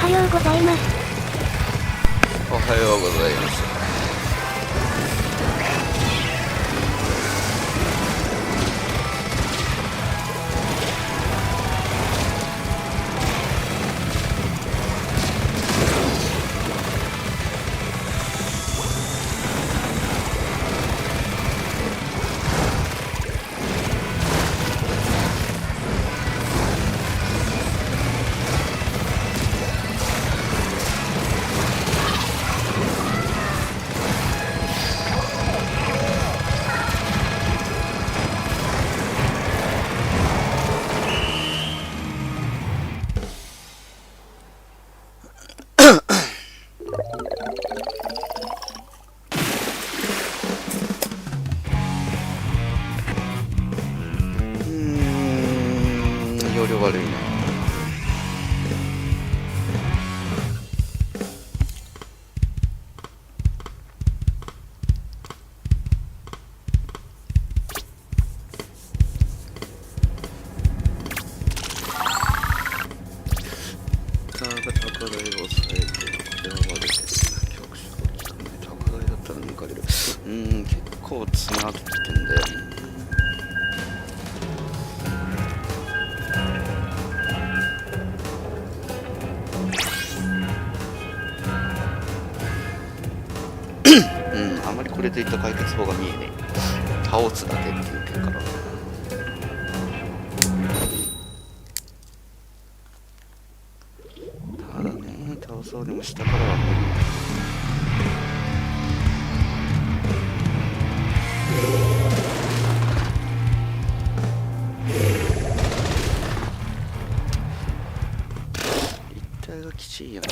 はようございます。おはようございます。かける。結構つながってんだよ。あまりこれといった解決法が見えねえ。倒すだけっていう点から。ただね、倒そうにも下からは無理。立体がきちいよね。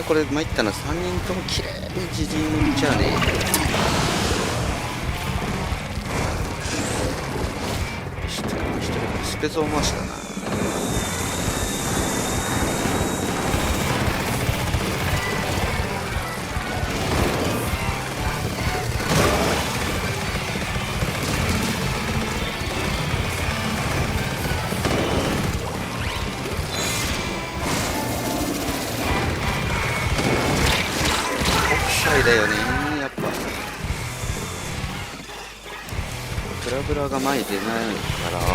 これ参ったな。3人とも綺麗に自陣を見ちゃうね。一人スペゾー回しだな。だよね、やっぱブラブラが前に出ないから動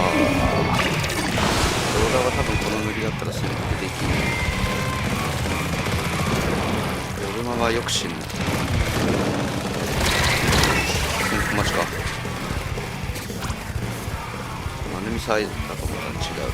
画は多分この塗りだったら選択できない。ヨルマはよく死ぬ。マジか。マルミサイズだと思ったら違う。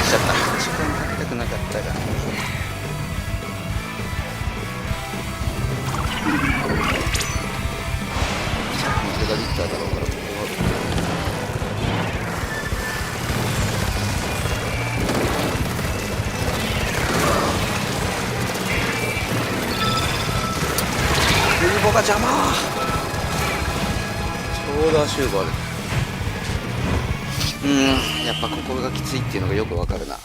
時間かけたくなかったが、水がリッターだろうから、ここはフーボが邪魔。ちょうど足奪われる。やっぱここがきついっていうのがよくわかるな。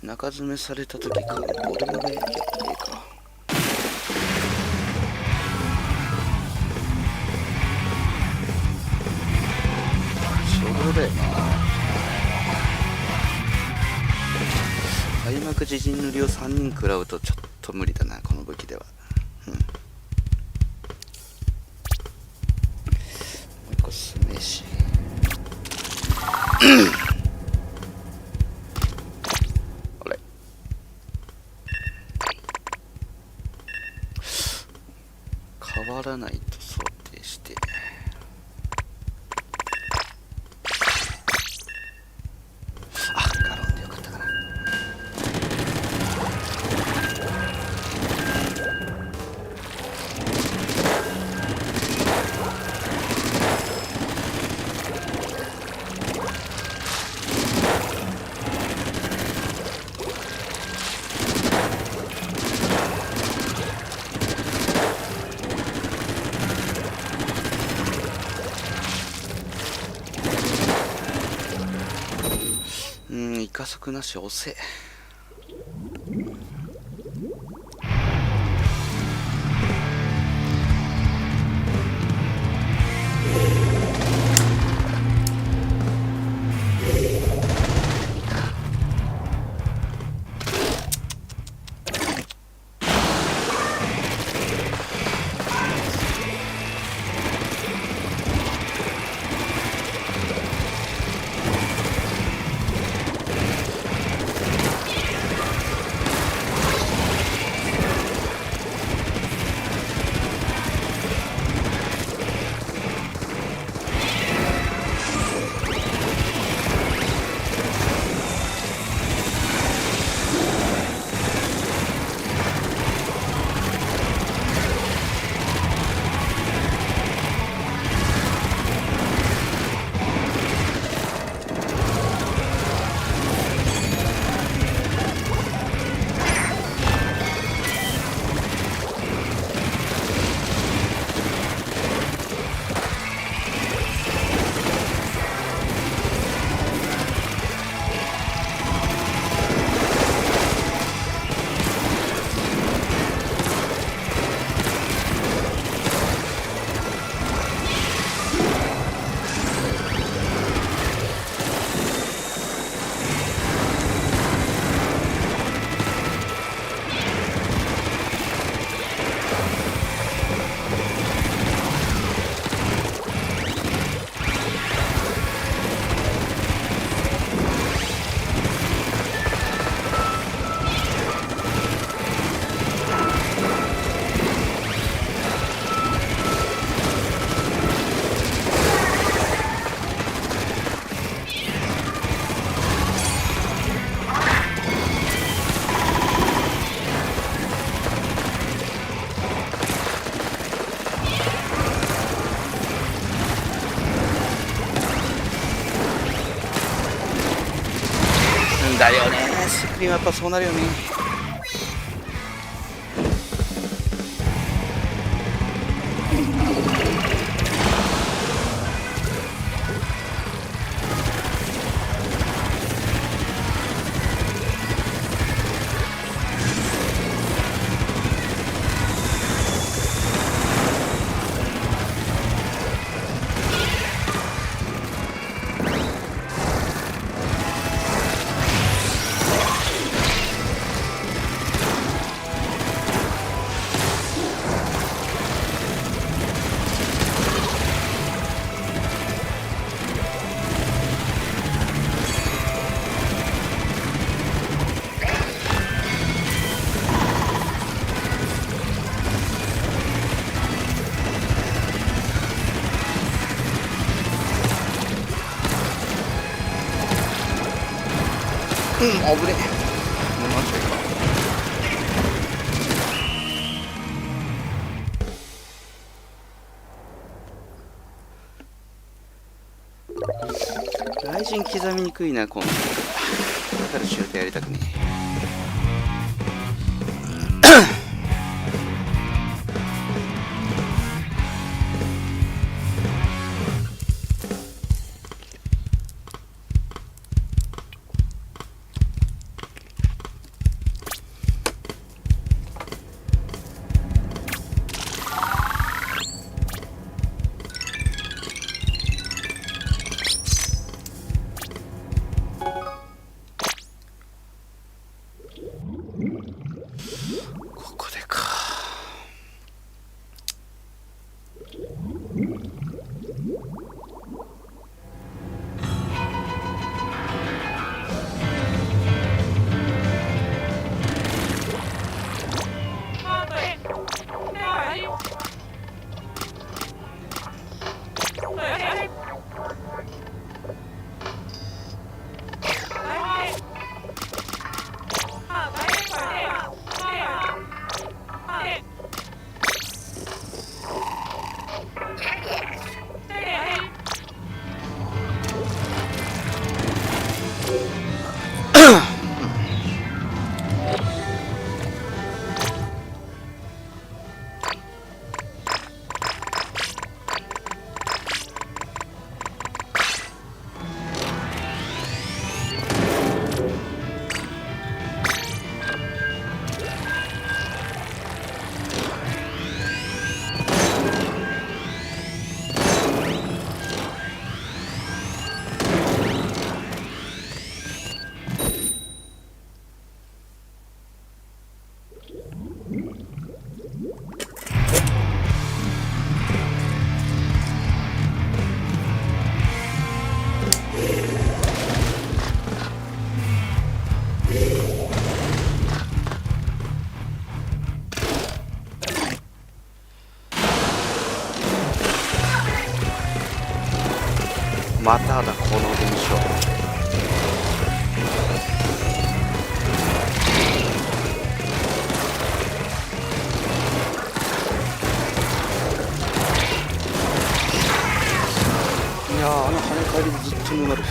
中詰めされた時か、俺もねやったらいいか。初動だよな。開幕自陣塗りを3人食らうとちょっと無理だな、この武器では。酢飯あれ変わらないと想定してガロンでよかったかな。加速なし押せ。だよね、スクリーンはやっぱそうなるよね。危ねえ。もう何歳か。雷神刻みにくいな、今度。だからシュートやりたくねえ。まただこの現象。いやー、跳ね返りでずっと沼る。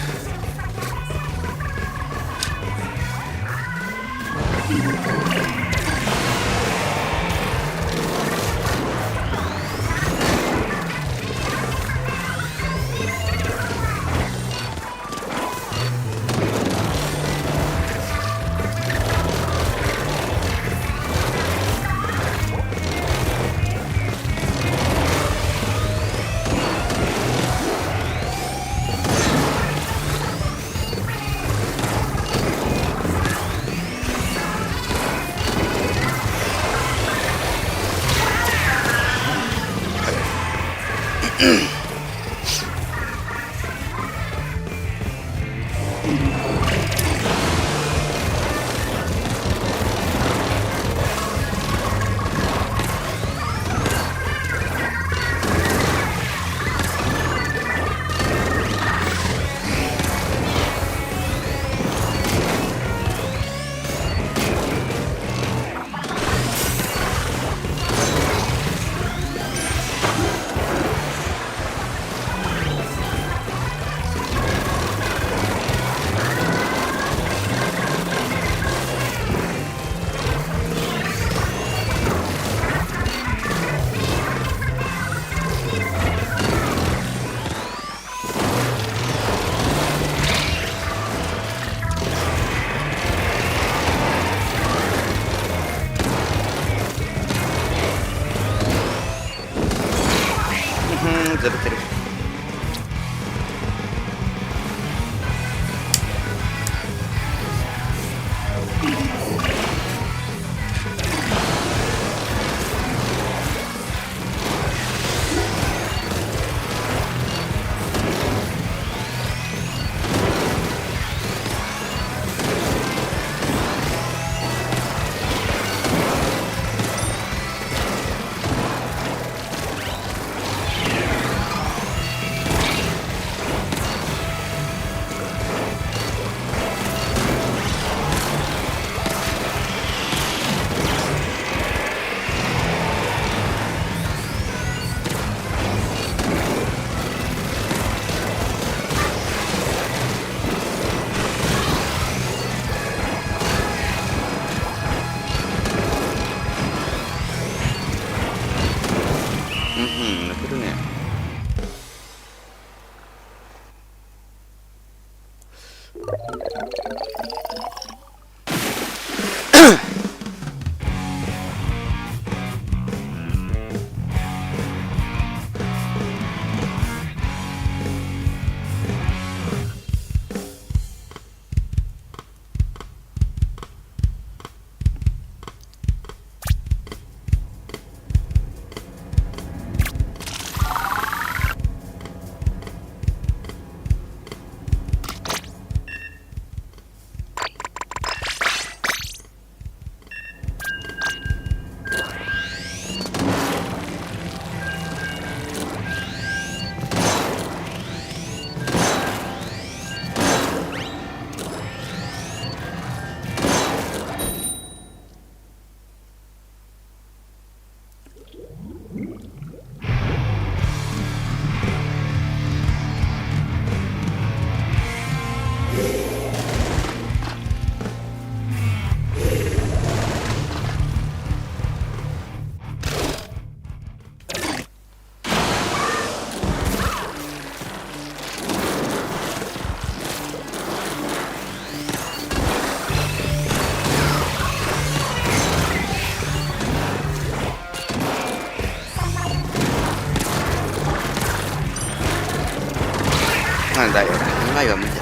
ずれてる。抜けるね。なんだよ、2枚は無理だ。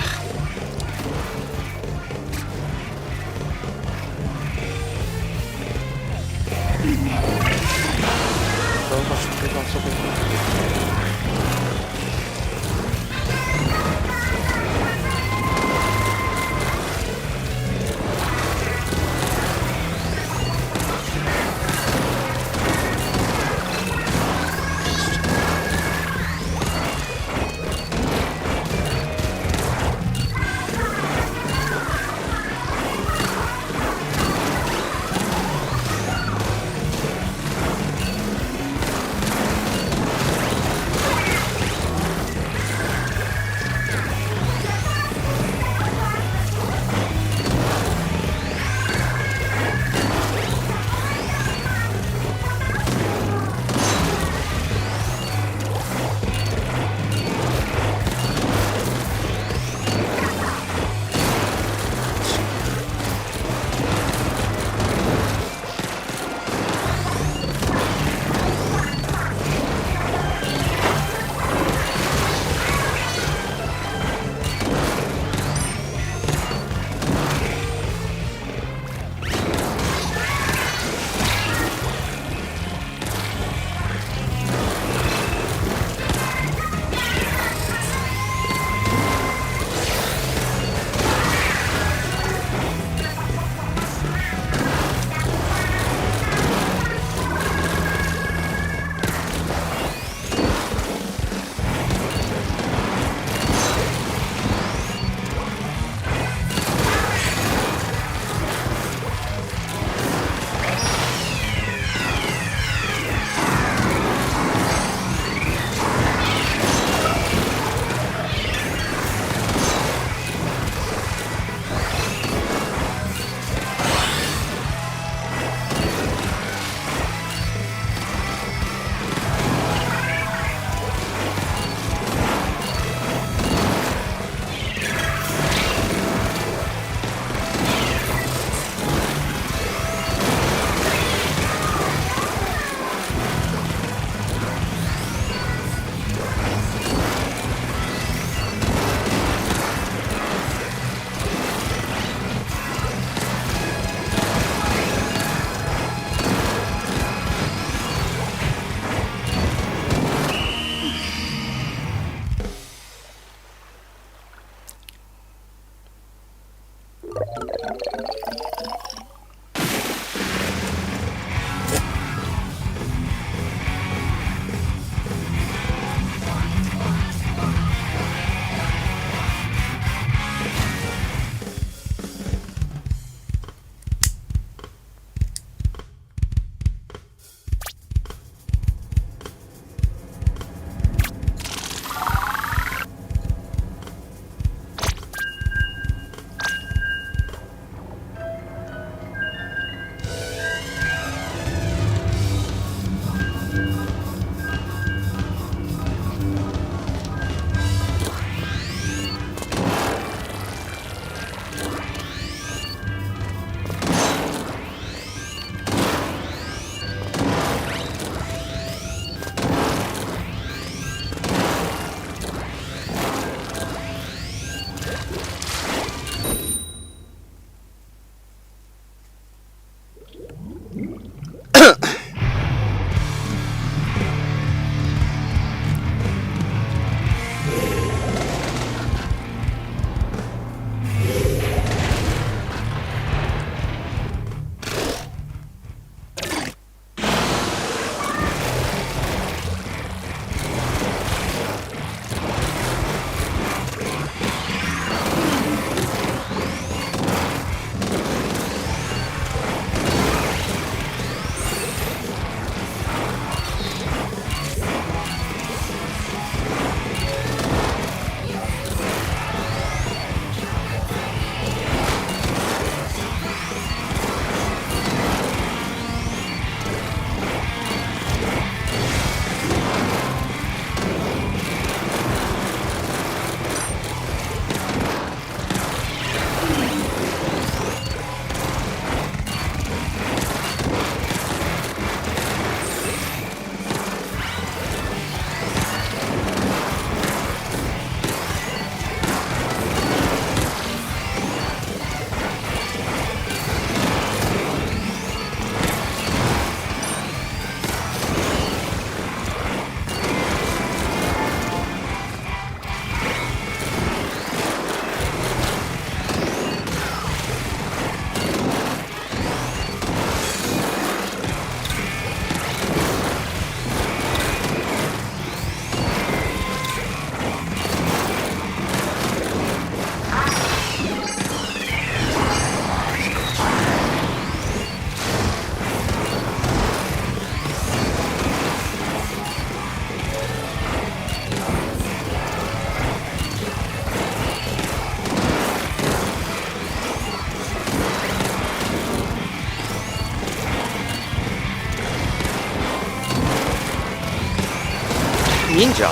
見んじゃん。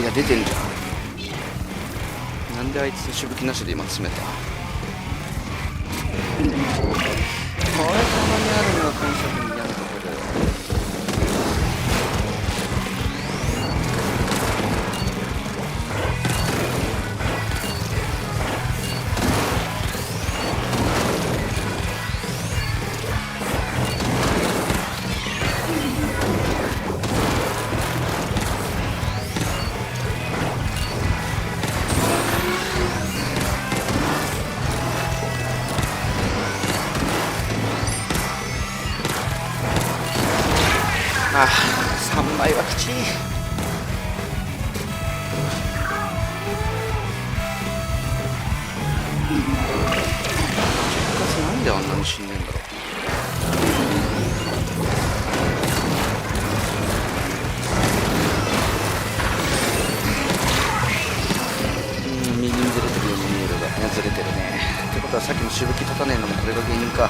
いや出てんじゃん。なんであいつしぶきなしで今詰めた。これたまにあるのがこの作品嫌なところだよ。ああ、3枚はきちい。なんであんなに死んでんだろう。右にずれてるように見えるが、ずれてるね。ってことはさっきのしぶき立たねえのもこれが原因か。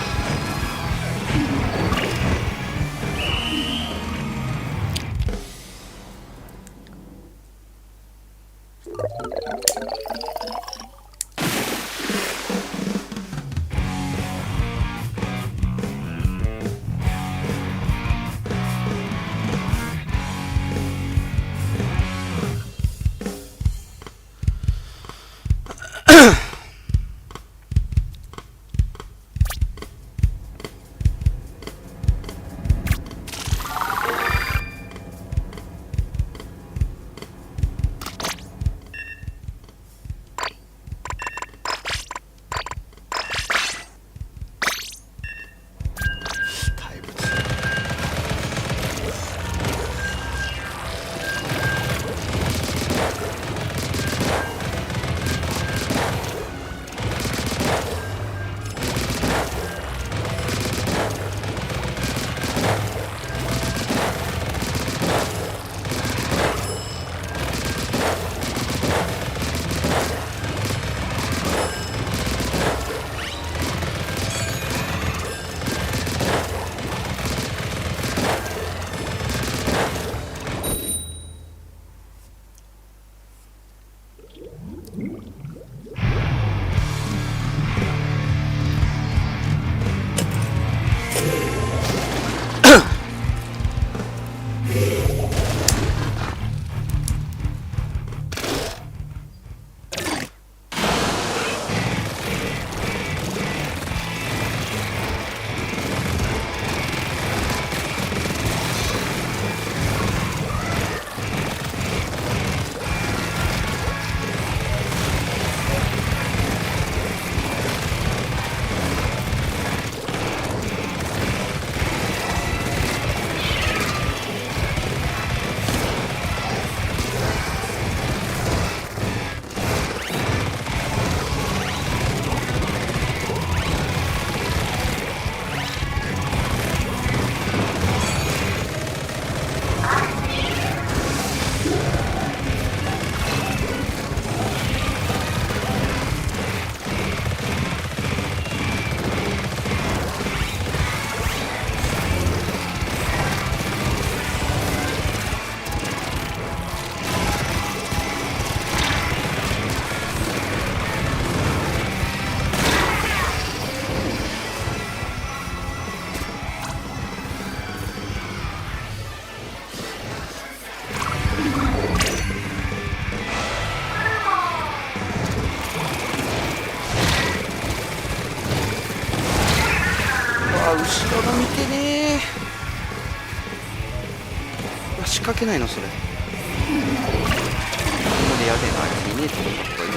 後ろの見てねー。仕掛けないのそれ。ここまでやべえな。あいつ見ねえと思ったこと今。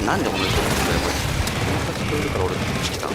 なんで同じこと言ってるのこれ。こんな聞こえるから俺こっち来た。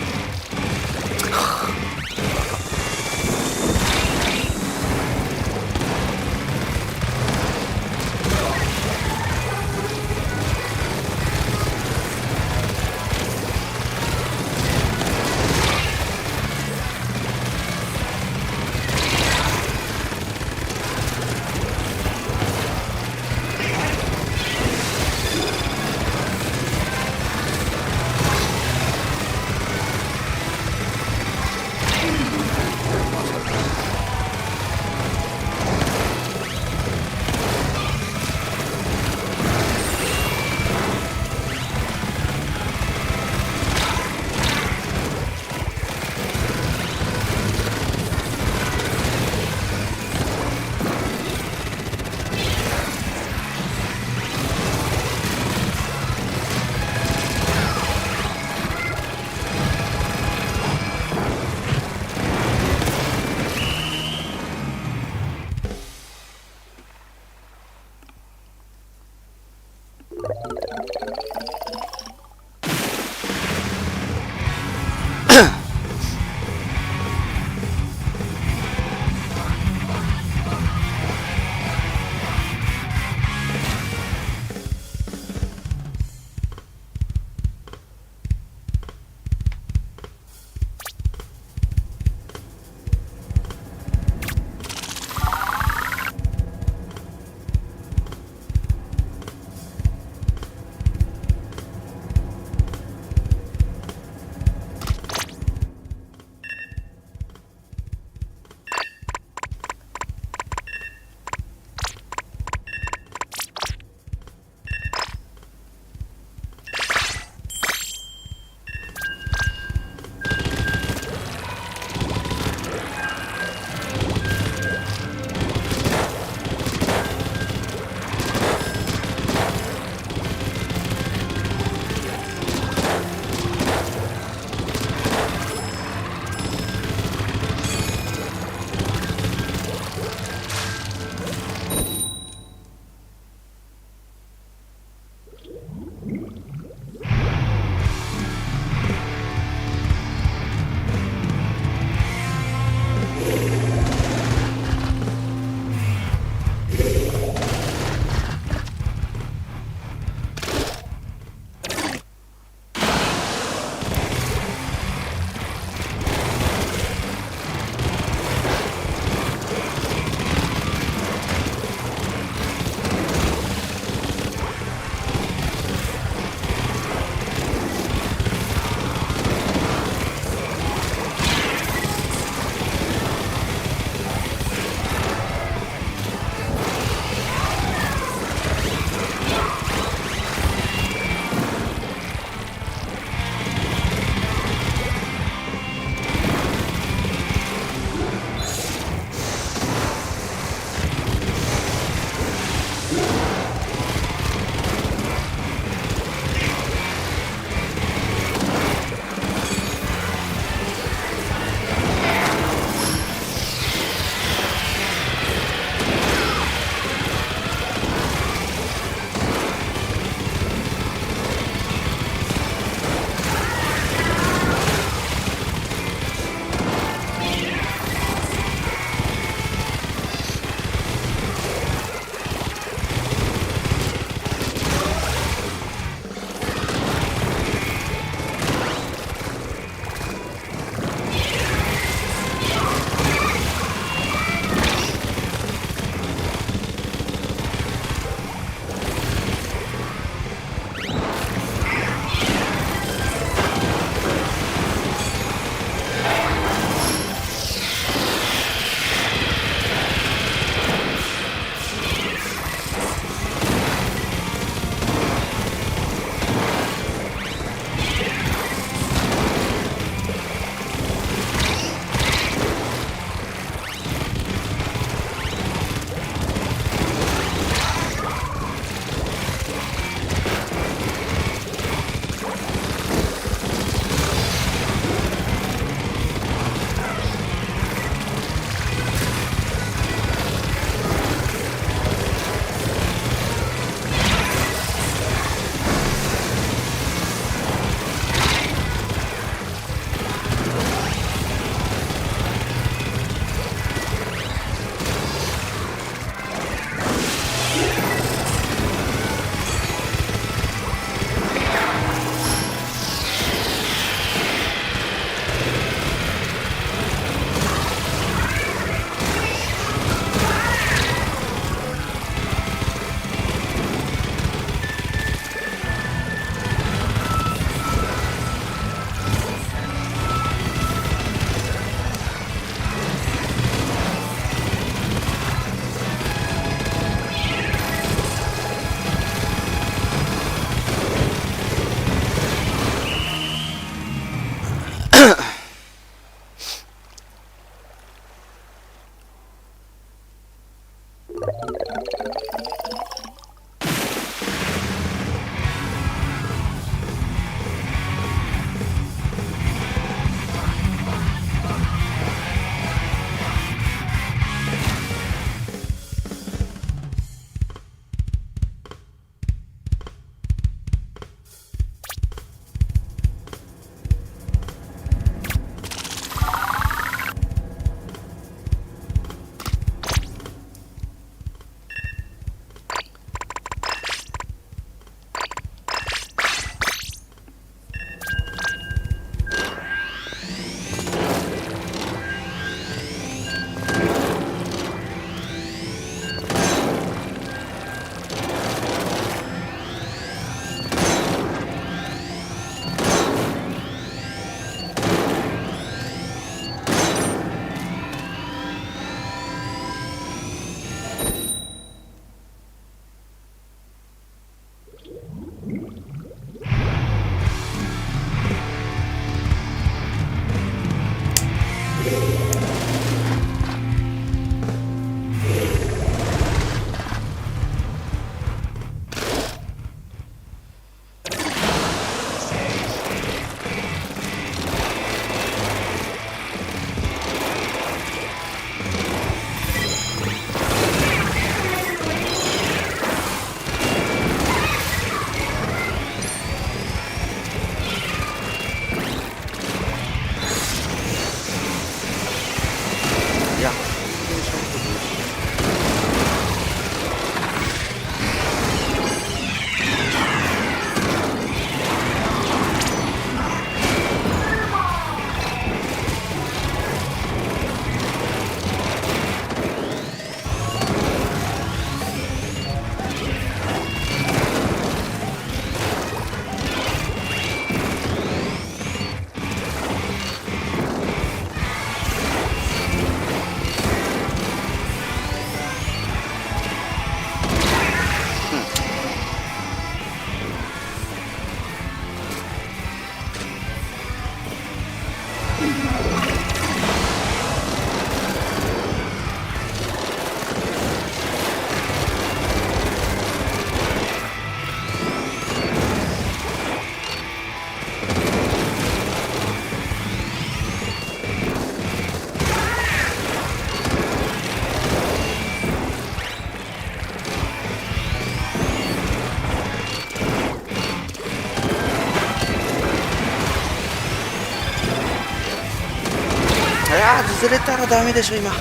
やー、ずれたらダメでしょ今。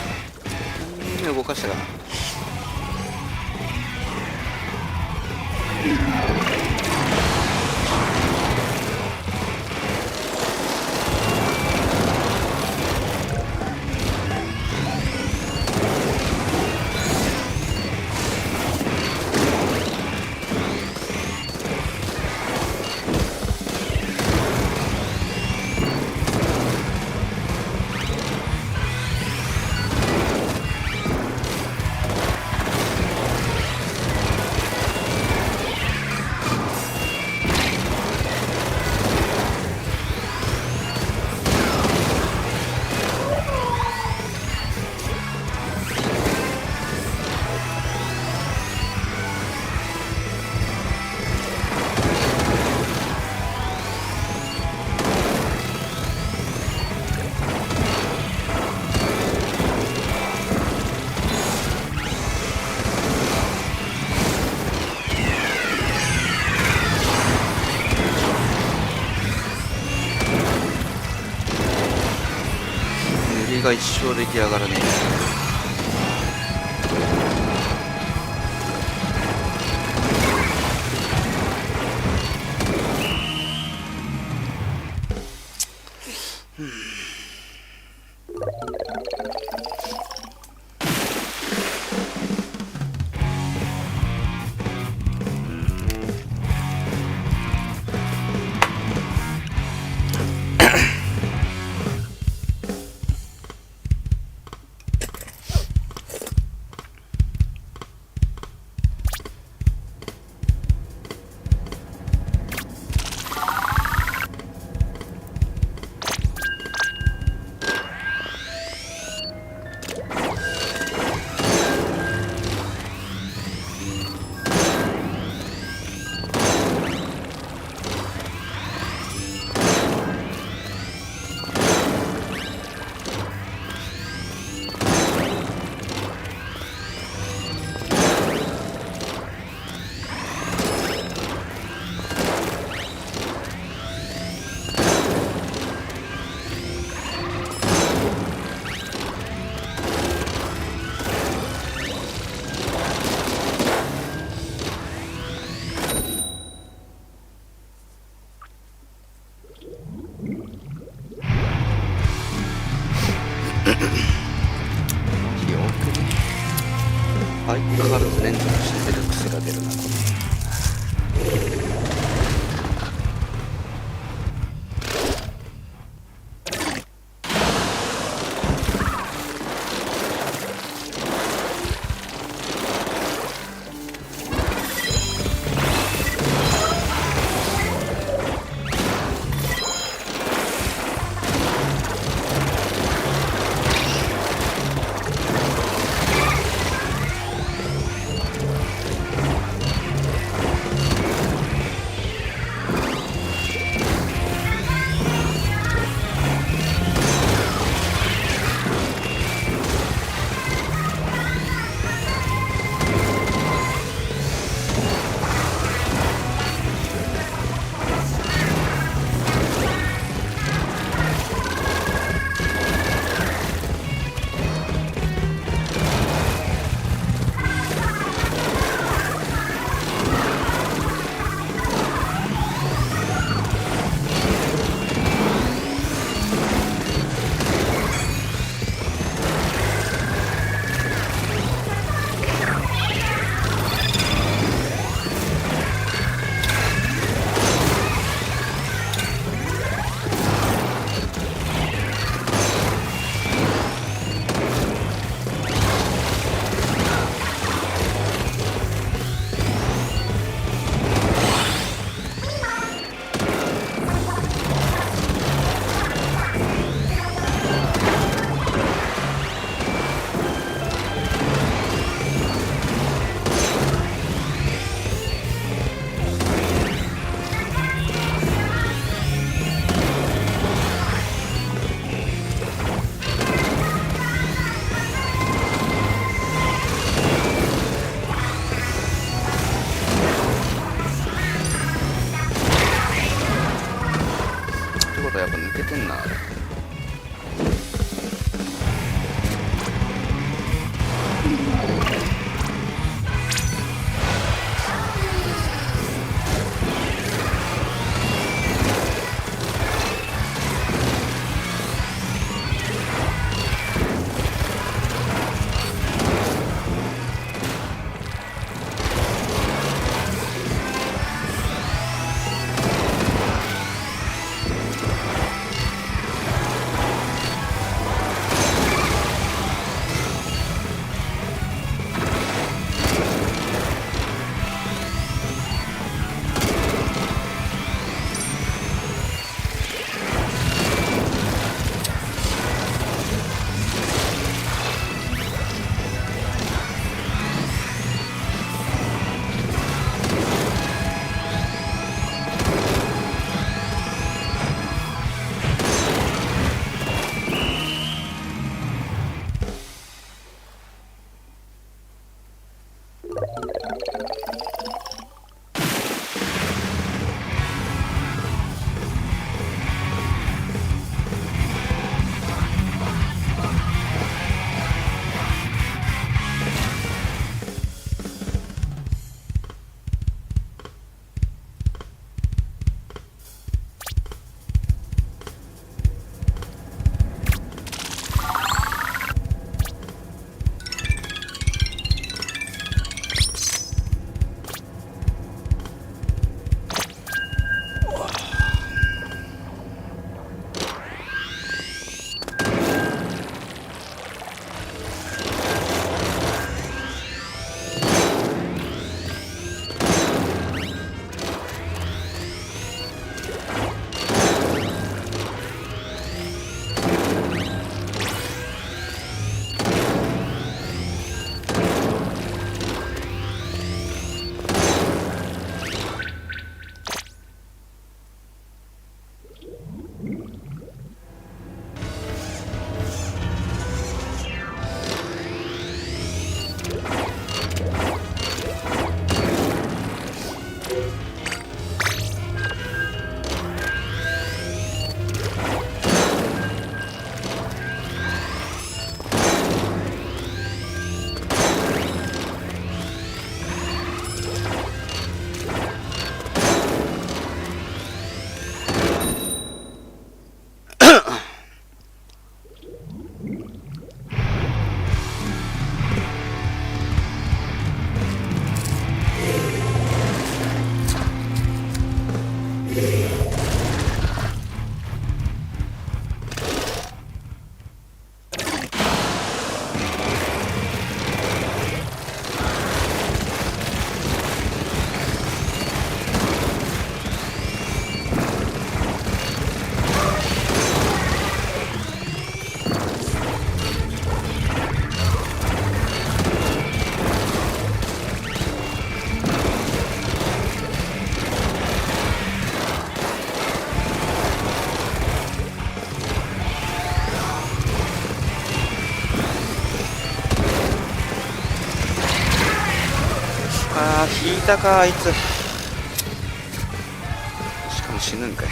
今動かしたかな。が一生出来上がらね相変わらず連続して出る癖が出るなこれ。あー、引いたかあいつ。しかも死ぬんかい。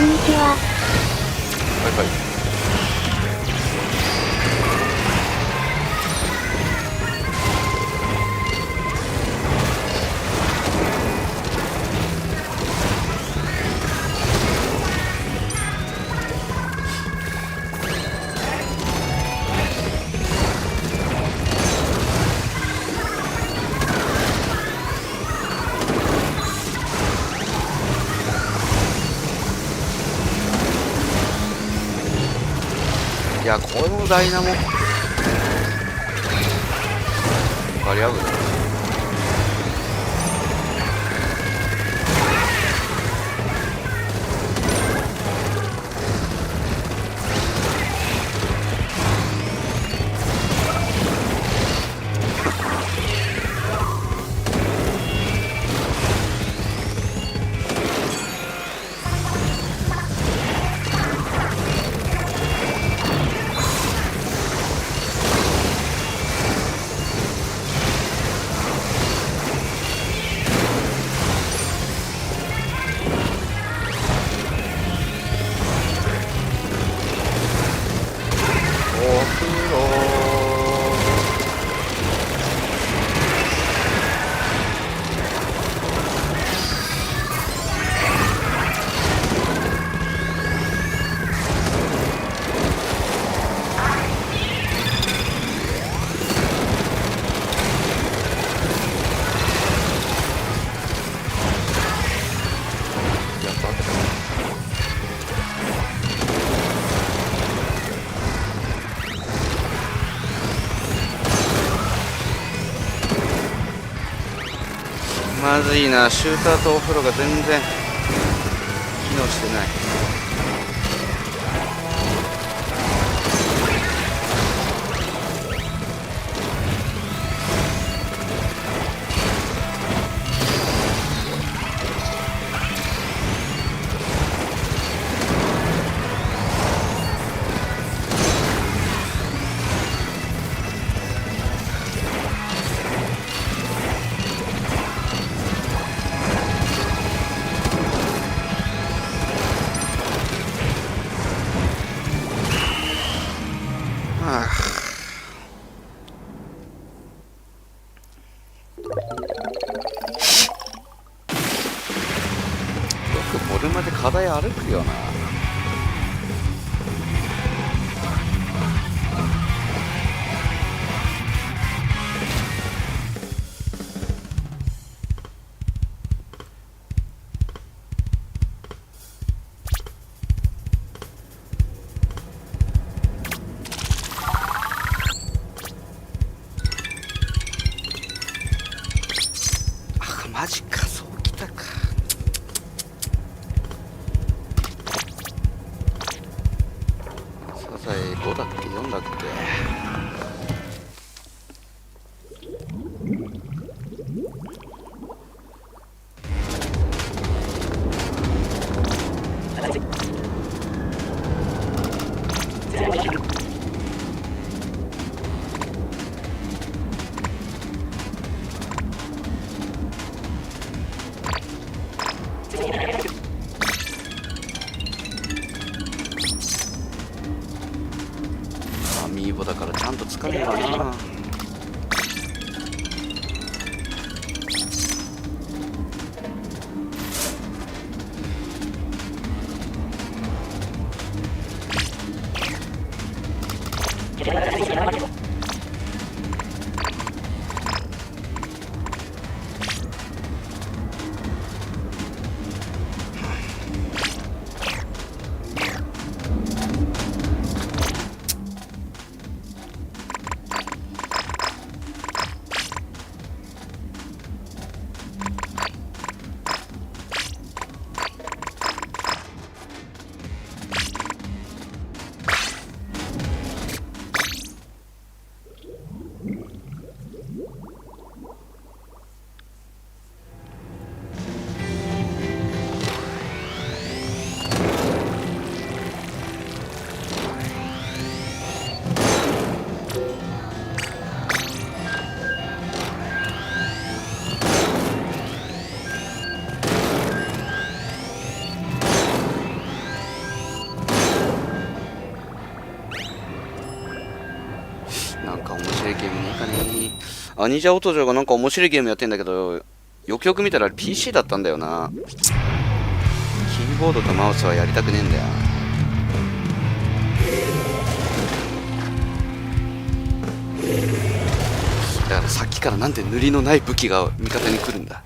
んにちは。バイバイ。いや、このダイナモバリアブル。まずいな、シューターとお風呂が全然機能してない。これまで課題歩くよな。あ、マジか、そうきたか。5だっけ4だっけ。ミーボだからちゃんと使えるかな。アニジャオトジョがなんか面白いゲームやってんだけど、よくよく見たら PC だったんだよな。キーボードとマウスはやりたくねえんだよ。だからさっきからなんで塗りのない武器が味方に来るんだ。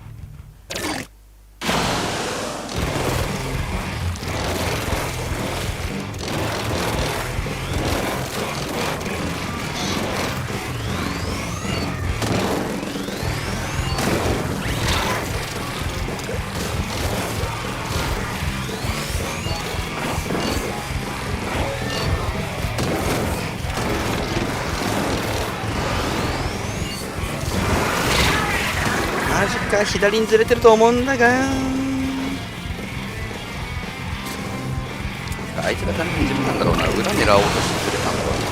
マジか、左にずれてると思うんだが、相手が単純にずれたんだろうな。裏狙おうとしてずれたんだろうな。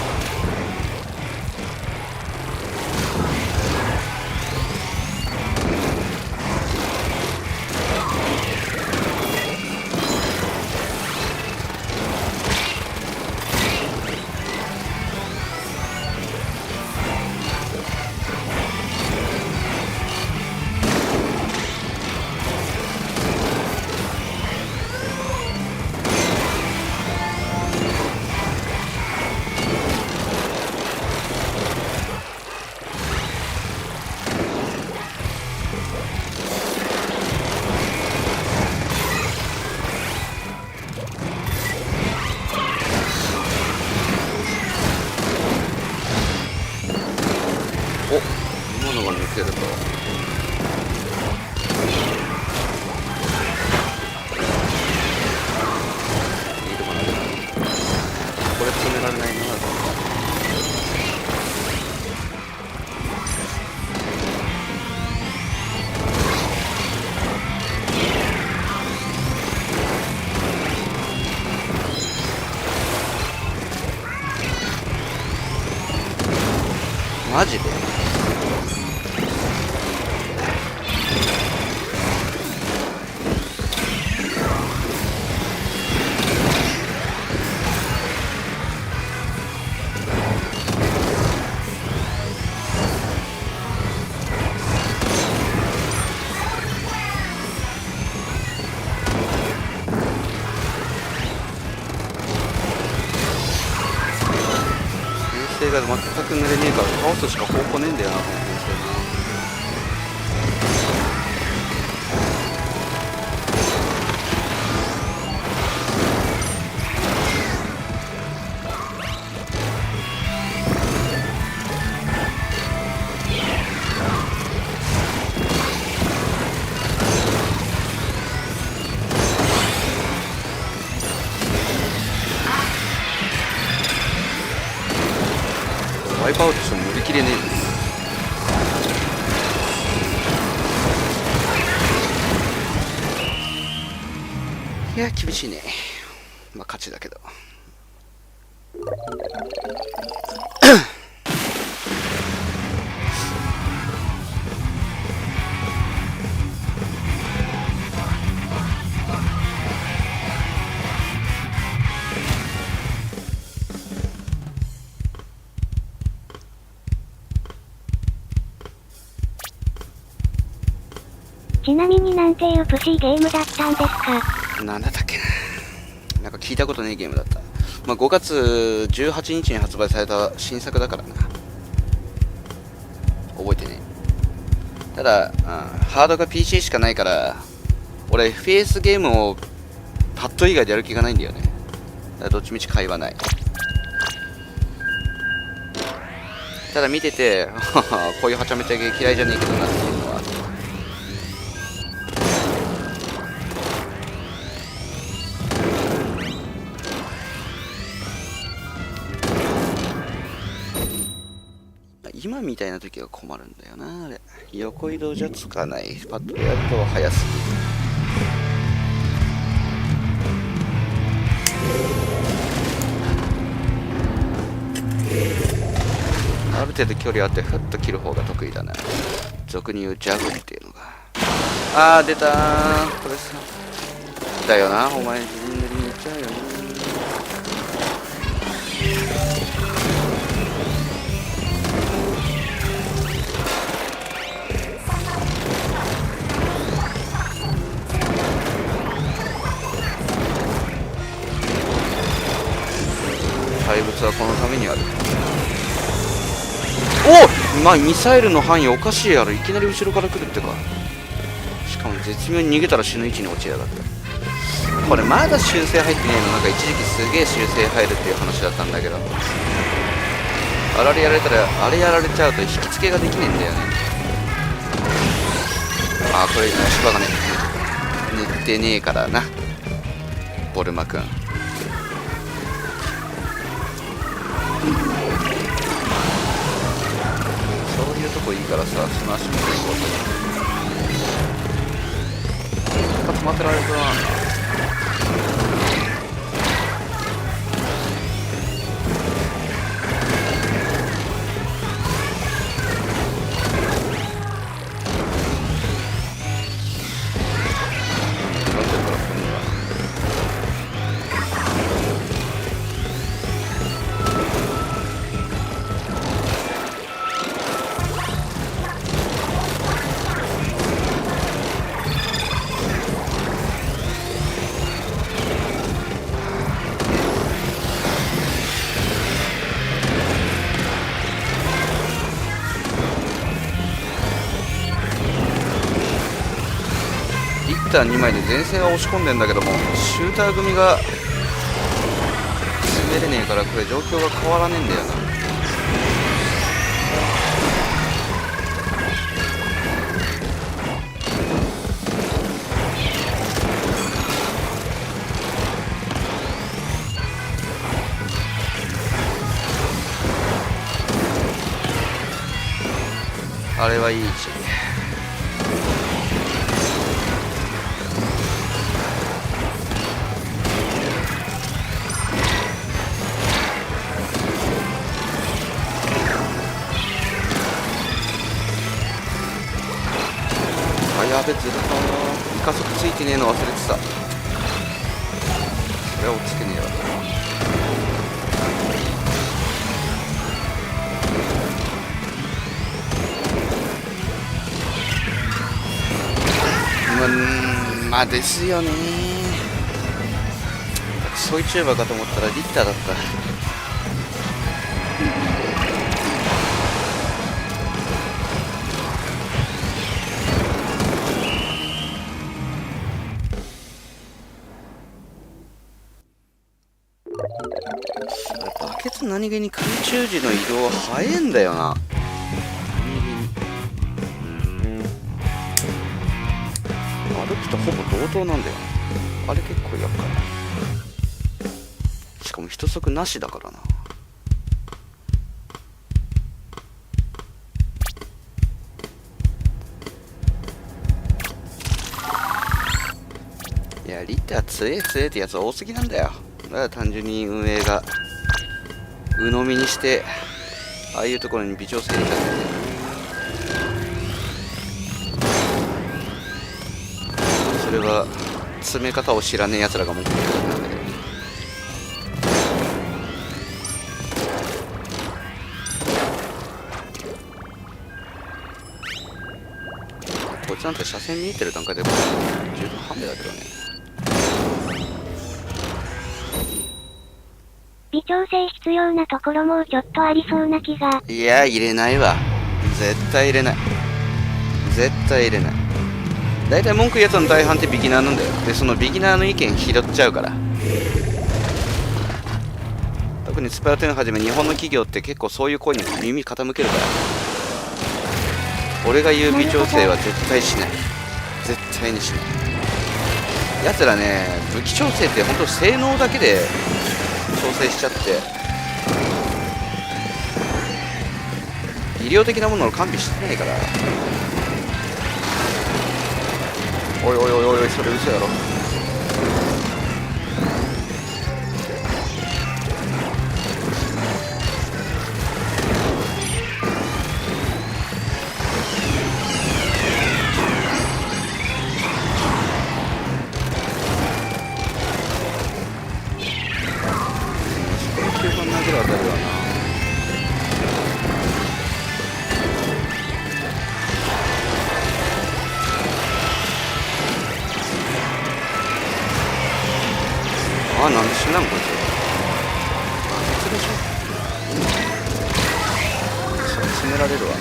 今のが抜けるといいとこなんだ。これ止められないな。マジでが全く濡れねえから倒すしか方法ねえんだよな、この編成ワイプアウトしても乗り切れねえんです。いや厳しいね。まあ勝ちだけど。ちなみになんていうプシーゲームだったんですか？なんだったっけな。なんか聞いたことねえゲームだった。まあ5月18日に発売された新作だからな。覚えてねえ。ただ、ハードが PC しかないから、俺 FPS ゲームをパッド以外でやる気がないんだよね。だからどっちみち会話ない。ただ見てて、こういうはちゃめちゃゲー嫌いじゃねえけどなっていうのは。今みたいな時は困るんだよな。あれ横移動じゃつかない。パッドでやると早すぎる。ある程度距離あってフッと切る方が得意だな。俗に言うジャブっていうのが。あー出たー。これさだよな。お前自分で言っちゃうよね。はこのためにある。おまあミサイルの範囲おかしいやろ。いきなり後ろから来るってか。しかも絶妙に逃げたら死ぬ位置に落ちやがった。これまだ修正入ってねえの。なんか一時期すげえ修正入るっていう話だったんだけど、あれやられたら、あれやられちゃうと引き付けができねえんだよね。あ、これ芝がね塗ってねえからな、ボルマくん。そういうとこいいからさ、その足も行こうと。止まってられるな。リッター2枚で前線は押し込んでんだけども、シューター組が攻めれねえから、これ状況が変わらねえんだよな。あれはいい位置。あ、やべ、ずるかな。加速ついてねえの忘れてた。それは落ちてねえわ。まあですよね。ソイチューバーかと思ったらリッターだった。バケツ何気に空中時の移動は速いんだよな。歩きとほぼ同等なんだよ。あれ結構厄介。しかも一足なしだからな。いや、リッター強え強えってやつ多すぎなんだよ。だから単純に運営が鵜呑みにしてああいうところに微調整入れたんだよね。それは詰め方を知らねえやつらが持ってるだけなんだけど。こいつなんて車線見えてる段階で十分ハンデだけどね。微調整必要なところもちょっとありそうな気が。いや、入れないわ。絶対入れない。絶対入れない。大体文句言うやつの大半ってビギナーなんだよ。で、そのビギナーの意見拾っちゃうから。特にスプラトゥーンはじめ日本の企業って結構そういう声に耳傾けるから。俺が言う微調整は絶対しない。絶対にしない。やつらね、武器調整って本当性能だけで調整しちゃって、医療的なものを完備してないから。おいおいおいおい、それ嘘やろ。9番投げるあたりはな。あ、なんで死なんこいつ。別でしょ。詰められるわな。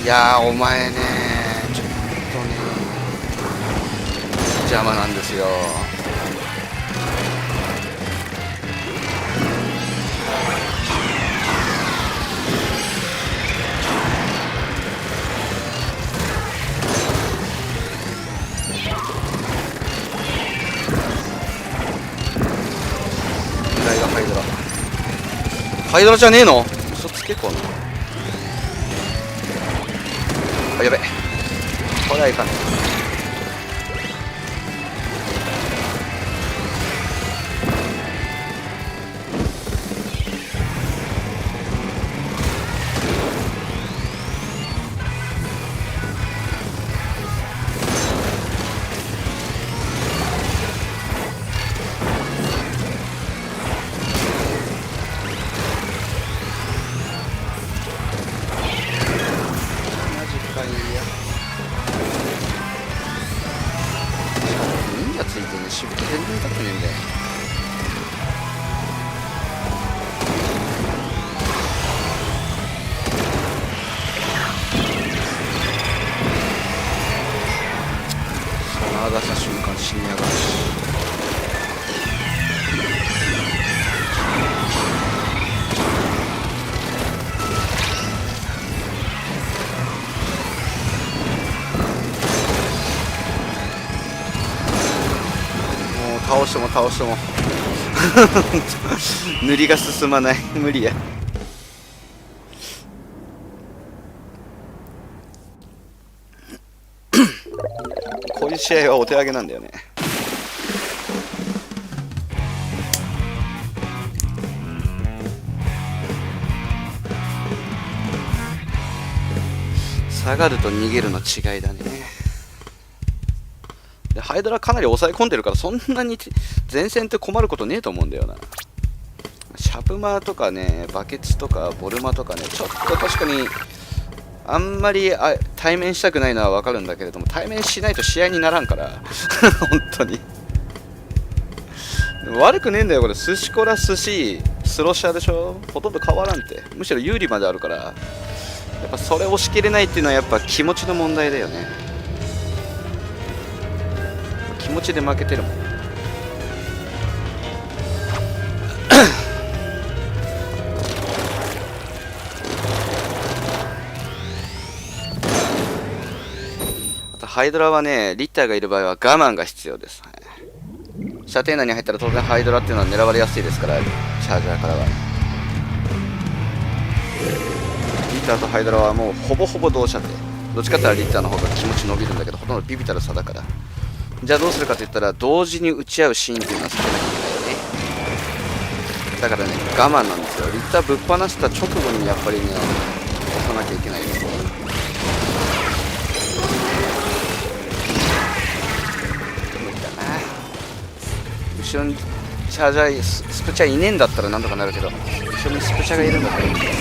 いやー、お前ね、ちょっとね邪魔なんですよ。狙いがハイドラ。ハイドラじゃねえの？嘘つけこの。あ、やべ、これはいかんね。忍者ついてね、しぶき全然立ってねえんだよ。穴出した瞬間死にやがるし。倒しても倒しても塗りが進まない。無理や。こういう試合はお手上げなんだよね。下がると逃げるの違いだね。でハイドラかなり抑え込んでるから、そんなに前線って困ることねえと思うんだよな。シャプマとかね、バケツとかボルマとかね、ちょっと確かにあんまり対面したくないのは分かるんだけれども、対面しないと試合にならんから本当に悪くねえんだよこれ。寿司コラ寿司スロシャーでしょ。ほとんど変わらんって、むしろ有利まであるから、やっぱそれ押し切れないっていうのはやっぱ気持ちの問題だよね。気持ちで負けてるもん。あとハイドラはね、リッターがいる場合は我慢が必要です。はい、射程内に入ったら当然ハイドラっていうのは狙われやすいですから、チャージャーからは。リッターとハイドラはもうほぼほぼ同射程。どっちかって言ったらリッターの方が気持ち伸びるんだけど、ほとんどビビたる差だから。じゃあどうするかといったら、同時に打ち合うシーンっていうのは避けなきゃいけないよね。だからね、我慢なんですよ。リッターぶっ放した直後にやっぱりね、押さなきゃいけないよ。無理だな。後ろにチャージャー、スプチャいねえんだったらなんとかなるけど、後ろにスプチャがいるんだったらいいんだよ。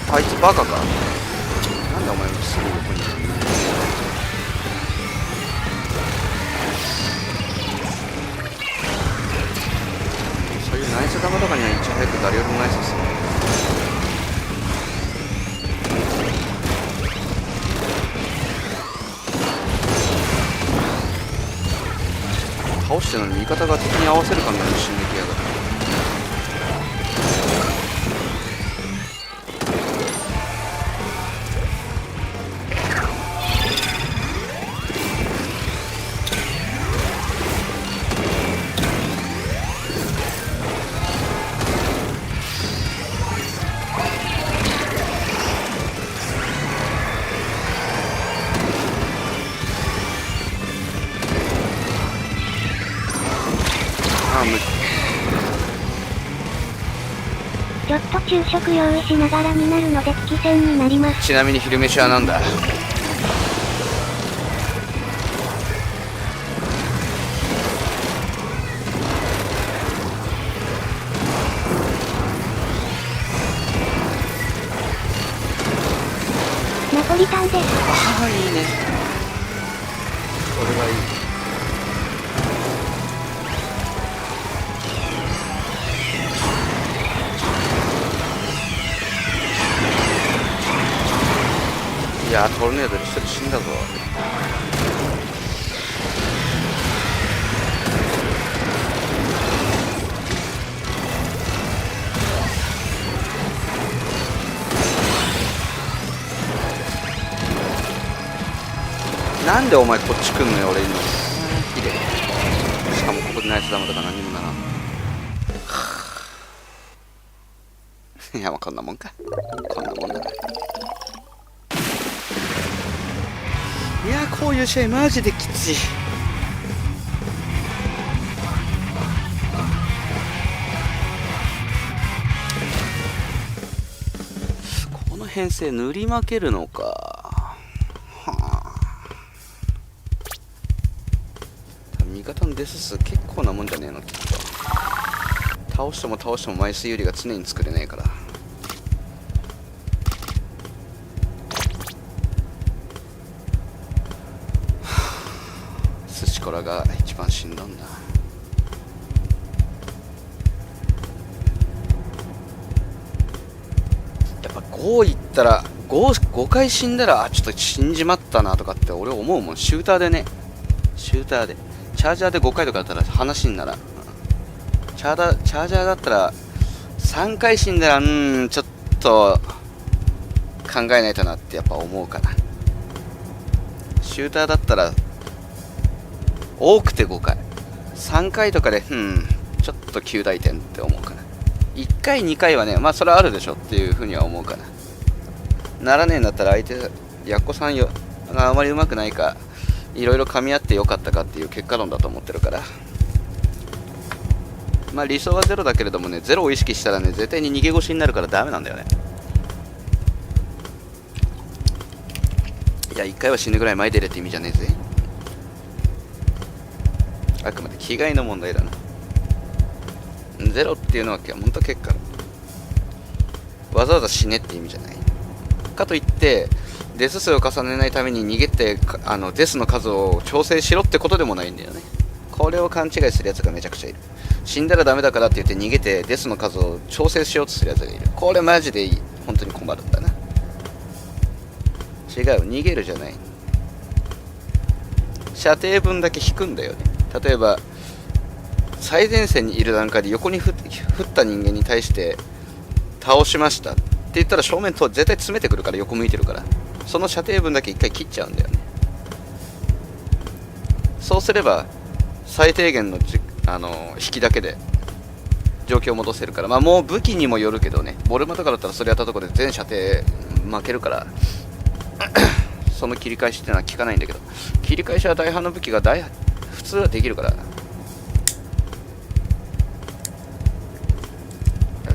あいつバカか。なんでお前もすぐ横にいる。そういうナイス玉とかにはいち早く誰よりもナイスですね。倒してるのに味方が敵に合わせるかのように進撃やがる。昼食用意しながらになるので危険になります。ちなみに昼飯はなんだ？ナポリタンです。ああ、いいね。これはいい。いやー、トルネードで一人死んだぞ。なんでお前こっち来んのよ、俺今。ひでしかもここでナイスダムとか何にもならん。いや、まあこんなもんか。こんなもんだな。いや、こういう試合マジできつい。この編成塗り負けるのか。はあ、味方のデス数結構なもんじゃねえの、きっと。倒しても倒しても枚数有利が常に作れねえから。寿司コラが一番しんどんだ。やっぱ5いったら5回死んだらちょっと死んじまったなとかって俺思うもん。シューターでね、シューターでチャージャーで5回とかだったら話にならん。チャージャーだったら3回死んだらちょっと考えないとなってやっぱ思うかな。シューターだったら多くて5回3回とかでちょっと9大点って思うかな。1回2回はね、まあそれはあるでしょっていうふうには思うかな。ならねえんだったら相手やっこさんがあまりうまくないか、いろいろ噛み合ってよかったかっていう結果論だと思ってるから。まあ理想は0だけれどもね、0を意識したらね絶対に逃げ腰になるからダメなんだよね。いや1回は死ぬぐらい前出れって意味じゃねえぜ。あくまで気概の問題だな。0っていうのは本当結果わざわざ死ねって意味じゃないかといってデス数を重ねないために逃げてデスの数を調整しろってことでもないんだよね。これを勘違いするやつがめちゃくちゃいる。死んだらダメだからって言って逃げてデスの数を調整しようとするやつがいる。これマジで本当に困るんだな。違う、逃げるじゃない。射程分だけ引くんだよね。例えば最前線にいる段階で横に振った人間に対して倒しましたって言ったら正面と絶対詰めてくるから、横向いてるからその射程分だけ一回切っちゃうんだよね。そうすれば最低限の引きだけで状況を戻せるから。まあもう武器にもよるけどね、ボルマとかだったらそれやったところで全射程負けるからその切り返しってのは効かないんだけど、切り返しは大半の武器が普通はできるから、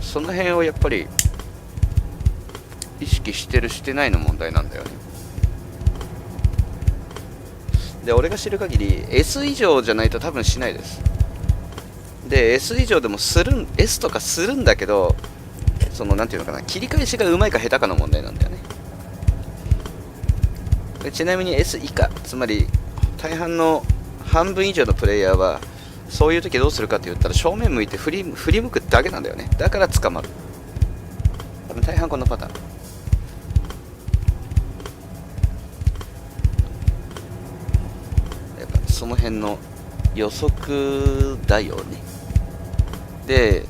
その辺をやっぱり意識してるしてないの問題なんだよね。で俺が知る限り S 以上じゃないと多分しないです。で S 以上でもS とかするんだけど、なんていうのかな、切り返しがうまいか下手かの問題なんだよね。でちなみに S 以下、つまり大半の半分以上のプレイヤーはそういう時どうするかって言ったら正面向いて振り向くだけなんだよね。だから捕まる。多分大半このパターン。やっぱその辺の予測だよね。で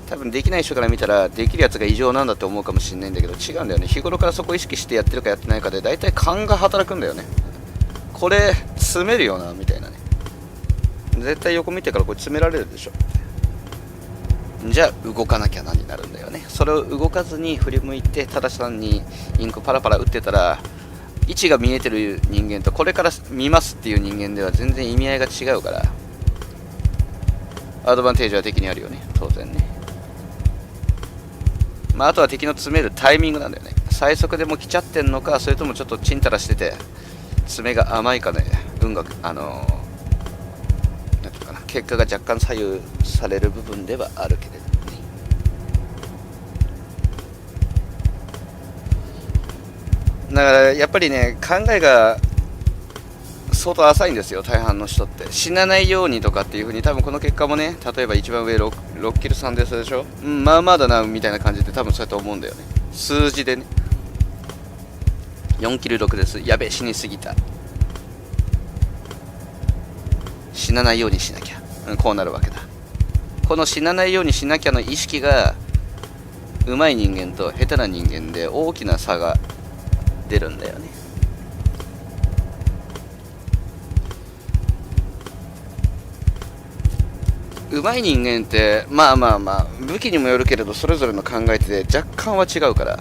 多分できない人から見たらできるやつが異常なんだって思うかもしれないんだけど、違うんだよね。日頃からそこを意識してやってるかやってないかで大体勘が働くんだよね。これ詰めるよなみたいなね。絶対横見てからこれ詰められるでしょ。じゃあ動かなきゃなになるんだよね。それを動かずに振り向いてただ単にインクパラパラ打ってたら、位置が見えてる人間とこれから見ますっていう人間では全然意味合いが違うから、アドバンテージは敵にあるよね、当然ね。あとは敵の詰めるタイミングなんだよね。最速でも来ちゃってんのか、それともちょっとチンタラしてて詰めが甘いかね、運がなんていうかな、結果が若干左右される部分ではあるけれどもね。だからやっぱりね、考えが相当浅いんですよ、大半の人って。死なないようにとかっていう風に、多分この結果もね、例えば一番上 6キル3ですでしょ、まあまあだなみたいな感じで多分そうやって思うんだよね、数字でね。4キル6です、やべえ死にすぎた、死なないようにしなきゃ、こうなるわけだ。この死なないようにしなきゃの意識が上手い人間と下手な人間で大きな差が出るんだよね。上手い人間ってまあ武器にもよるけれどそれぞれの考えて若干は違うから、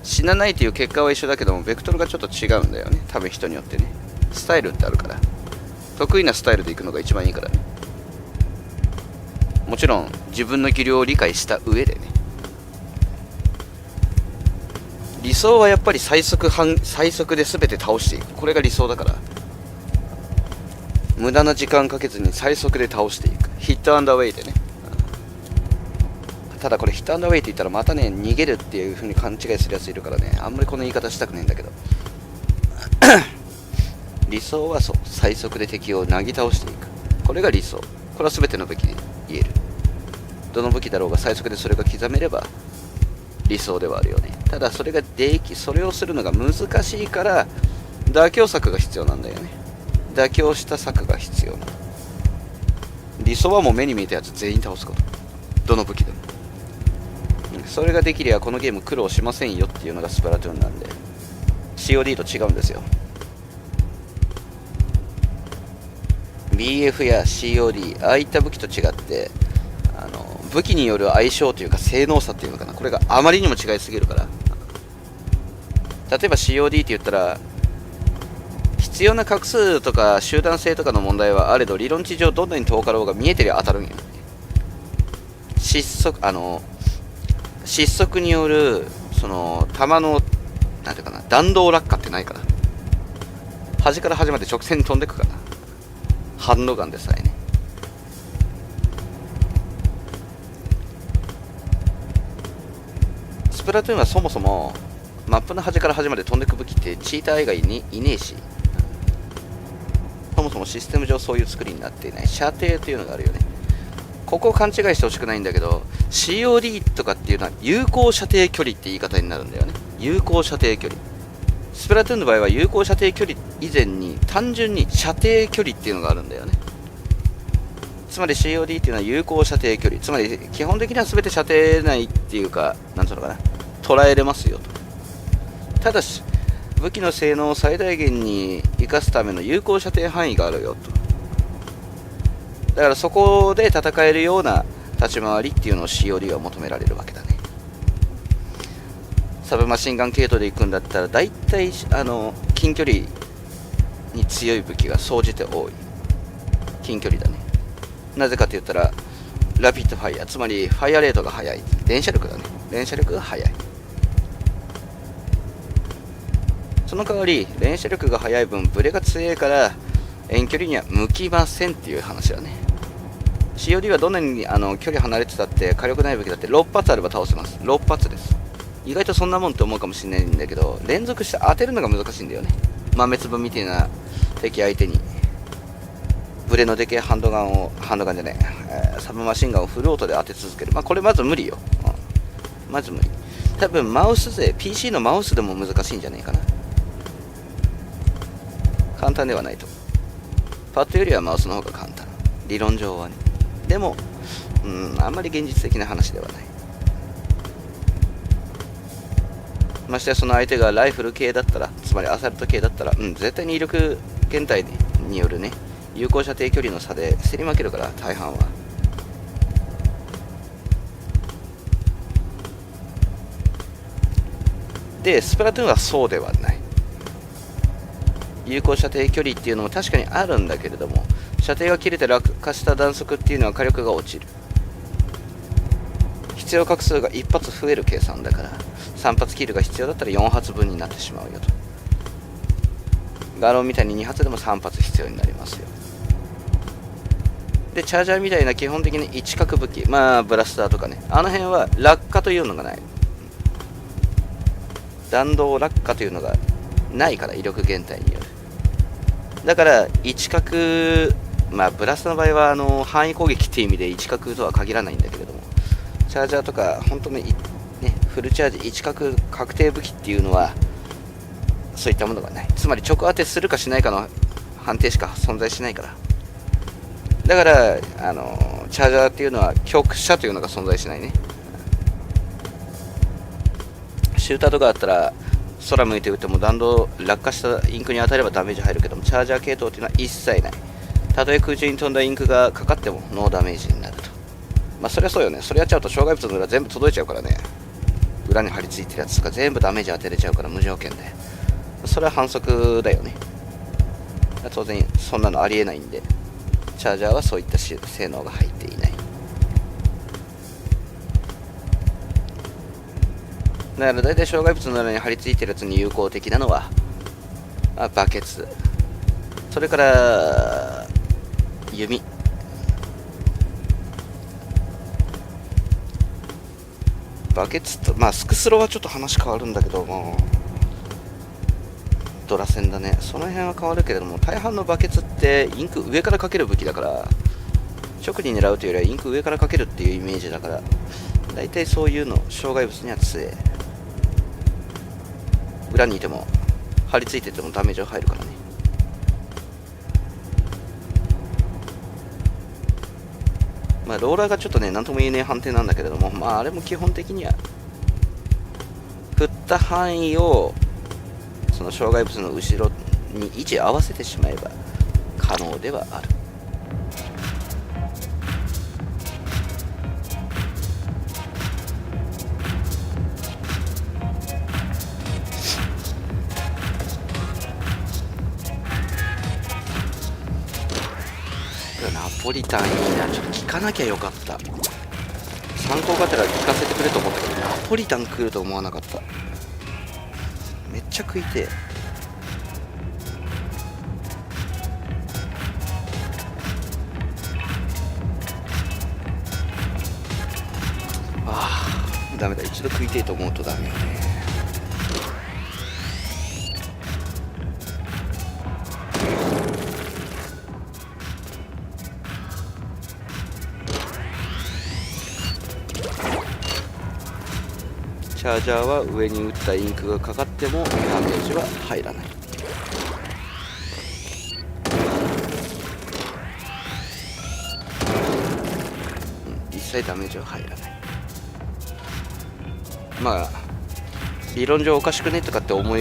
死なないという結果は一緒だけどもベクトルがちょっと違うんだよね、多分人によってね。スタイルってあるから、得意なスタイルでいくのが一番いいからね。もちろん自分の技量を理解した上でね。理想はやっぱり最速で全て倒していく、これが理想だから。無駄な時間かけずに最速で倒していく、ヒットアンダーウェイでね。ただこれヒットアンダーウェイって言ったらまたね、逃げるっていう風に勘違いするやついるからね、あんまりこの言い方したくないんだけど理想はそう、最速で敵をなぎ倒していく、これが理想。これは全ての武器で言える。どの武器だろうが最速でそれが刻めれば理想ではあるよね。ただそれをするのが難しいから妥協策が必要なんだよね。妥協した策が必要な。理想はもう目に見えたやつ全員倒すこと、どの武器でも。それができりゃこのゲーム苦労しませんよっていうのがスプラトゥーンなんで、 COD と違うんですよ。 BF や COD ああいった武器と違って、武器による相性というか性能差っていうのかな、これがあまりにも違いすぎるから。例えば COD って言ったら必要な画数とか集団性とかの問題はあれど、理論値上どんなに遠かろうが見えてりゃ当たるんよ。失速によるその弾のなんていうかな、弾道落下ってないから、端から端まで直線に飛んでくから、ハンドガンでさえね。スプラトゥーンはそもそもマップの端から端まで飛んでく武器ってチーター以外にいねえし、そもそもシステム上そういう作りになっていない。射程というのがあるよね。ここを勘違いしてほしくないんだけど、 COD とかっていうのは有効射程距離って言い方になるんだよね。有効射程距離。スプラトゥーンの場合は有効射程距離以前に単純に射程距離っていうのがあるんだよね。つまり COD っていうのは有効射程距離、つまり基本的には全て射程内っていうか、なんていうのかな、捉えれますよと。ただし武器の性能を最大限に生かすための有効射程範囲があるよと。だからそこで戦えるような立ち回りっていうのを COD は求められるわけだね。サブマシンガン系統で行くんだったら大体近距離に強い武器が総じて多い。近距離だね。なぜかと言ったらラピッドファイヤー、つまりファイヤーレートが速い、連射力だね。連射力が速い。その代わり連射力が速い分ブレが強いから遠距離には向きませんっていう話だね。 COD はどんなに距離離れてたって火力ない武器だって6発あれば倒せます。6発です。意外とそんなもんって思うかもしれないんだけど、連続して当てるのが難しいんだよね。豆粒みたいな敵相手にブレのでけえハンドガンじゃねえ、サブマシンガンをフルオートで当て続ける。これまず無理よ、まず無理。多分マウス勢 PC のマウスでも難しいんじゃないかな。簡単ではないと。パッドよりはマウスの方が簡単、理論上はね。でもあんまり現実的な話ではない。ましてやその相手がライフル系だったら、つまりアサルト系だったら、絶対に威力減退によるね、有効射程距離の差で競り負けるから、大半は。でスプラトゥーンはそうではない。有効射程距離っていうのも確かにあるんだけれども、射程が切れて落下した弾速っていうのは火力が落ちる。必必要画数が1発増える計算だから、3発キルが必要だったら4発分になってしまうよと。ガロンみたいに2発でも3発必要になりますよ。でチャージャーみたいな基本的に一角武器、まあブラスターとかね、あの辺は落下というのがない、弾道落下というのがないから、威力減退による。だから一角、まあブラスターの場合は範囲攻撃っていう意味で一角とは限らないんだけれども、チャージャーとか本当にね、フルチャージ一角確定武器っていうのはそういったものがない。つまり直当てするかしないかの判定しか存在しないから。だからチャージャーっていうのは局射というのが存在しないね。シューターとかだったら空向いて撃っても弾道落下したインクに当たればダメージ入るけども、チャージャー系統っていうのは一切ない。たとえ空中に飛んだインクがかかってもノーダメージになると。まあそりゃそうよね。それやっちゃうと障害物の裏全部届いちゃうからね。裏に張り付いてるやつとか全部ダメージ当てれちゃうから無条件で。それは反則だよね。当然そんなのありえないんで、チャージャーはそういった性能が入っていない。だから大体障害物の裏に張り付いてるやつに有効的なのはバケツ、それから弓、バケツと、まあスクスロはちょっと話変わるんだけども、ドラセンだね、その辺は変わるけれども、大半のバケツってインク上からかける武器だから、直に狙うというよりはインク上からかけるっていうイメージだから、大体そういうの障害物には強い。裏にいても張り付いててもダメージは入るからね。まあローラーがちょっとね何とも言えねえ判定なんだけれども、まああれも基本的には振った範囲をその障害物の後ろに位置合わせてしまえば可能ではある。ナポリタンいいな、ちょっと聞かなきゃよかった。参考がてら聞かせてくれと思ったけど、ナポリタン来ると思わなかった。めっちゃ食いてえ。ダメだ、一度食いてえと思うとダメよね。チャージャーは上に打ったインクがかかってもダメージは入らない。一切ダメージは入らない。まあ理論上おかしくねとかって思っ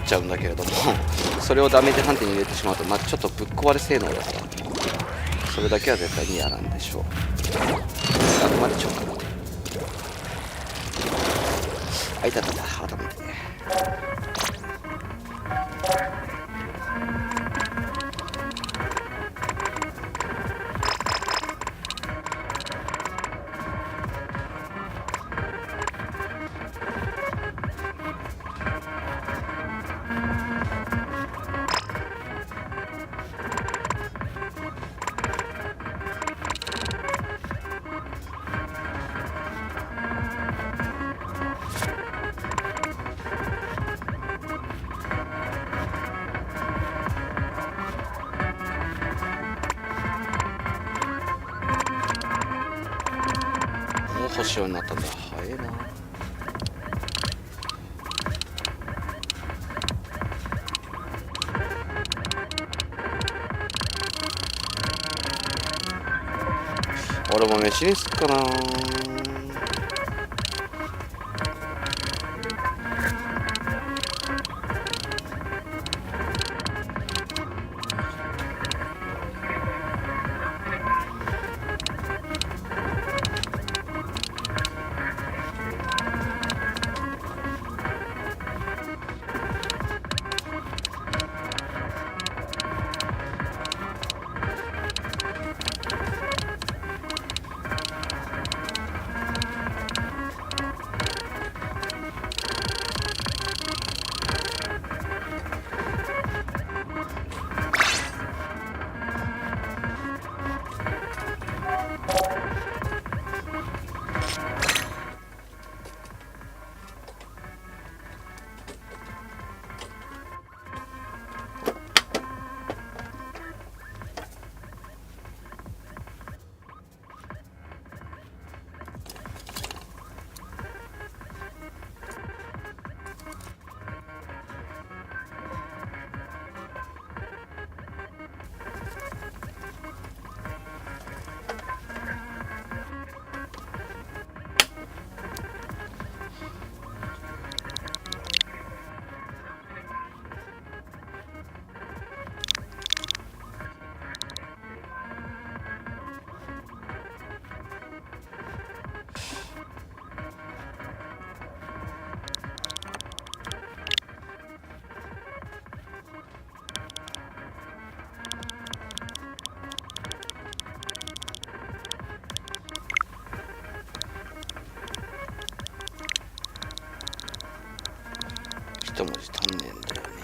ちゃうんだけれどもそれをダメージ判定に入れてしまうと、まあちょっとぶっ壊れ性能だから、それだけは絶対にやらんでしょう。あくまで直感。あ、いたたた、頭痛い。星用になったんだ。早えな。俺も飯にすっかな。一文字足んねえんだよね。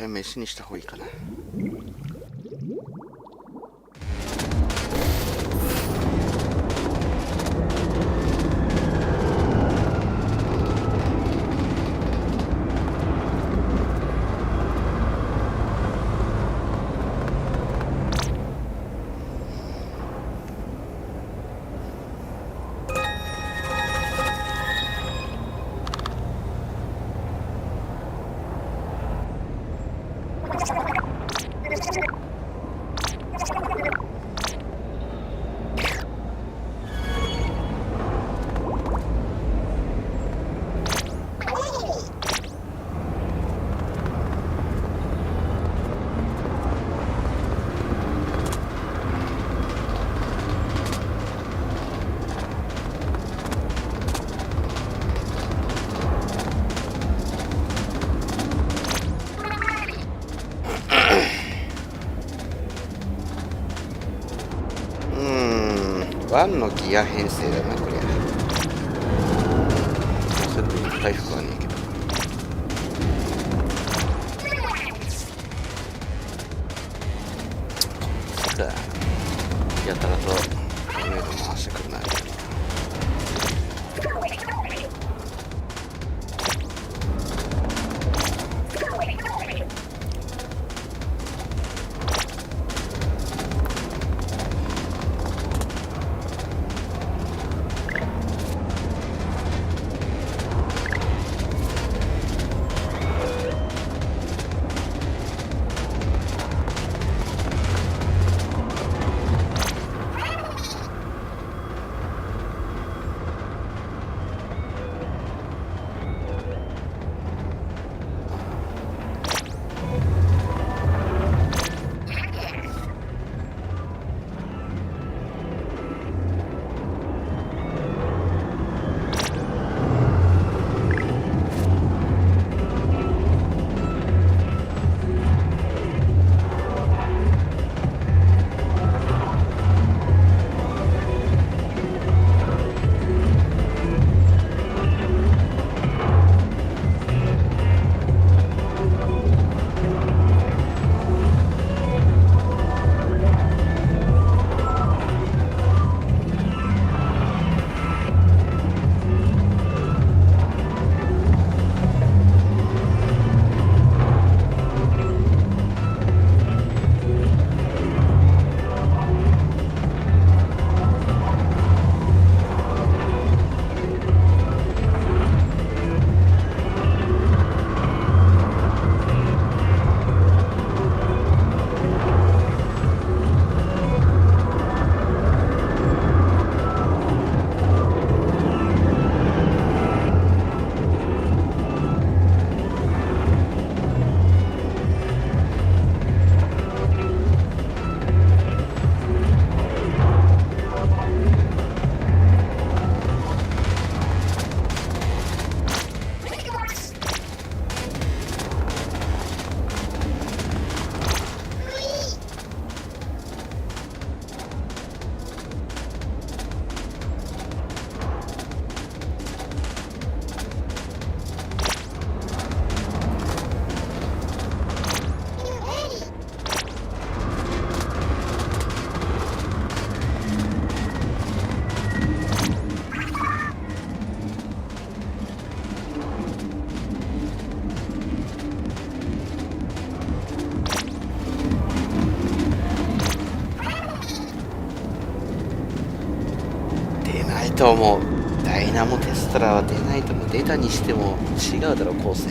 飯にした方がいいかな。ワンのギア編成だなこりゃ。それで回復はねえけど。さあやたらとトレード回してくるな。と思う。ダイナモテストラは出ないとも出たにしても違うだろう構成。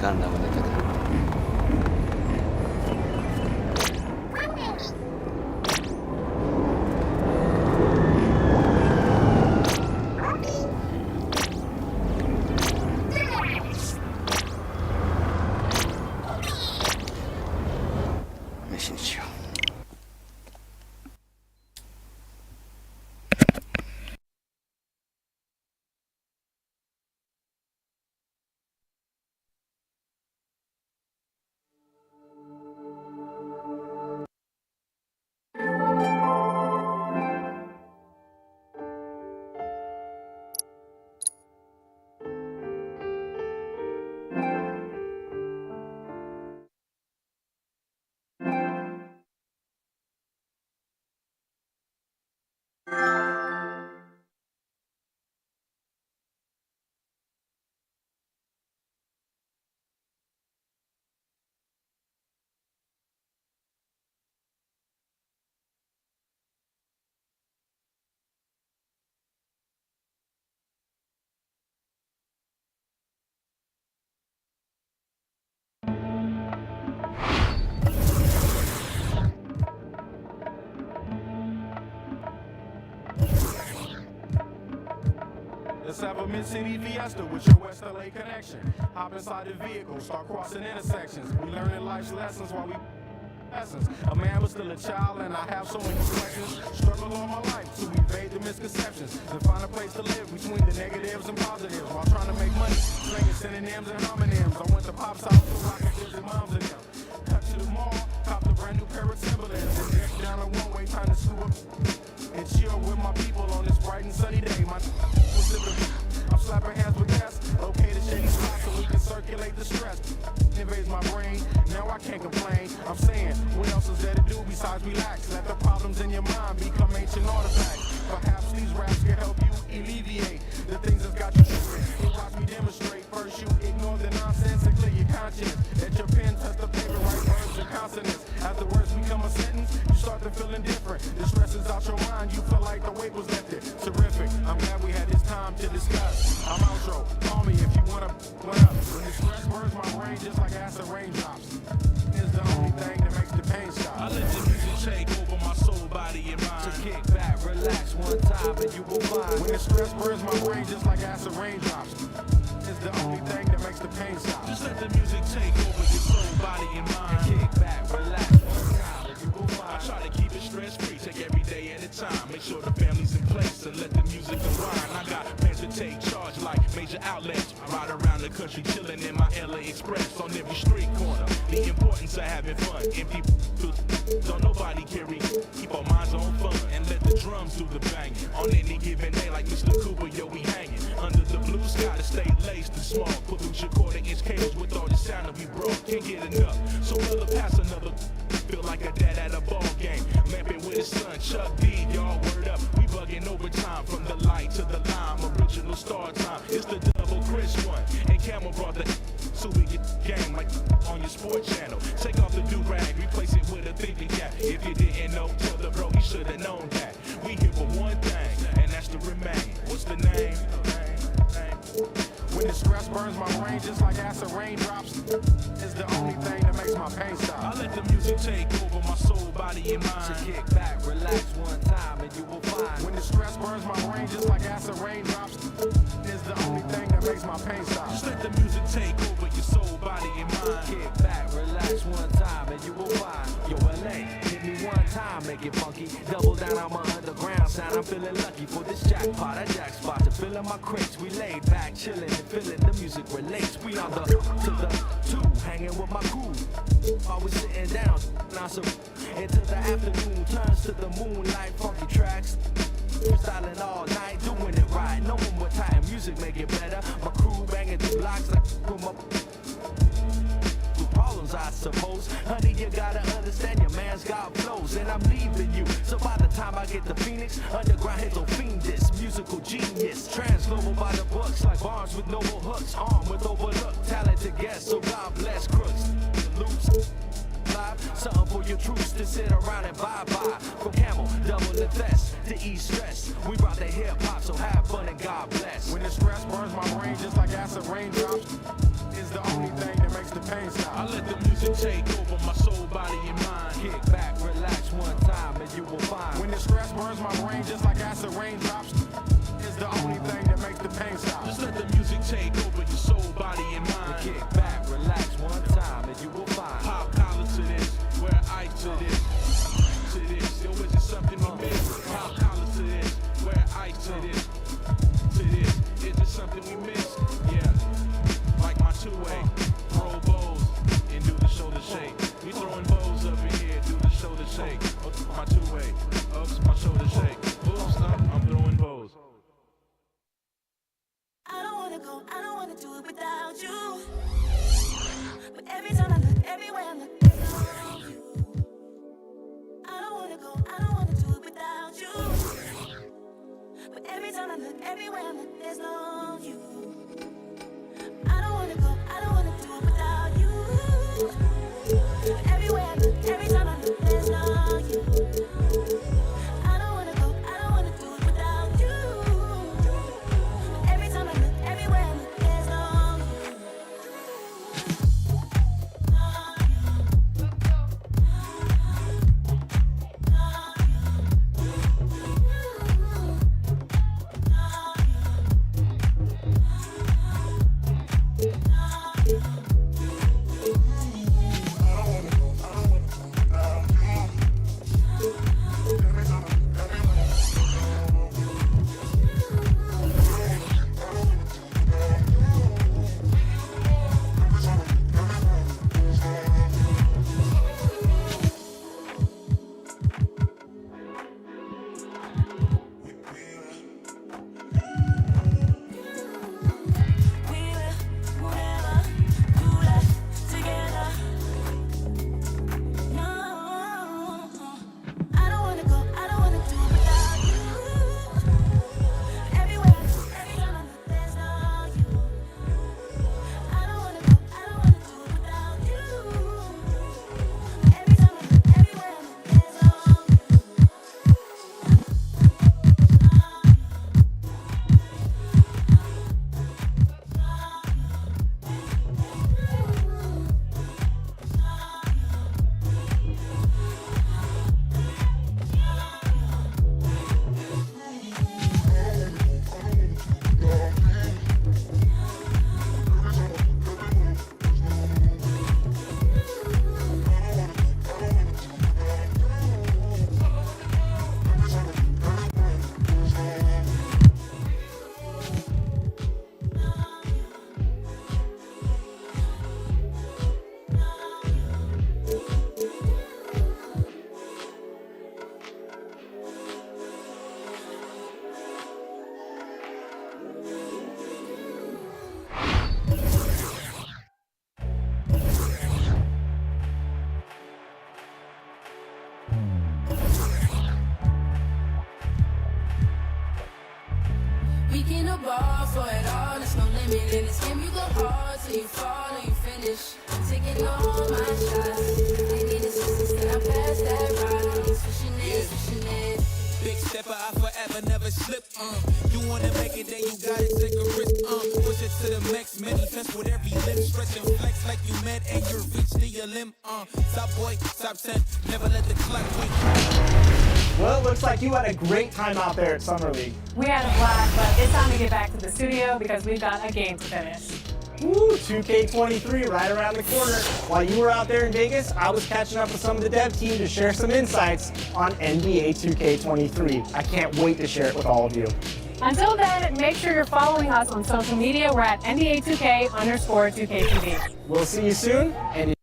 ガンダムネタか。飯にしよう。Let's have a mid-city fiesta with your West LA connection. Hop inside the vehicle, start crossing intersections. We learning life's lessons while we essence. A man was still a child and I have so many questions. Struggle all my life to evade the misconceptions and find a place to live between the negatives and positives while trying to make money, slinging synonyms and homonyms. I went to Pop's house so I could visit moms and them. Cut to the mall, copped a brand new pair of Timberlands and dipped down a one-way time to scoop up and chill with my people on this bright and sunny day. My was sipping, I'm slapping hands with guests. Located shady spots so we can circulate the stress. Invades my brain, now I can't complain. I'm saying, what else is there to do besides relax? Let the problems in your mind become ancient artifacts. Perhaps these raps can help you alleviate the things that's got you tripping. Watch me demonstrate. First you ignore the nonsense and clear your conscience. Let your pen touch the paper, write words and consonants. As the words become a sentence, you start to feel indifferent. The stress is out your mind, you feel like the weight was lifted. Terrific, I'm glad we had this time to discuss. I'm outro, call me if you wanna what up. When the stress burns my brain just like acid raindrops. It's the only thing that makes the pain stop. I let the music take over my soul, body, and mind. So kick back, relax one time, and you will find. When the stress burns my brain just like acid raindrops. It's the only thing that makes the pain stop. Just let the music take over your soul, body, and mind. And kick back, relax one time, and you will find. I try to keep it stress-free, take every day at a time. Make sure the family's in place and let the music unwind. I got plans to take charge like major outlets. Ride around the country chilling in my LA Express on every street corner. The importance of having fun. Empty don't nobody carry. Keep our minds on fun and let the drums do the banging. On any given day like Mr. Cooper, yo, we hanging. Under the blue sky to stay laced and small. Pollute your quarter-inch cables with all the sound that we brought. Can't get enough. So we'll pass another. Feel like a dad at a ball game. Lamping with his son, Chuck D, y'all word up. We bugging overtime from the light to the lime. Original star time. It's the double Chris one. And Camel brought the so we get game like on your sport channel. Take off the do-rag, replace it with a thinking cap. If you didn't know, tell the bro he should have known that. We here for one thing, and that's to remain. What's the name? When the stress burns my brain just like acid raindrops. It's the only thing that makes my pain stop. I let the music take over my soul, body, and mind. So kick back, relax one time, and you will find. When the stress burns my brain just like acid raindrops. It's the only thing that makes my pain stop. Just let the music take over your soul, body, and mind. Kick back, relax one time, and you will find. Yo, LA, hit me one time, make it funky. Double down on my underground sound. I'm feeling lucky for this jackpot. I jack spot to fill in my crates. We laid back, chilling and feeling the music relates. We on the to the two, hanging with my crew. Always sitting down, now so into the afternoon turns to the moonlight. Funky tracks, styling all night, doing it right. No one more time, music make it better. My crew banging through blocks like from up. Problems, I suppose. Honey, you gotta understand your man's got flows, and I'm leaving you. So by the time I get to Phoenix, underground hits will fiend this musical genius. Transglobal by the books, like bars with noble hooks, armed with overlooked talented guests. So God bless crooks, loops. Something for your troops to sit around and bye-bye. From Camel, double the vest to ease stress. We brought the hip-hop, so have fun and God bless. When the stress burns my brain just like acid raindrops. It's the only thing that makes the pain stop. I let the music take over my soul, body, and mind. Kick back, relax one time, and you will find. When the stress burns my brain just like acid raindrops. It's the only thing that makes the pain stop. Just let the music take over your soul, body, and mind. Kick back, relax one time, and you will find. Pop collar to this, wear ice to this. To this, yo, is it something we miss? Pop collar to this, wear ice to this. To this, is it something we miss? Yeah, like my two-way, throw bows and do the shoulder shake. We throwing bows up in here, do the shoulder shake. Oops, my two-way, oops, my shoulder shake. Oops, no, I'm throwing bows. I don't wanna go, I don't wanna do it without you. But every time I look, everywhere I look, there's no you. I don't wanna go, I don't wanna do it without you. But every time I look, everywhere I look, there's no you. I don't wanna go, I don't wanna do it without you. But everywhere I look, every time I look, there's no you. I don't wanna go, I don't wanna do it without you. Every time I look, everywhere I look, there's no you. hitting all my shots. They need assistance, then I pass that ride. I'm switching it. Big stepper, I forever never slip. You wanna make it, then you gotta take a risk. Push it to the max, manifest with every limb. Stretch and flex like you met and you reach to your limb. Top boy, top 10, never let the clock wait. Well, it looks like you had a great time out there at Summer League. We had a blast, but it's time to get back to the studio because we've got a game to finish. Woo, 2K23 right around the corner. While you were out there in Vegas, I was catching up with some of the dev team to share some insights on NBA 2K23. I can't wait to share it with all of you. Until then, make sure you're following us on social media. We're at NBA2K_2KTV. We'll see you soon, and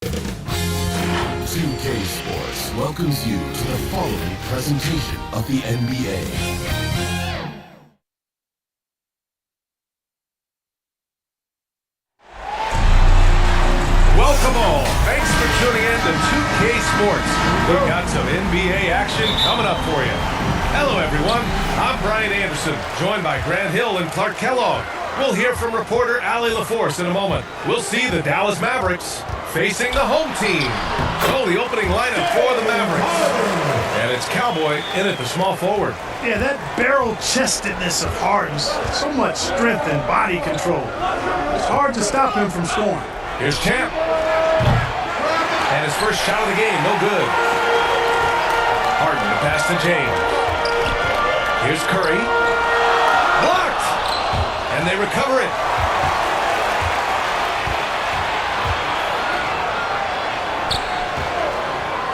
2K Sports welcomes you to the following presentation of the NBA. Welcome all. Thanks for tuning in to 2K Sports. We've got some NBA action coming up for you. Hello, everyone. I'm Brian Anderson, joined by Grant Hill and Clark Kellogg. We'll hear from reporter Allie LaForce in a moment. We'll see the Dallas Mavericks facing the home team. So the opening lineup for the Mavericks. And it's Cowboy in at the small forward. Yeah, that barrel-chestedness of Harden, so much strength and body control. It's hard to stop him from scoring. Here's Champ. And his first shot of the game, no good. Harden to pass to James. Here's Curry. Blocked! And they recover it.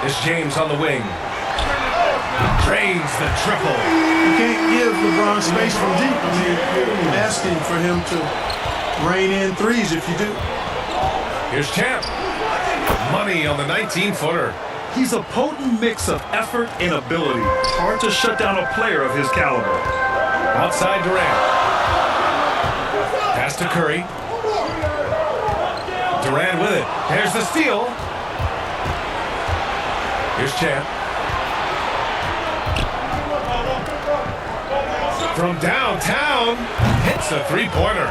It's James on the wing. Drains the triple. You can't give LeBron space from deep. I mean, you're asking for him to rain in threes if you do. Here's Champ. Money on the 19-footer. He's a potent mix of effort and ability. Hard to shut down a player of his caliber. Outside Durant. Pass to Curry. Durant with it. There's the steal. Here's Champ. From downtown, hits a three-pointer.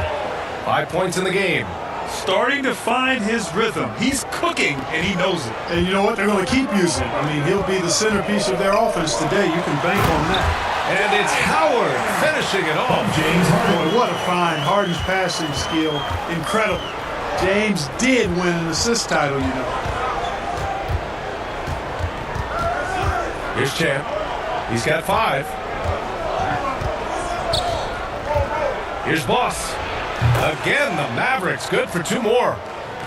5 points in the game. Starting to find his rhythm. He's cooking, and he knows it. And you know what? They're going to keep using it. I mean, he'll be the centerpiece of their offense today. You can bank on that. And it's Howard finishing it off. James Harden. What a find. Harden's passing skill. Incredible. James did win an assist title, you know. Here's Champ. He's got 5. Here's Boss. Again, the Mavericks good for 2 more.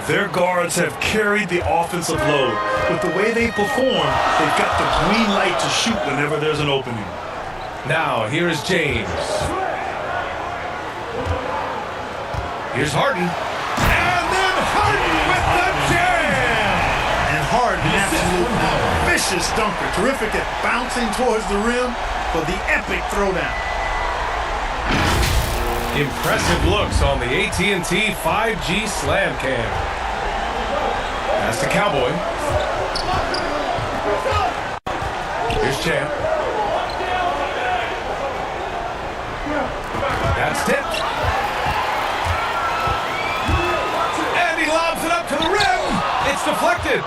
Their guards have carried the offensive load. With the way they perform, they've got the green light to shoot whenever there's an opening. Now, here is James. Here's Harden. And then Harden with the jam! And Harden, absolute vicious dunker. Terrific at bouncing towards the rim for the epic throwdown. Impressive looks on the AT&T 5G Slam Cam. That's the Cowboy. Here's Champ. That's tipped. And he lobs it up to the rim. It's deflected.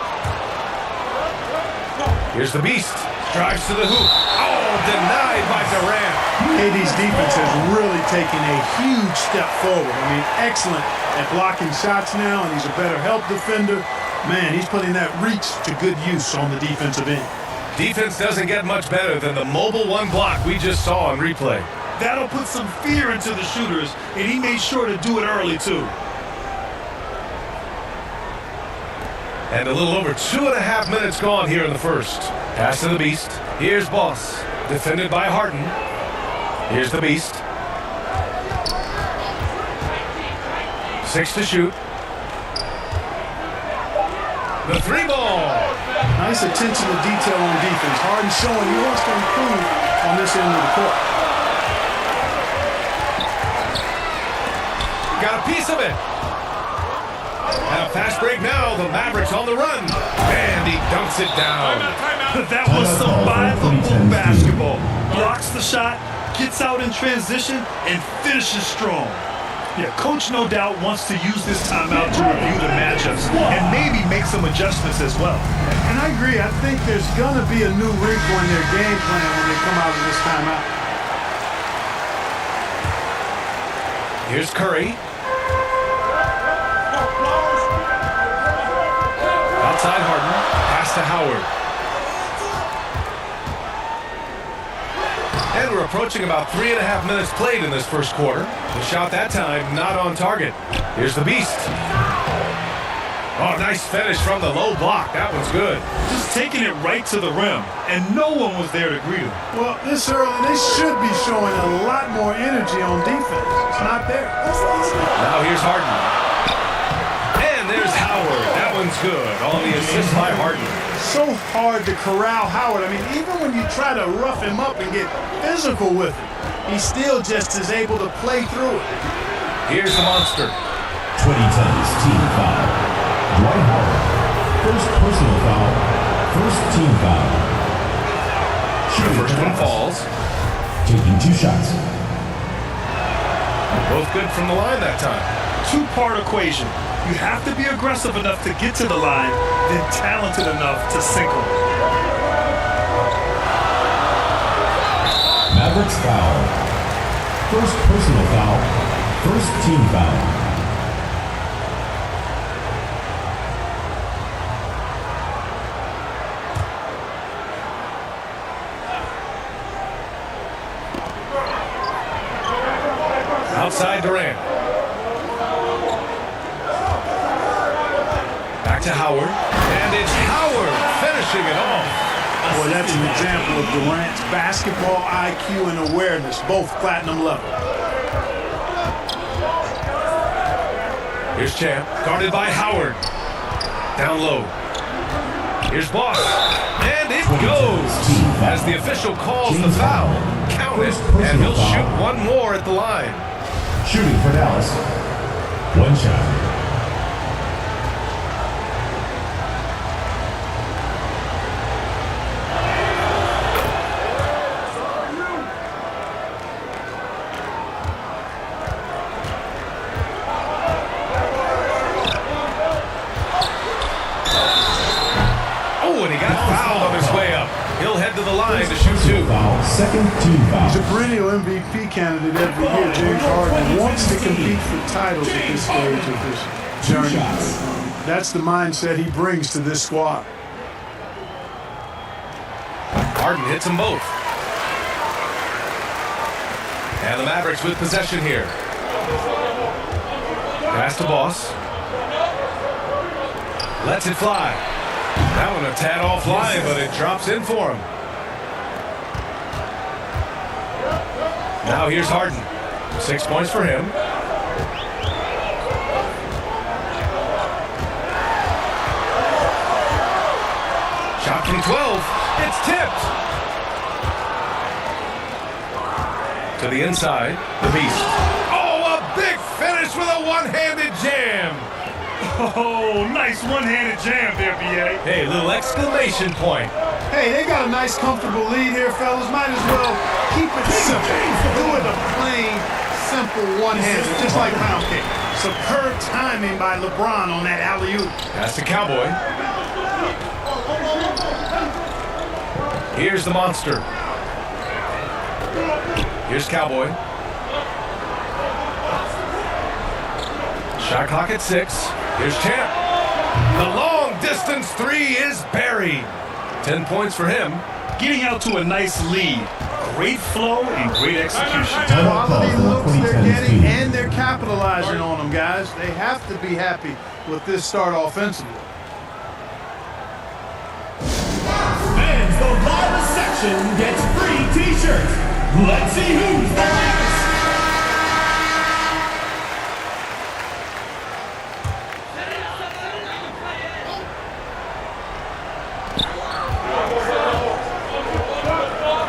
Here's the Beast. Drives to the hoop. Oh, denied by Durant. KD's defense has really taken a huge step forward. I mean, excellent at blocking shots now, and he's a better help defender. Man, he's putting that reach to good use on the defensive end. Defense doesn't get much better than the mobile one block we just saw on replay. That'll put some fear into the shooters, and he made sure to do it early, too. And a little over 2.5 minutes gone here in the first. Pass to the Beast. Here's Boss. Defended by Harden. Here's the Beast. 6 to shoot. The 3-ball. Nice attention to detail on defense. Harden showing he wants to improve on this end of the court. Got a piece of it. And a fast break now. The Mavericks on the run. And he dunks it down. That was survivable basketball. Blocks the shot, gets out in transition, and finishes strong. Yeah, coach no doubt wants to use this timeout to review the matchups and maybe make some adjustments as well. And I agree. I think there's going to be a new wrinkle in their game plan when they come out of this timeout. Here's Curry. Outside Harden. Pass to Howard. And we're approaching about 3.5 minutes played in this first quarter. The shot that time not on target. Here's the Beast. Oh, nice finish from the low block. That one's good. Just taking it right to the rim, and no one was there to greet him. Well, this early, they should be showing a lot more energy on defense. It's not there. Now here's Harden. And there's Howard. That one's good on the assist by Harden. So hard to corral Howard. I mean, even when you try to rough him up and get physical with him, he still just is able to play through it. Here's the monster. 2010's team foul. Dwight Howard. First personal foul. First team foul. The first one falls. Taking 2 shots. Both good from the line that time. Two-part equation. You have to be aggressive enough to get to the line, then talented enough to sink them. Mavericks foul. First personal foul. First team foul. Outside Durant. Back to Howard. And it's Howard finishing it off. Boy, that's an example of Durant's basketball IQ and awareness, both platinum level. Here's Champ, guarded by Howard. Down low. Here's Boss. And it goes as the official calls the foul. Count it, and he'll shoot one more at the line. Shooting for Dallas. 1 shot. To the line to shoot 2. Foul. Second team foul. He's a perennial MVP candidate every year. James Harden wants to compete for titles at this stage of his journey. That's the mindset he brings to this squad. Harden hits them both. And the Mavericks with possession here. Pass to Boss. Lets it fly. That one a tad offline, but it drops in for him. Now here's Harden. 6 points for him. Shot from 12. It's tipped. To the inside, the Beast. Oh, a big finish with a one-handed jam. Oh, nice one-handed jam there, B.A. Hey, little exclamation point. Hey, they got a nice, comfortable lead here, fellas. Might as well keep it simple. Do it a plain, simple one-hander, just like pound cake. Superb timing by LeBron on that alley-oop. Pass to Cowboy. Here's the monster. Here's Cowboy. Shot clock at 6. Here's Champ. The long-distance 3 is buried. 10 points for him. Getting out to a nice lead. Great flow and great execution. Quality looks they're getting, and they're capitalizing on them, guys. They have to be happy with this start offensively. Fans, the live section gets free t-shirts. Let's see who's the loudest.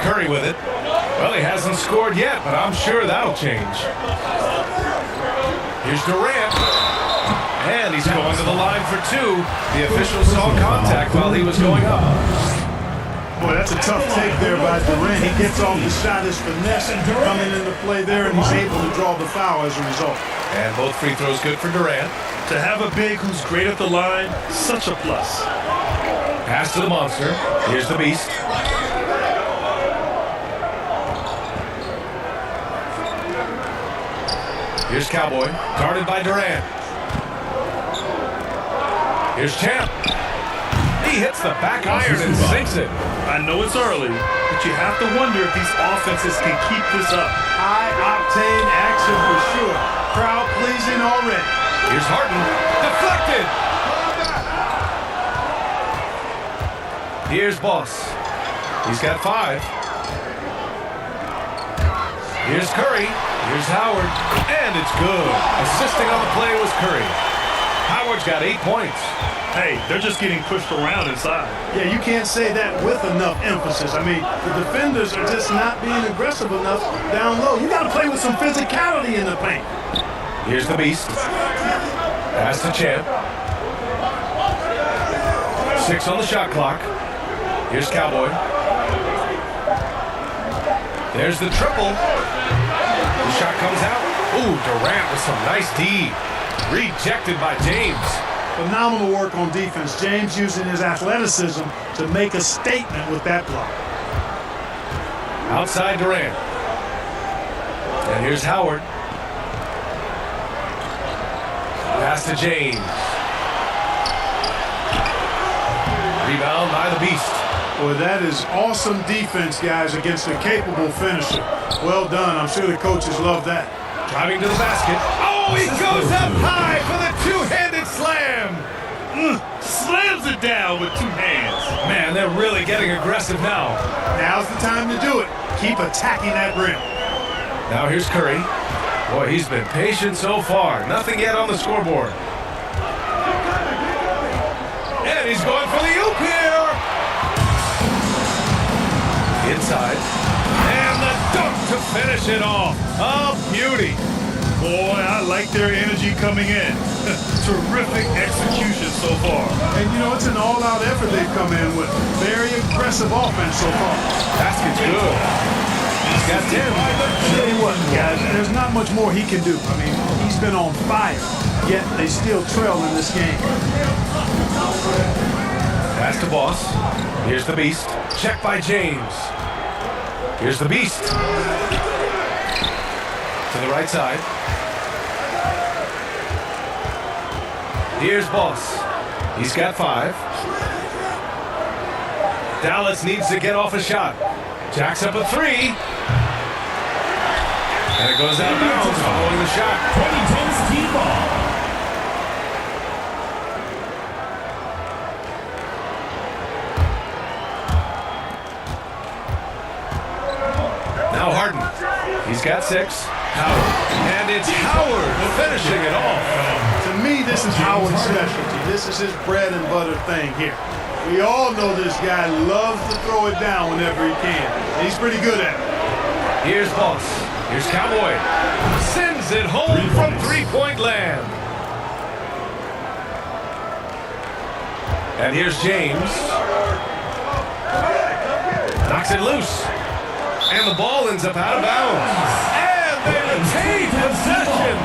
Curry with it. Well, he hasn't scored yet, but I'm sure that'll change. Here's Durant. And he's going to the line for 2. The official saw contact while he was going up. Boy, that's a tough take there by Durant. He gets off the shot, his finesse coming into play there, and he's able to draw the foul as a result. And both free throws good for Durant. To have a big who's great at the line, such a plus. Pass to the monster. Here's the beast. Here's Cowboy, guarded by Durant. Here's Champ. He hits the back iron and sinks it. I know it's early, but you have to wonder if these offenses can keep this up. High-octane action for sure. Crowd pleasing already. Here's Harden. Deflected. Here's Boss. He's got 5. Here's Curry. Here's Howard. And it's good. Assisting on the play was Curry. Howard's got 8 points. Hey, they're just getting pushed around inside. Yeah, you can't say that with enough emphasis. I mean, the defenders are just not being aggressive enough down low. You got to play with some physicality in the paint. Here's the beast. Pass to Champ. 6 on the shot clock. Here's Cowboy. There's the triple. The shot comes out. Ooh, Durant with some nice D. Rejected by James. Phenomenal work on defense. James using his athleticism to make a statement with that block. Outside Durant. And here's Howard. Pass to James. Rebound by the beast. Boy, that is awesome defense, guys, against a capable finisher. Well done. I'm sure the coaches love that. Driving to the basket. Oh, he goes up high for the two-handed slam. Slams it down with 2 hands. Man, they're really getting aggressive now. Now's the time to do it. Keep attacking that rim. Now here's Curry. Boy, he's been patient so far. Nothing yet on the scoreboard. And he's going for the oop here. Inside. And the dunk to finish it off. A beauty. Boy, I like their energy coming in. Terrific execution so far. And, you know, it's an all-out effort they've come in with. Very aggressive offense so far. Basket's good. He's got 10. Tell you what, guys, there's not much more he can do. I mean, he's been on fire, yet they still trail in this game. Pass to Boss. Here's the beast. Check by James. Here's the beast. To the right side. Here's Boss. He's got 5. Dallas needs to get off a shot. Jacks up a 3. And it goes out of bounds following the shot. 2010's team ball. Now Harden. He's got 6. Howard. And it's Howard finishing it off. To me, this is Howard's specialty. This is his bread and butter thing here. We all know this guy loves to throw it down whenever he can. And he's pretty good at it. Here's Boss. Here's Cowboy. Sends it home from three-point land. And here's James. Knocks it loose. And the ball ends up out of bounds. And they retain possession.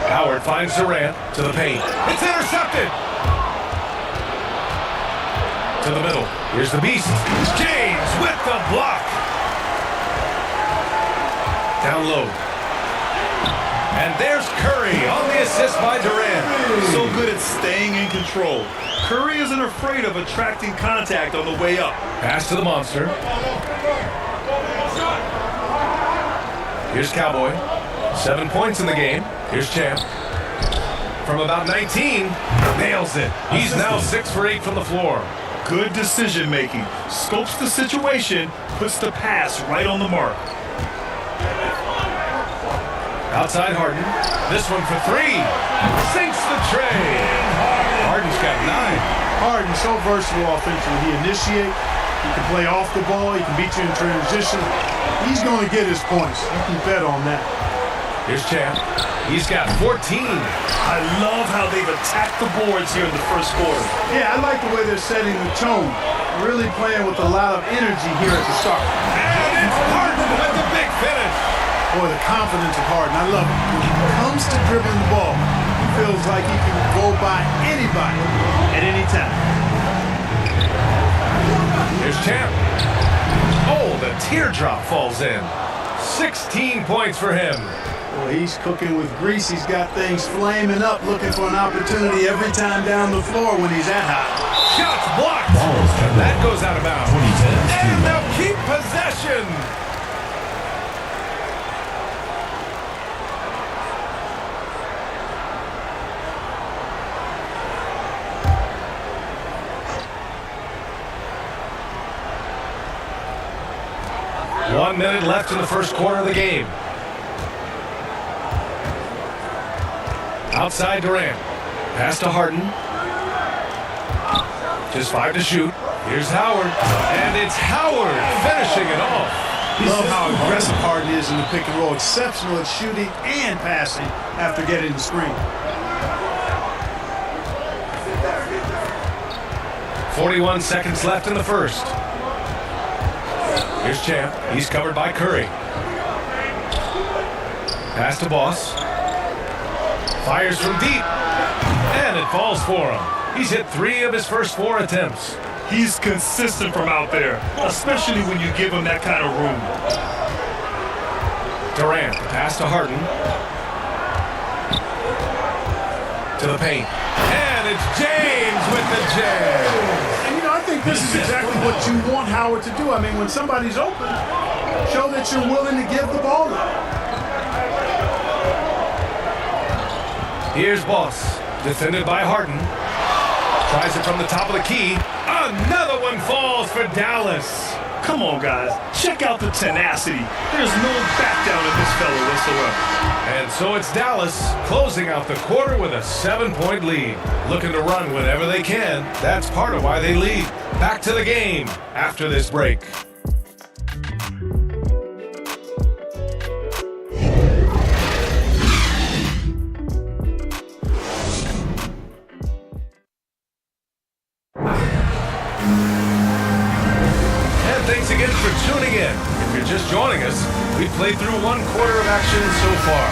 Howard finds Durant to the paint. It's intercepted. To the middle. Here's the beast. James with the block. Down low. And there's Curry on the assist by Durant. So good at staying in control. Curry isn't afraid of attracting contact on the way up. Pass to the monster. Here's Cowboy. 7 points in the game. Here's Champ. From about 19, nails it. He's now 6 for 8 from the floor. Good decision making. Scopes the situation, puts the pass right on the mark. Outside Harden. This one for 3. Sinks the tray. Harden's got 9. Harden, so versatile offensively. He initiates, he can play off the ball, he can beat you in transition. He's going to get his points. You can bet on that. Here's Champ. He's got 14. I love how they've attacked the boards here in the first quarter. Yeah, I like the way they're setting the tone. Really playing with a lot of energy here at the start. And it's Harden with the big finish. Boy, the confidence of Harden, I love it. When he comes to dribbling the ball, he feels like he can go by anybody at any time. Here's Champ. Oh, the teardrop falls in. 16 points for him. Well, he's cooking with grease. He's got things flaming up, looking for an opportunity every time down the floor when he's that hot. Shots blocked. That goes out of bounds. And they'll keep possession. One minute left in the first quarter of the game. Outside Durant. Pass to Harden. Just 5 to shoot. Here's Howard. And it's Howard finishing it off. Love how aggressive Harden is in the pick and roll. Exceptional at shooting and passing after getting the screen. 41 seconds left in the first. Here's Champ. He's covered by Curry. Pass to Boss. Fires from deep. And it falls for him. He's hit 3 of his first 4 attempts. He's consistent from out there, especially when you give him that kind of room. Durant, pass to Harden. To the paint. And it's James with the jam. And you know, I think this is exactly what you want Howard to do. I mean, when somebody's open, show that you're willing to give the ball up. Here's Boss, defended by Harden. Tries it from the top of the key. Another one falls for Dallas. Come on, guys. Check out the tenacity. There's no back down in this fellow whatsoever. And so it's Dallas closing out the quarter with a 7-point lead. Looking to run whenever they can. That's part of why they lead. Back to the game after this break. Thanks again for tuning in. If you're just joining us, we've played through 1 quarter of action so far.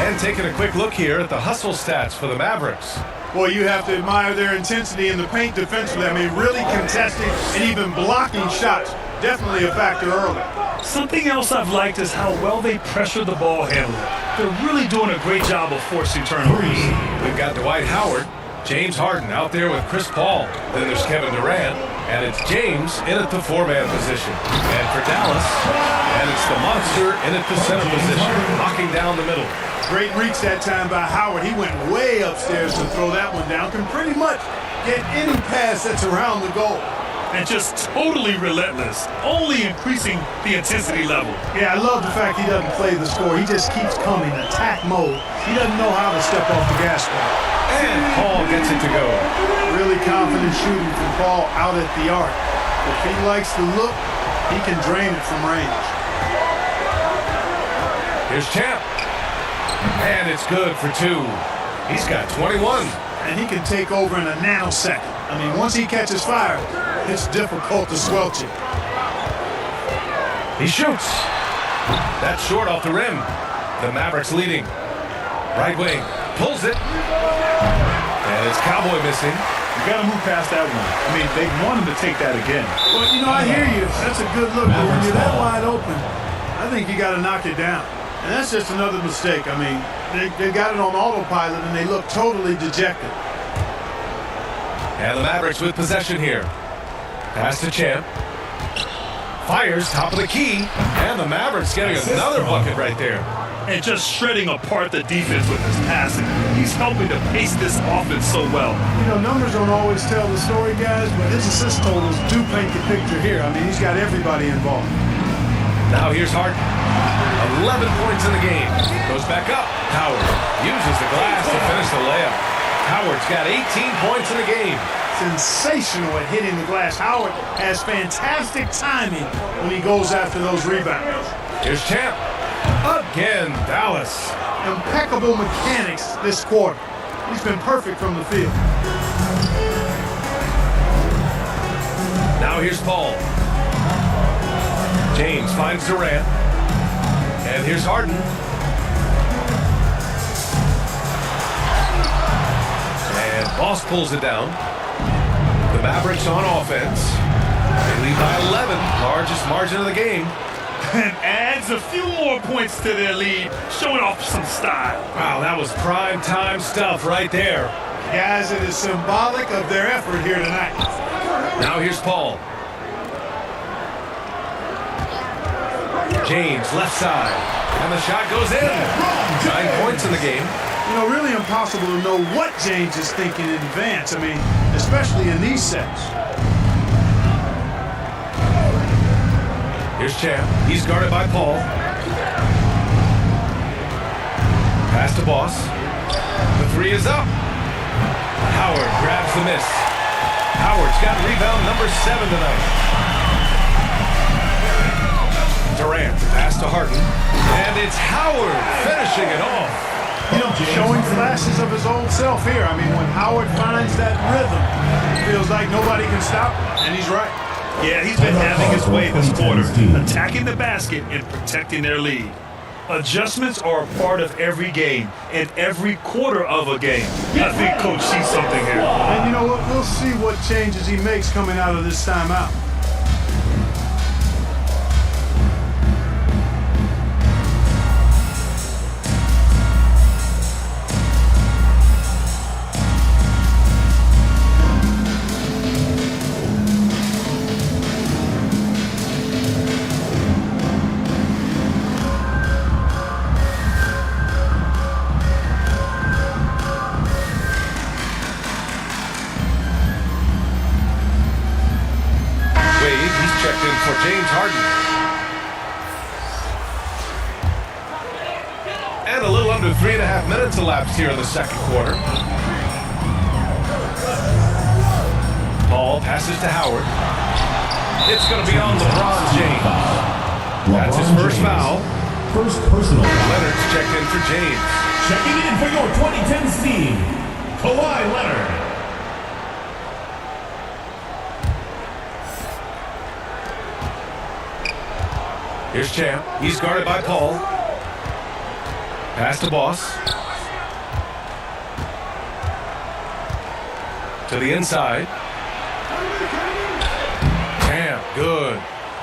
And taking a quick look here at the hustle stats for the Mavericks. Well, you have to admire their intensity in the paint defensively. I mean, really contesting and even blocking shots. Definitely a factor early. Something else I've liked is how well they pressure the ball handler. They're really doing a great job of forcing turnovers. We've got Dwight Howard, James Harden out there with Chris Paul. Then there's Kevin Durant. And it's James in at the 4-man position. And for Dallas, and it's the monster in at the center position, knocking down the middle. Great reach that time by Howard. He went way upstairs to throw that one down. Can pretty much get any pass that's around the goal. And just totally relentless, only increasing the intensity level. Yeah, I love the fact he doesn't play the score. He just keeps coming, attack mode. He doesn't know how to step off the gas pedal. And Paul gets it to go. Really confident shooting from Paul out at the arc. If he likes the look, he can drain it from range. Here's Champ. And it's good for 2. He's got 21. And he can take over in a nanosecond. I mean, once he catches fire, it's difficult to squelch it. He shoots. That's short off the rim. The Mavericks leading. Right wing. Pulls it. And it's Cowboy missing. You got to move past that one. I mean, they want him to take that again. Well, you know, I hear you. That's a good look. But when you're that wide open, I think you got to knock it down. And that's just another mistake. I mean, they got it on autopilot, and they look totally dejected. And the Mavericks with possession here. Pass to Champ. Fires, top of the key. And the Mavericks getting another bucket right there. And just shredding apart the defense with his passing. He's helping to pace this offense so well. You know, numbers don't always tell the story, guys, but his assist totals do paint the picture here. I mean, he's got everybody involved. Now here's Harden. 11 points in the game. Goes back up. Howard uses the glass to finish the layup. Howard's got 18 points in the game. Sensational at hitting the glass. Howard has fantastic timing when he goes after those rebounds. Here's Champ. Again, Dallas. Impeccable mechanics this quarter. He's been perfect from the field. Now here's Paul. James finds Durant. And here's Harden. And Boss pulls it down. The Mavericks on offense. They lead by 11, largest margin of the game. And adds a few more points to their lead, showing off some style. Wow, that was prime time stuff right there. Guys, it is symbolic of their effort here tonight. Now here's Paul. James, left side. And the shot goes in. 9 points in the game. You know, really impossible to know what James is thinking in advance. I mean, especially in these sets. Here's Champ. He's guarded by Paul. Pass to Boss. The three is up. Howard grabs the miss. Howard's got rebound number 7 tonight. Durant, pass to Harden. And it's Howard finishing it off. You know, showing flashes of his old self here. I mean, when Howard finds that rhythm, it feels like nobody can stop him, and he's right. Yeah, he's been having his way this quarter, attacking the basket and protecting their lead. Adjustments are a part of every game and every quarter of a game. I think Coach sees something here. And you know what? We'll see what changes he makes coming out of this timeout. For James Harden. And a little under 3.5 minutes elapsed here in the second quarter. Paul passes to Howard. It's going to be on LeBron James. That's his first foul. First personal foul. Leonard's checked in for James. Checking in for your 2010 team, Kawhi Leonard. Here's Champ. He's guarded by Paul. Pass to Boss. To the inside. Champ, good.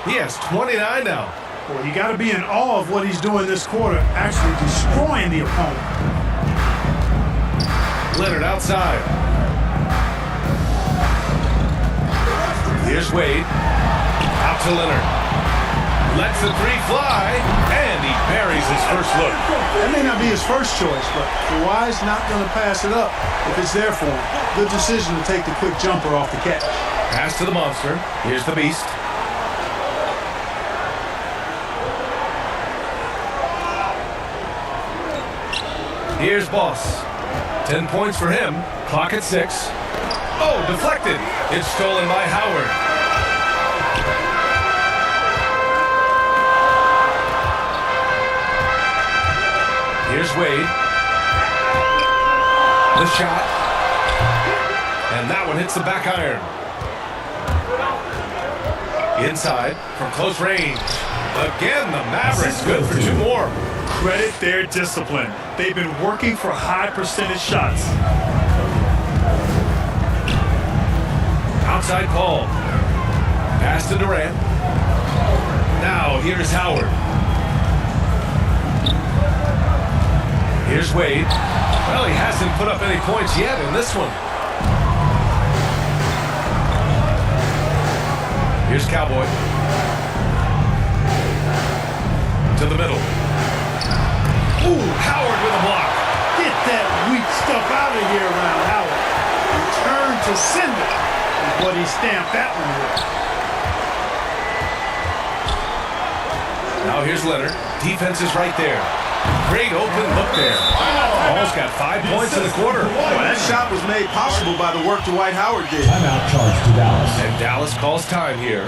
He has 29 now. Well, you got to be in awe of what he's doing this quarter, actually destroying the opponent. Leonard outside. Here's Wade. Out to Leonard. Lets the three fly, and he buries his first look. That may not be his first choice, but Kawhi's not going to pass it up if it's there for him. Good decision to take the quick jumper off the catch. Pass to the monster. Here's the beast. Here's Boss. 10 points for him. Clock at 6. Oh, deflected. It's stolen by Howard. Here's Wade. The shot. And that one hits the back iron. Inside from close range. Again, the Mavericks good for 2 more. Credit their discipline. They've been working for high percentage shots. Outside Paul. Pass to Durant. Now here's Howard. Here's Wade. Well, he hasn't put up any points yet in this one. Here's Cowboy. To the middle. Ooh, Howard with a block. Get that weak stuff out of here around Howard. Return to sender is what he stamped that one with. Now here's Leonard. Defense is right there. Great open look there. Almost got 5 points in the quarter. Boy, that shot was made possible by the work Dwight Howard did. Timeout charge to Dallas. And Dallas calls time here.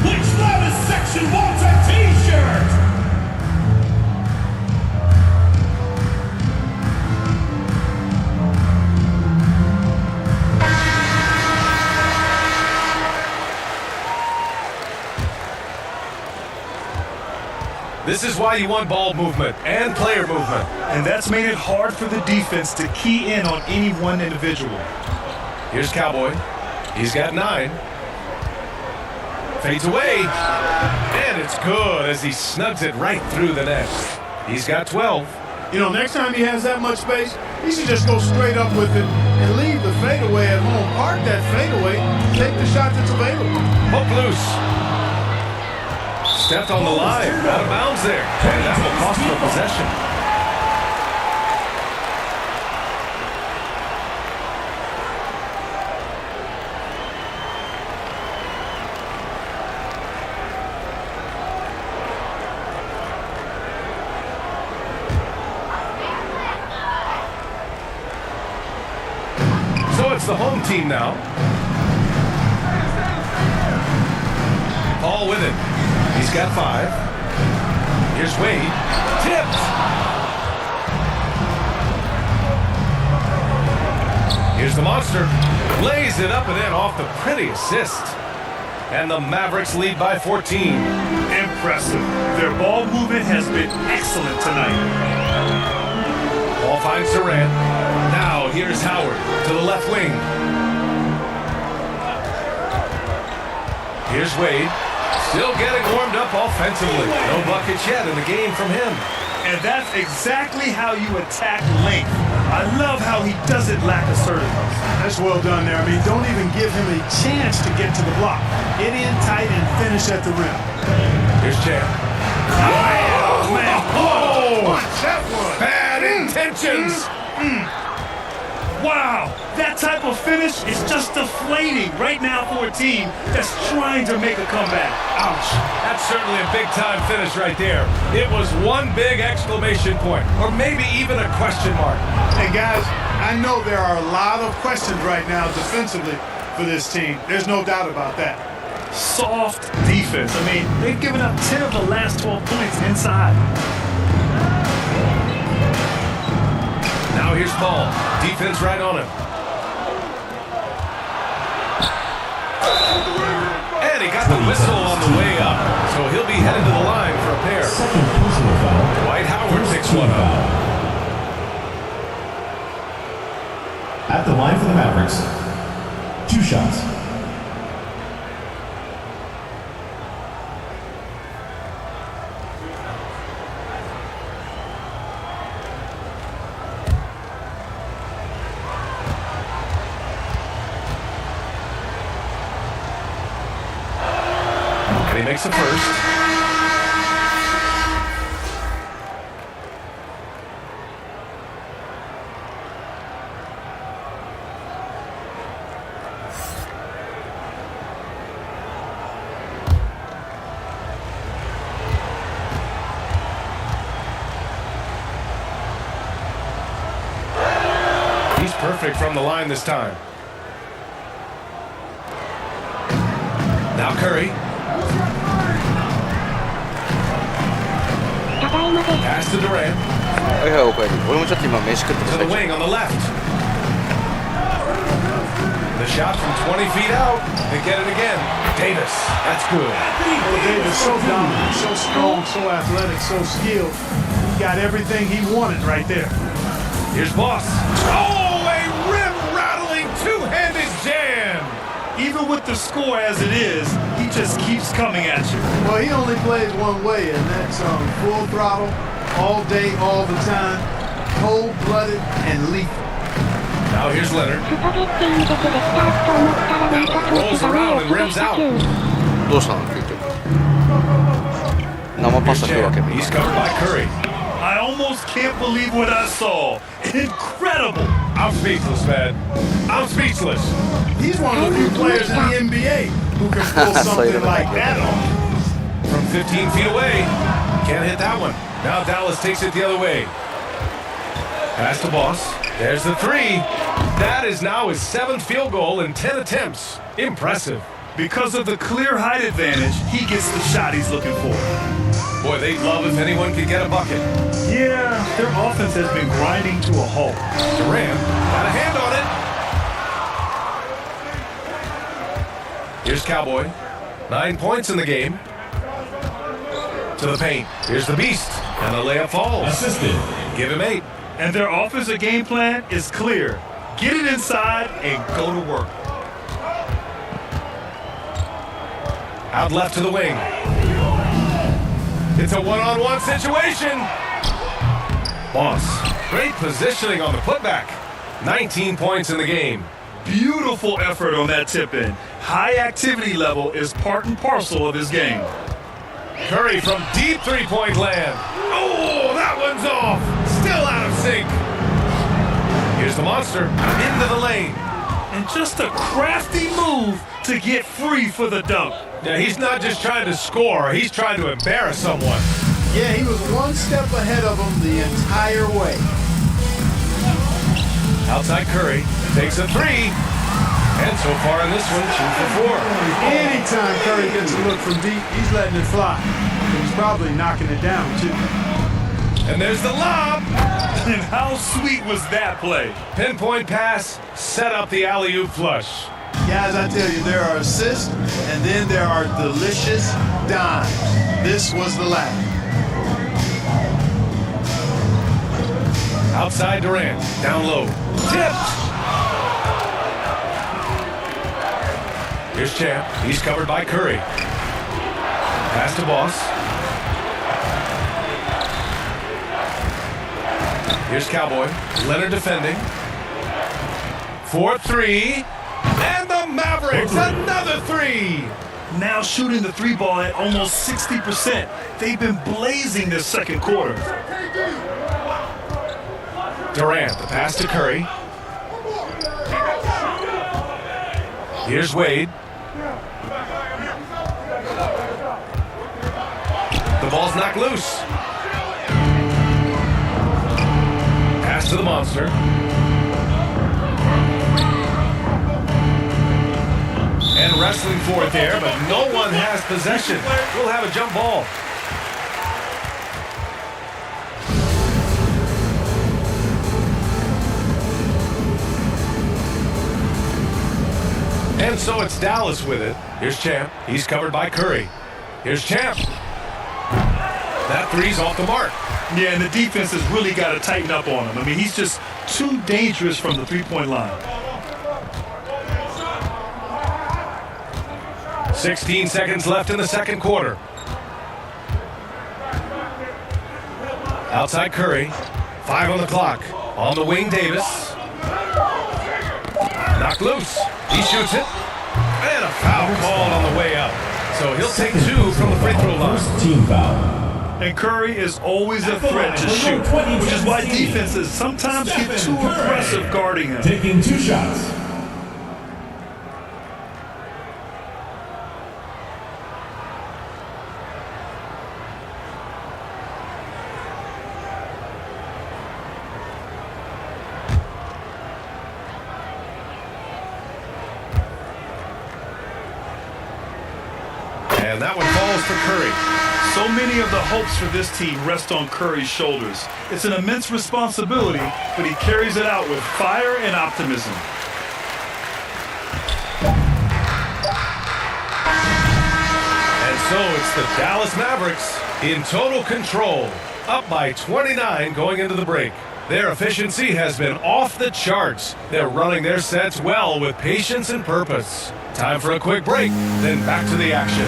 Which Travis section wants a t-shirt? This is why you want ball movement and player movement. And that's made it hard for the defense to key in on any one individual. Here's Cowboy. He's got 9. Fades away. And it's good as he snugs it right through the net. He's got 12. You know, next time he has that much space, he should just go straight up with it and leave the fadeaway at home. Park that fadeaway, take the shot that's available. Hook loose. Stepped on the line, out of bounds there. And that will cost him a possession. So it's the home team now. Paul with it. He's got 5. Here's Wade. Tipped. Here's the monster. Lays it up and in off the pretty assist. And the Mavericks lead by 14. Impressive. Their ball movement has been excellent tonight. Ball finds Durant. Now here's Howard to the left wing. Here's Wade. Still getting warmed up offensively. No buckets yet in the game from him. And that's exactly how you attack length. I love how he doesn't lack assertiveness. That's well done there. I mean, don't even give him a chance to get to the block. Get in tight and finish at the rim. Here's Champ. Oh, man. Oh! That was bad intentions. Wow, that type of finish is just deflating right now for a team that's trying to make a comeback. Ouch. That's certainly a big-time finish right there. It was one big exclamation point, or maybe even a question mark. Hey, guys, I know there are a lot of questions right now defensively for this team. There's no doubt about that. Soft defense. I mean, they've given up 10 of the last 12 points inside. Now here's Paul. Defense right on him. And he got the whistle on the way up. So he'll be headed to the line for a pair. Second personal foul. Dwight Howard picks one up. At the line for the Mavericks, 2 shots. And he makes a first. He's perfect from the line this time. Now Curry. Pass to Durant. To the wing on the left. The shot from 20 feet out. They get it again. Davis. That's good. Well, Davis, so dominant, so strong, so athletic, so skilled. He got everything he wanted right there. Here's Boss. Oh, a rim-rattling two-handed jam. Even with the score as it is, he just keeps coming at you. Well, he only plays one way, and that's full throttle, all day, all the time, cold-blooded and lethal. Now here's Leonard. Now rolls around and rims out. He's covered by Curry. I almost can't believe what I saw. Incredible. I'm speechless, man. I'm speechless. He's one of the few players in the NBA who can pull something like that off. From 15 feet away, Can't hit that one. Now Dallas takes it the other way. Pass to Boss. There's the three. That is now his 7th field goal in 10 attempts. Impressive. Because of the clear height advantage, he gets the shot he's looking for. Boy, they'd love if anyone could get a bucket. Yeah, their offense has been grinding to a halt. Durant got a hand on it. Here's Cowboy. 9 points in the game. To the paint. Here's the Beast. And the layup falls. Assisted. Give him 8. And their offensive game plan is clear. Get it inside and go to work. Out left to the wing. It's a one-on-one situation. Boss. Great positioning on the putback. 19 points in the game. Beautiful effort on that tip-in. High activity level is part and parcel of his game. Curry from deep three-point land. Oh, that one's off. Still out of sync. Here's the monster into the lane. And just a crafty move to get free for the dunk. Yeah, he's not just trying to score. He's trying to embarrass someone. Yeah, he was one step ahead of him the entire way. Outside Curry takes a three. And so far in this one, 2 for 4. Anytime Curry gets a look from deep, he's letting it fly. He's probably knocking it down, too. And there's the lob. And how sweet was that play? Pinpoint pass, set up the alley-oop flush. Guys, I tell you, there are assists, and then there are delicious dimes. This was the latter. Outside Durant, down low, tipped. Here's Champ. He's covered by Curry. Pass to Boss. Here's Cowboy. Leonard defending. 4-3. And the Mavericks, another three. Now shooting the three ball at almost 60%. They've been blazing this second quarter. Durant, the pass to Curry. Here's Wade. The ball's knocked loose. Pass to the monster. And wrestling for it there, but no one has possession. We'll have a jump ball. And so it's Dallas with it. Here's Champ. He's covered by Curry. Here's Champ. That three's off the mark. Yeah, and the defense has really got to tighten up on him. I mean, he's just too dangerous from the three-point line. 16 seconds left in the second quarter. Outside Curry. 5 on the clock. On the wing, Davis. Knocked loose. He shoots it. And a foul called on the way up. So he'll take 2 from the free throw line. First team foul. And Curry is always a threat to shoot, which is why defenses sometimes get too aggressive guarding him. Taking 2 shots. And that one falls for Curry. So many of the hopes for this team rest on Curry's shoulders. It's an immense responsibility, but he carries it out with fire and optimism. And so it's the Dallas Mavericks in total control, up by 29 going into the break. Their efficiency has been off the charts. They're running their sets well with patience and purpose. Time for a quick break, then back to the action.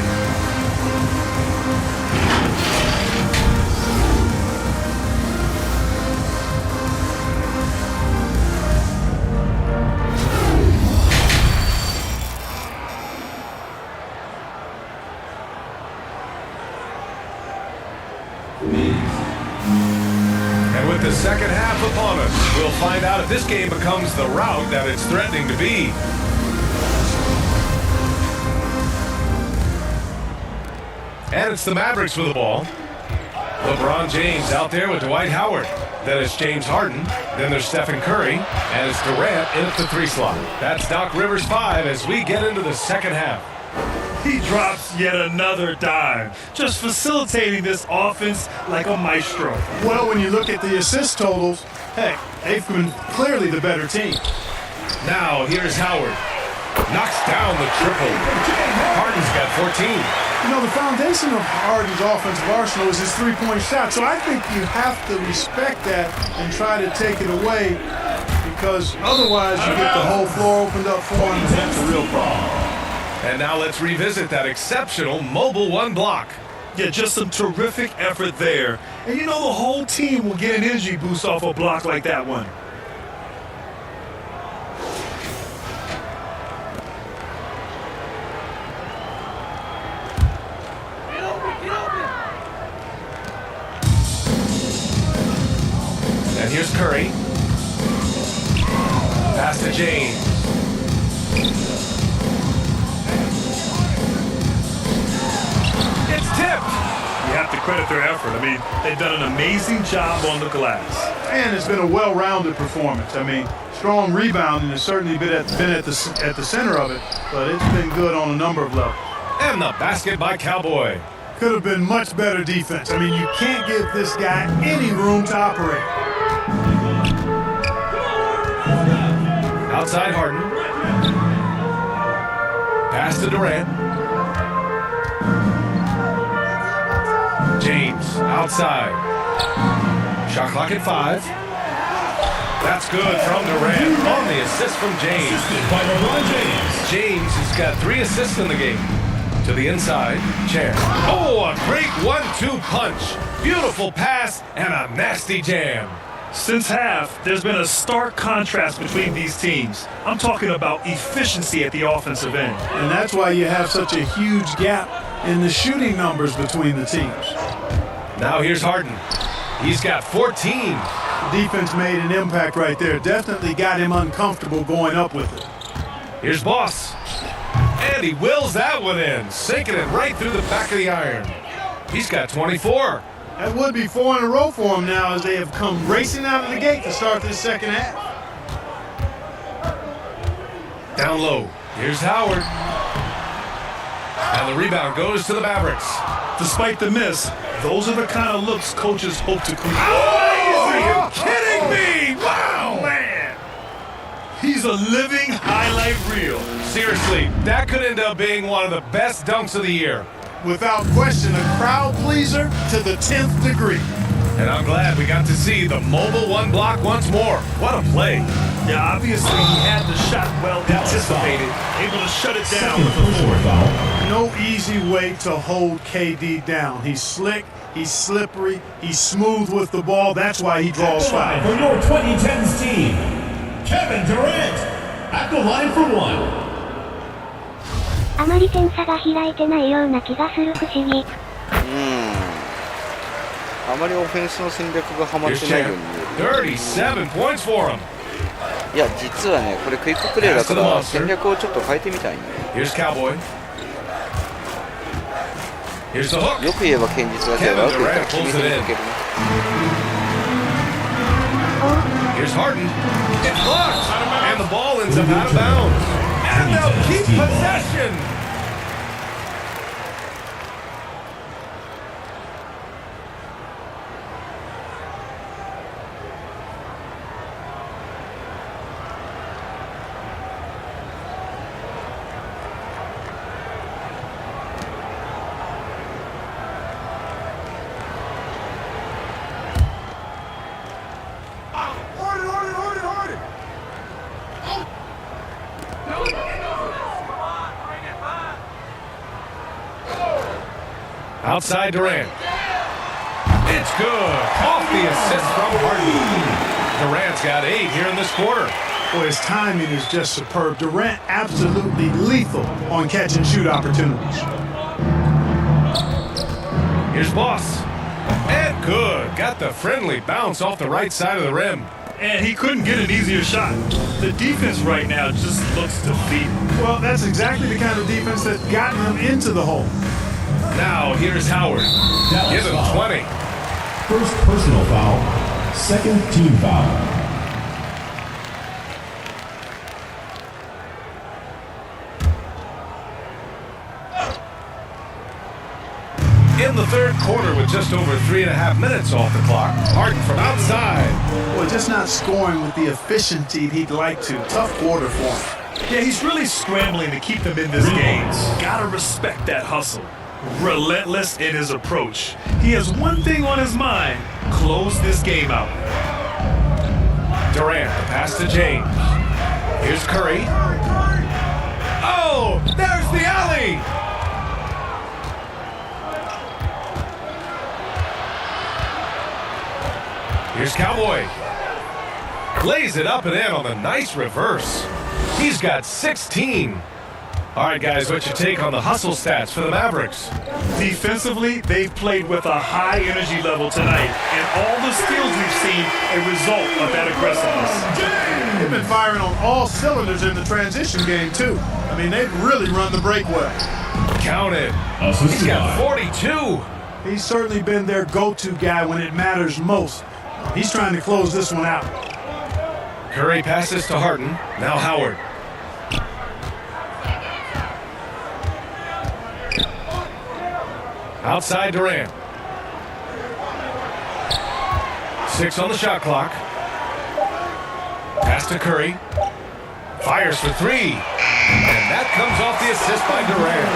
And with the second half upon us, we'll find out if this game becomes the rout that it's threatening to be. And it's the Mavericks with the ball. LeBron James out there with Dwight Howard. Then it's James Harden. Then there's Stephen Curry. And it's Durant in at the 3 slot. That's Doc Rivers 5 as we get into the second half. He drops yet another dime, just facilitating this offense like a maestro. Well, when you look at the assist totals, heck, they've been clearly the better team. Now here's Howard. Knocks down the triple. Harden's got 14. You know, the foundation of Harden's offensive arsenal is his three-point shot, so I think you have to respect that and try to take it away, because otherwise you get the whole floor opened up for him, and that's a real problem. And now let's revisit that exceptional mobile 1 block. Yeah, just some terrific effort there. And you know the whole team will get an energy boost off a block like that one. And here's Curry. Pass to James. It's tipped. You have to credit their effort. I mean, they've done an amazing job on the glass. And it's been a well-rounded performance. I mean, strong rebounding has certainly been at the center of it, but it's been good on a number of levels. And the basket by Cowboy. Could have been much better defense. I mean, you can't give this guy any room to operate. Outside Harden. Pass to Durant. James outside. Shot clock at 5. That's good from Durant on the assist from James. Assisted by LeBron James. James has got 3 assists in the game. To the inside, Chair. Oh, a great 1-2 punch. Beautiful pass and a nasty jam. Since half, there's been a stark contrast between these teams. I'm talking about efficiency at the offensive end. And that's why you have such a huge gap in the shooting numbers between the teams. Now here's Harden. He's got 14. Defense made an impact right there. Definitely got him uncomfortable going up with it. Here's Boss. And he wills that one in, sinking it right through the back of the iron. He's got 24. That would be 4 in a row for him now, as they have come racing out of the gate to start this second half. Down low. Here's Howard. And the rebound goes to the Mavericks. Despite the miss, those are the kind of looks coaches hope to create. Oh, are you kidding me? Wow! Man, he's a living highlight reel. Seriously, that could end up being one of the best dunks of the year. Without question, a crowd pleaser to the 10th degree. And I'm glad we got to see the mobile 1 block once more. What a play. Yeah, obviously he had the shot well anticipated, able to shut it down with the Personal foul. No easy way to hold KD down. He's slick, he's slippery, he's smooth with the ball. That's why he draws foul. For your 2010s team, Kevin Durant at the line for 1. あまり点差が開いてないような気がする不思議。あまりオフェンスの戦略がハマってないように見える。37 points for him. いや、実はね、これクイックプレーだから戦略をちょっと変えてみたいね。Here's Cowboy. Here's the hook. よく言えば堅実だけど、悪く言ったら決めていけるね。Here's Harden. It's blocked. And the ball ends up out of bounds. And they'll keep possession. Outside Durant. It's good. Off the assist from Harden. Durant's got 8 here in this quarter. Boy, his timing is just superb. Durant absolutely lethal on catch and shoot opportunities. Here's Boss. And good. Got the friendly bounce off the right side of the rim. And he couldn't get an easier shot. The defense right now just looks defeated. Well, that's exactly the kind of defense that got him into the hole. Now here's Howard. Give him 20. First personal foul. Second team foul. In the third quarter with just over 3.5 minutes off the clock, Harden from outside. Well, just not scoring with the efficiency he'd like to. Tough quarter for him. Yeah, he's really scrambling to keep them in this game. Gotta respect that hustle. Relentless in his approach. He has one thing on his mind: close this game out. Durant, the pass to James. Here's Curry. Oh, there's the alley! Here's Cowboy. Lays it up and in on the nice reverse. He's got 16. All right, guys, what's your take on the hustle stats for the Mavericks? Defensively, they've played with a high energy level tonight, and all the skills we've seen a result of that aggressiveness. They've been firing on all cylinders in the transition game, too. I mean, they've really run the break well. Count it. He's got 42. He's certainly been their go-to guy when it matters most. He's trying to close this one out. Curry passes to Harden. Now Howard. Outside Durant. 6 on the shot clock. Pass to Curry. Fires for 3. And that comes off the assist by Durant.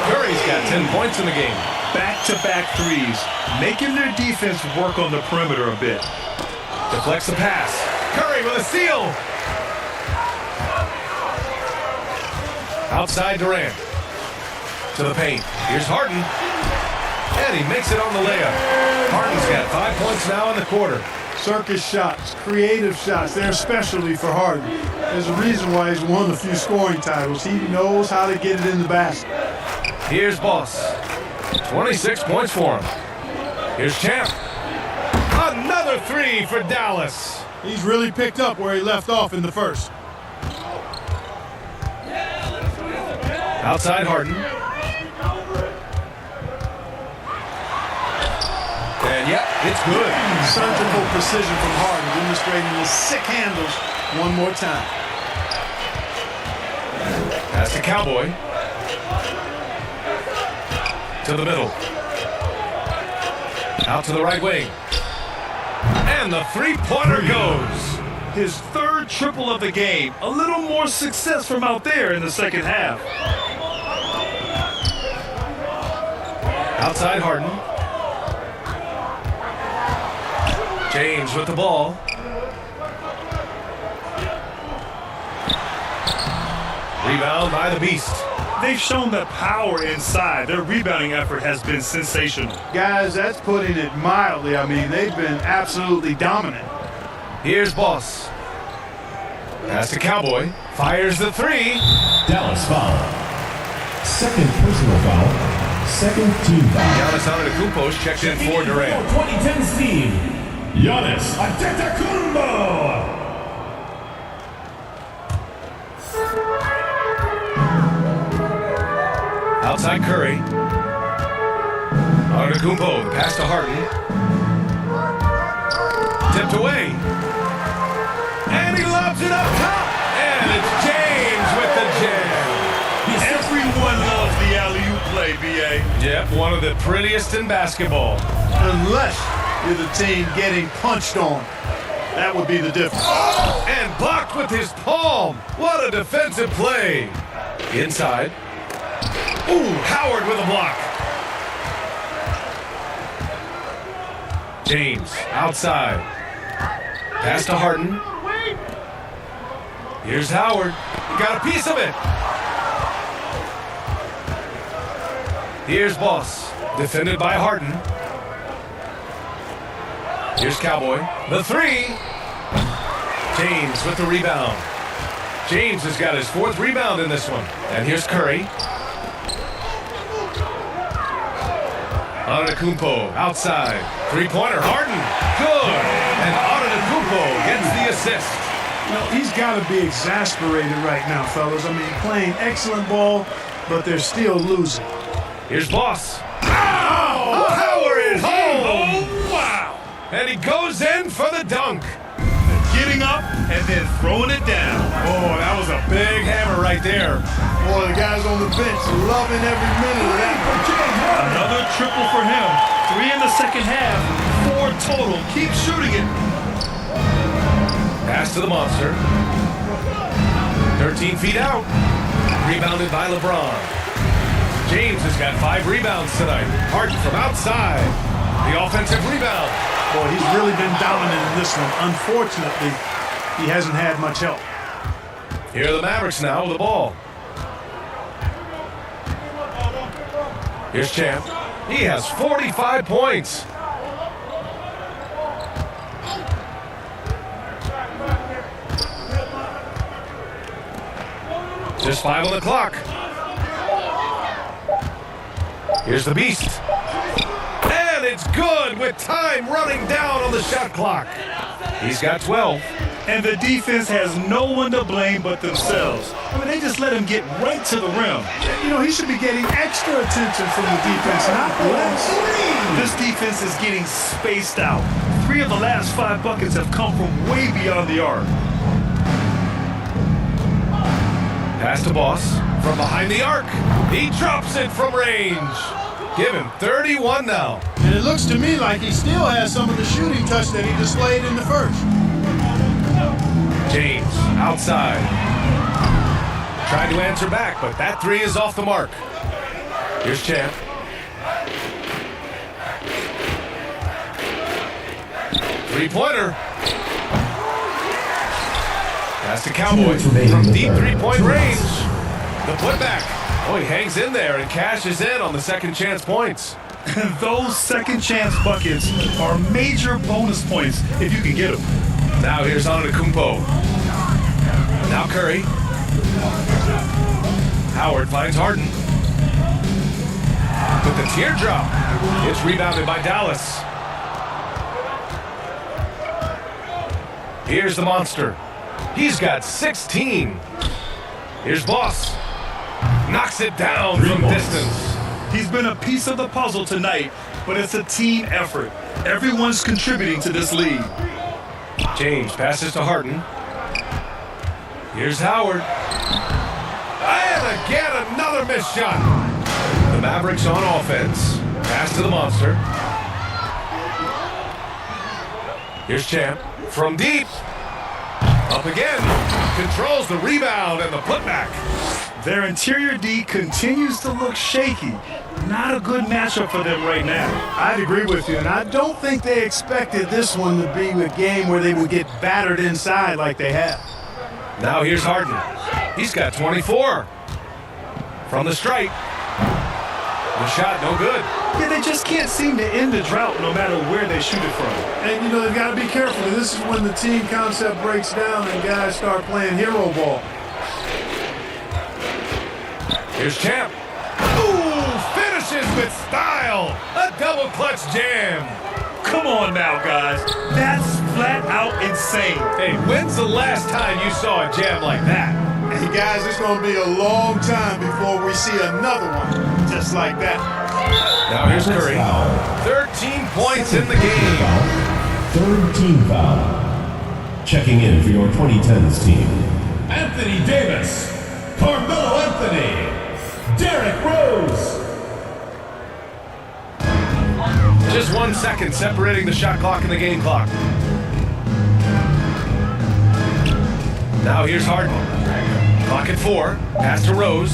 Curry's got 10 points in the game. Back-to-back threes, making their defense work on the perimeter a bit. Deflects the pass. Curry with a steal. Outside Durant. To the paint. Here's Harden. And he makes it on the layup. Harden's got 5 points now in the quarter. Circus shots, creative shots, they're a specialty for Harden. There's a reason why he's won a few scoring titles. He knows how to get it in the basket. Here's Boss. 26 points for him. Here's Champ. Another 3 for Dallas. He's really picked up where he left off in the first. Outside Harden. And yep, it's good. Surgical precision from Harden, demonstrating his sick handles one more time. Pass to Cowboy. To the middle. Out to the right wing. And the three-pointer goes. His third triple of the game. A little more success from out there in the second half. Outside Harden. James with the ball. Rebound by the Beast. They've shown the power inside. Their rebounding effort has been sensational. Guys, that's putting it mildly. I mean, they've been absolutely dominant. Here's Boss. Pass to Cowboy. Fires the 3. Dallas foul. Second personal foul. Second team foul. Giannis Antetokounmpo checked in for Durant. 2010 team, Giannis Antetokounmpo. Outside Curry. Antetokounmpo, the pass to Harden. Tipped away. And he lobs it up top. And it's James with the jam. Everyone loves the alley-oop play, B.A. Yep, one of the prettiest in basketball. Unless you're the team getting punched on. That would be the difference. And blocked with his palm. What a defensive play. Inside. Ooh, Howard with a block. James outside. Pass to Harden. Here's Howard. He got a piece of it. Here's Boss. Defended by Harden. Here's Cowboy. The 3. James with the rebound. James has got his 4th rebound in this one. And here's Curry. Antetokounmpo outside. 3-pointer. Harden. Good. And Antetokounmpo gets the assist. You know, he's got to be exasperated right now, fellas. I mean, playing excellent ball, but they're still losing. Here's Boss. Oh, Howard is home. Oh, wow. And he goes in for the dunk. Getting up and then throwing it down. Oh, that was a big hammer right there. Boy, the guys on the bench loving every minute of that. Another triple for him. 3 in the second half, 4 total. Keep shooting it. Pass to the monster. 13 feet out. Rebounded by LeBron. James has got 5 rebounds tonight. Harden from outside. The offensive rebound. Boy, he's really been dominant in this one. Unfortunately, he hasn't had much help. Here are the Mavericks now with the ball. Here's Champ. He has 45 points. Just 5 on the clock. Here's the Beast. And it's good with time running down on the shot clock. He's got 12. And the defense has no one to blame but themselves. I mean, they just let him get right to the rim. You know, he should be getting extra attention from the defense, not less. This defense is getting spaced out. 3 of the last 5 buckets have come from way beyond the arc. Pass to Boss from behind the arc. He drops it from range. Give him 31 now. And it looks to me like he still has some of the shooting touch that he displayed in the first. James outside. Tried to answer back, but that 3 is off the mark. Here's Champ. Three-pointer. Pass to Cowboys from deep 3-point range. The putback. Oh, he hangs in there and cashes in on the second chance points. Those second chance buckets are major bonus points if you can get them. Now here's Antetokounmpo. Now Curry. Howard finds Harden. With the teardrop. It's rebounded by Dallas. Here's the monster. He's got 16. Here's Boss. Knocks it down from distance. He's been a piece of the puzzle tonight, but it's a team effort. Everyone's contributing to this lead. James passes to Harden. Here's Howard. And again, another missed shot. The Mavericks on offense. Pass to the monster. Here's Champ. From deep. Up again. Controls the rebound and the putback. Their interior D continues to look shaky. Not a good matchup for them right now. I'd agree with you, and I don't think they expected this one to be a game where they would get battered inside like they have. Now here's Harden. He's got 24. From the stripe. The shot no good. Yeah, they just can't seem to end the drought no matter where they shoot it from. And, you know, they've got to be careful. This is when the team concept breaks down and guys start playing hero ball. Here's Champ. Ooh, finishes with style. A double clutch jam. Come on now, guys. That's flat out insane. Hey, when's the last time you saw a jam like that? Hey, guys, it's going to be a long time before we see another one just like that. Now here's Curry. 13 points in the game. Third team foul. Checking in for your 2010s team. Anthony Davis, Carmelo Anthony, Derrick Rose. Just 1 second separating the shot clock and the game clock. Now here's Harden. Clock at 4. Pass to Rose.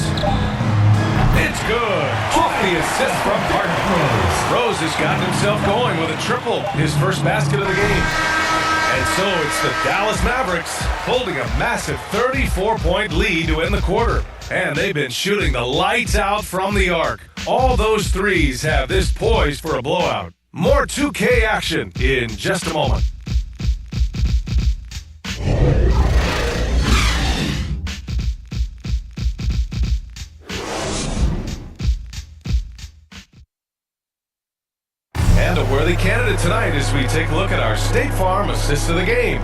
It's good. Off the assist from Harden. Rose has gotten himself going with a triple. His first basket of the game. And so it's the Dallas Mavericks holding a massive 34-point lead to end the quarter. And they've been shooting the lights out from the arc. All those threes have this poised for a blowout. More 2K action in just a moment. And a worthy candidate tonight as we take a look at our State Farm assist of the game.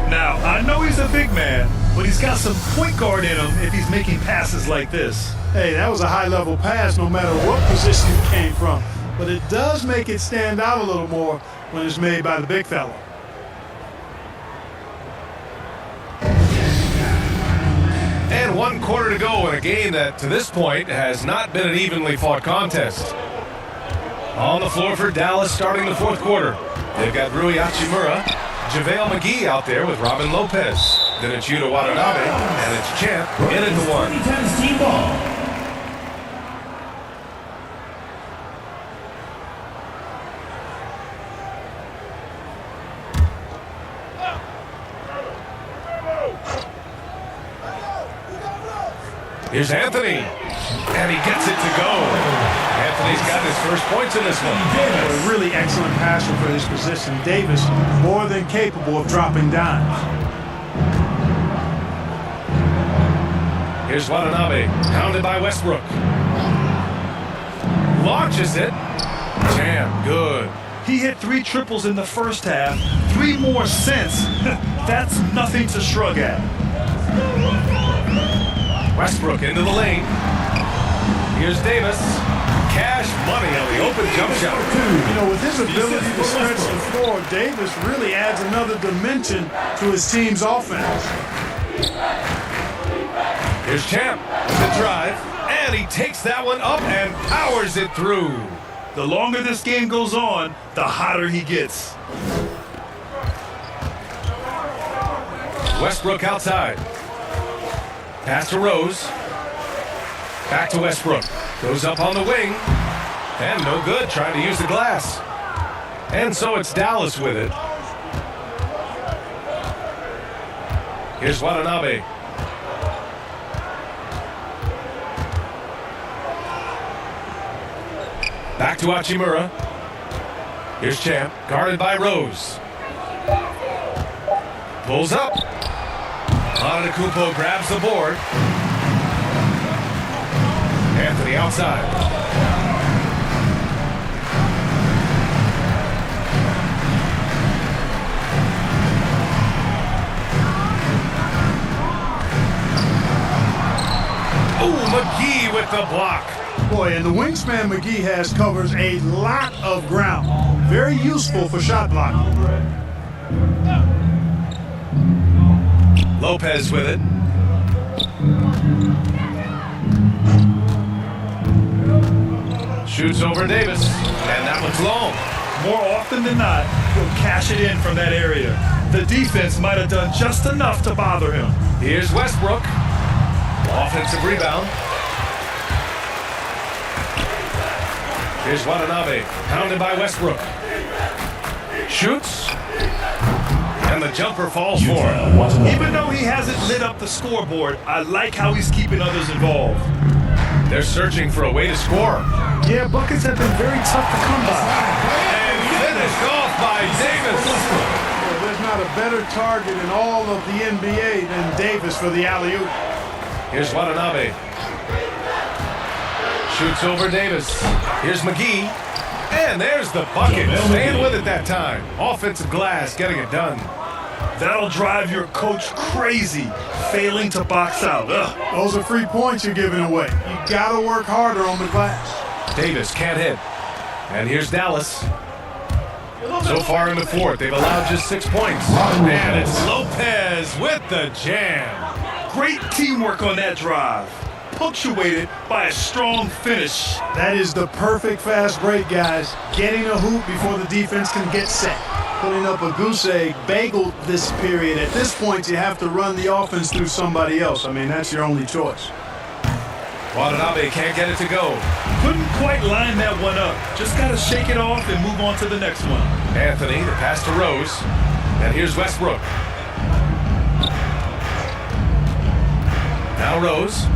Now, I know he's a big man, but he's got some point guard in him if he's making passes like this. Hey, that was a high-level pass no matter what position it came from. But it does make it stand out a little more when it's made by the big fella. And 1 quarter to go in a game that, to this point, has not been an evenly fought contest. On the floor for Dallas starting the 4th quarter. They've got Rui Hachimura, JaVale McGee out there with Robin Lopez. Then it's Yuta Watanabe, and it's Champ in at the 1. 2010's team ball. Here's Anthony, and he gets it to go. Anthony's got his first points in this one. A really excellent passer for his position. Davis, more than capable of dropping dimes. Here's Watanabe, pounded by Westbrook. Launches it. Jam, good. He hit 3 triples in the first half, 3 more since. That's nothing to shrug at. Westbrook into the lane. Here's Davis. Cash money on the open jump shot. You know, with his ability to stretch the floor, Davis really adds another dimension to his team's offense. Here's Champ with the drive, and he takes that one up and powers it through. The longer this game goes on, the hotter he gets. Westbrook outside. Pass to Rose. Back to Westbrook. Goes up on the wing. And no good, trying to use the glass. And so it's Dallas with it. Here's Watanabe. Back to Hachimura. Here's Champ, guarded by Rose. Pulls up. Antetokounmpo grabs the board. Anthony outside. Oh, McGee with the block. Boy, and the wingspan McGee has covers a lot of ground. Very useful for shot blocking. Lopez with it. Shoots over Davis, and that one's long. More often than not, he'll cash it in from that area. The defense might have done just enough to bother him. Here's Westbrook. Offensive rebound. Here's Watanabe, pounded by Westbrook. Shoots. And the jumper falls for him. Even though he hasn't lit up the scoreboard, I like how he's keeping others involved. They're searching for a way to score. Yeah, buckets have been very tough to come by. And finished off by Davis. Well, there's not a better target in all of the NBA than Davis for the alley-oop. Here's Watanabe. Shoots over Davis. Here's McGee. And there's the bucket. Staying with it that time. Offensive glass, getting it done. That'll drive your coach crazy, failing to box out. Ugh. Those are free points you're giving away. You gotta work harder on the glass. Davis can't hit. And here's Dallas. So far in the 4th, they've allowed just 6 points. And it's Lopez with the jam. Great teamwork on that drive, punctuated by a strong finish. That is the perfect fast break, guys. Getting a hoop before the defense can get set. Putting up a goose egg, bageled this period. At this point, you have to run the offense through somebody else. I mean, that's your only choice. Watanabe can't get it to go. Couldn't quite line that one up. Just got to shake it off and move on to the next one. Anthony, the pass to Rose. And here's Westbrook. Now Rose.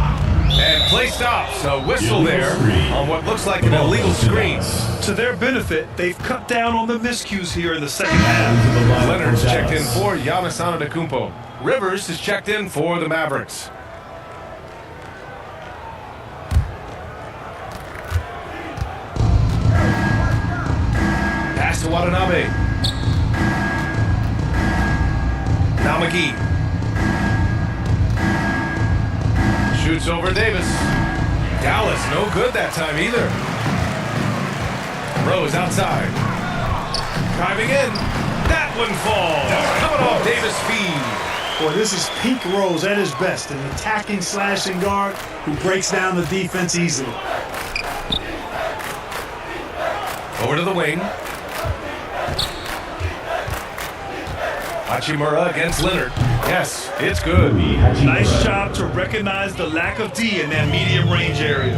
And play stops. A whistle there on what looks like an illegal screen. To their benefit, they've cut down on the miscues here in the second half. Leonard's checked in for Giannis Antetokounmpo. Rivers is checked in for the Mavericks. Pass to Watanabe. Now McGee. Shoots over Davis. Dallas, no good that time either. Rose outside. Driving in. That one falls. Coming off Davis' feed. Boy, this is peak Rose at his best, an attacking slashing guard who breaks down the defense easily. Over to the wing. Hachimura against Leonard. Yes, it's good. Nice job to recognize the lack of D in that medium range area.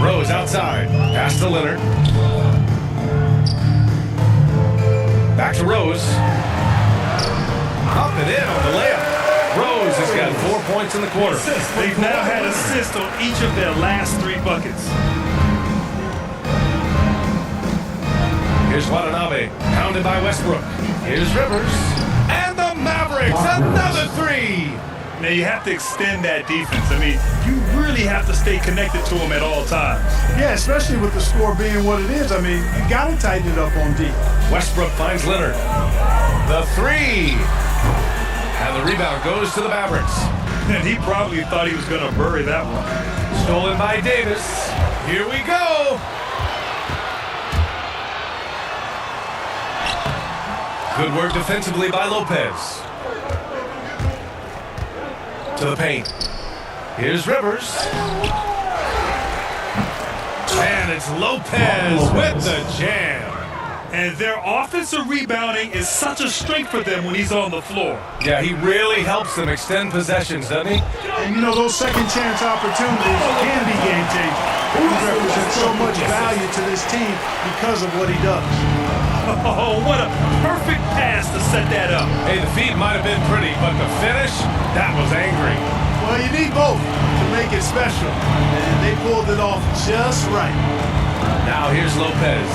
Rose outside. Pass to Leonard. Back to Rose. Up and in on the layup. Rose has got 4 points in the quarter. They've now had assists on each of their last 3 buckets. Here's Watanabe, pounded by Westbrook. Here's Rivers. And the Mavericks, another 3. Now you have to extend that defense. I mean, you really have to stay connected to them at all times. Yeah, especially with the score being what it is. I mean, you got to tighten it up on D. Westbrook finds Leonard. The 3. And the rebound goes to the Mavericks. And he probably thought he was going to bury that one. Stolen by Davis. Here we go. Good work defensively by Lopez. To the paint. Here's Rivers. And it's Lopez with the jam. And their offensive rebounding is such a strength for them when he's on the floor. Yeah, he really helps them extend possessions, doesn't he? And you know, those second chance opportunities can be game changing. He represents so much value to this team because of what he does. Oh, what a perfect pass to set that up. Hey, the feed might have been pretty, but the finish, that was angry. Well, you need both to make it special. And they pulled it off just right. Now here's Lopez.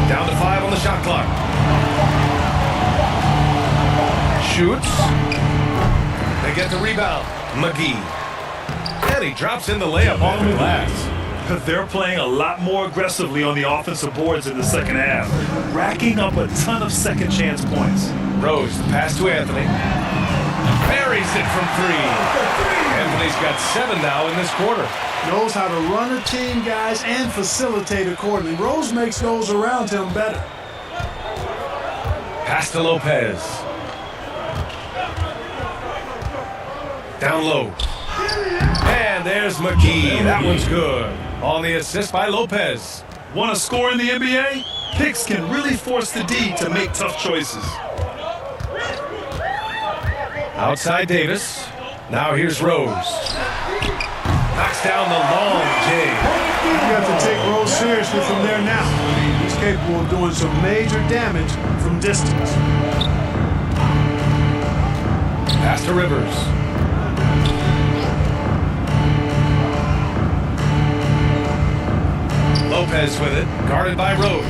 Down to 5 on the shot clock. Shoots. They get the rebound. McGee. And he drops in the layup off the glass. They're playing a lot more aggressively on the offensive boards in the second half, racking up a ton of second chance points. Rose, pass to Anthony. Buries it from 3. Anthony's got 7 now in this quarter. Knows how to run a team, guys, and facilitate accordingly. Rose makes those around him better. Pass to Lopez. Down low. And there's McGee. That one's good. On the assist by Lopez. Want to score in the NBA? Picks can really force the D to make tough choices. Outside Davis. Now here's Rose. Knocks down the long J. You got to take Rose seriously from there now. He's capable of doing some major damage from distance. Pass to Rivers. Lopez with it, guarded by Rose.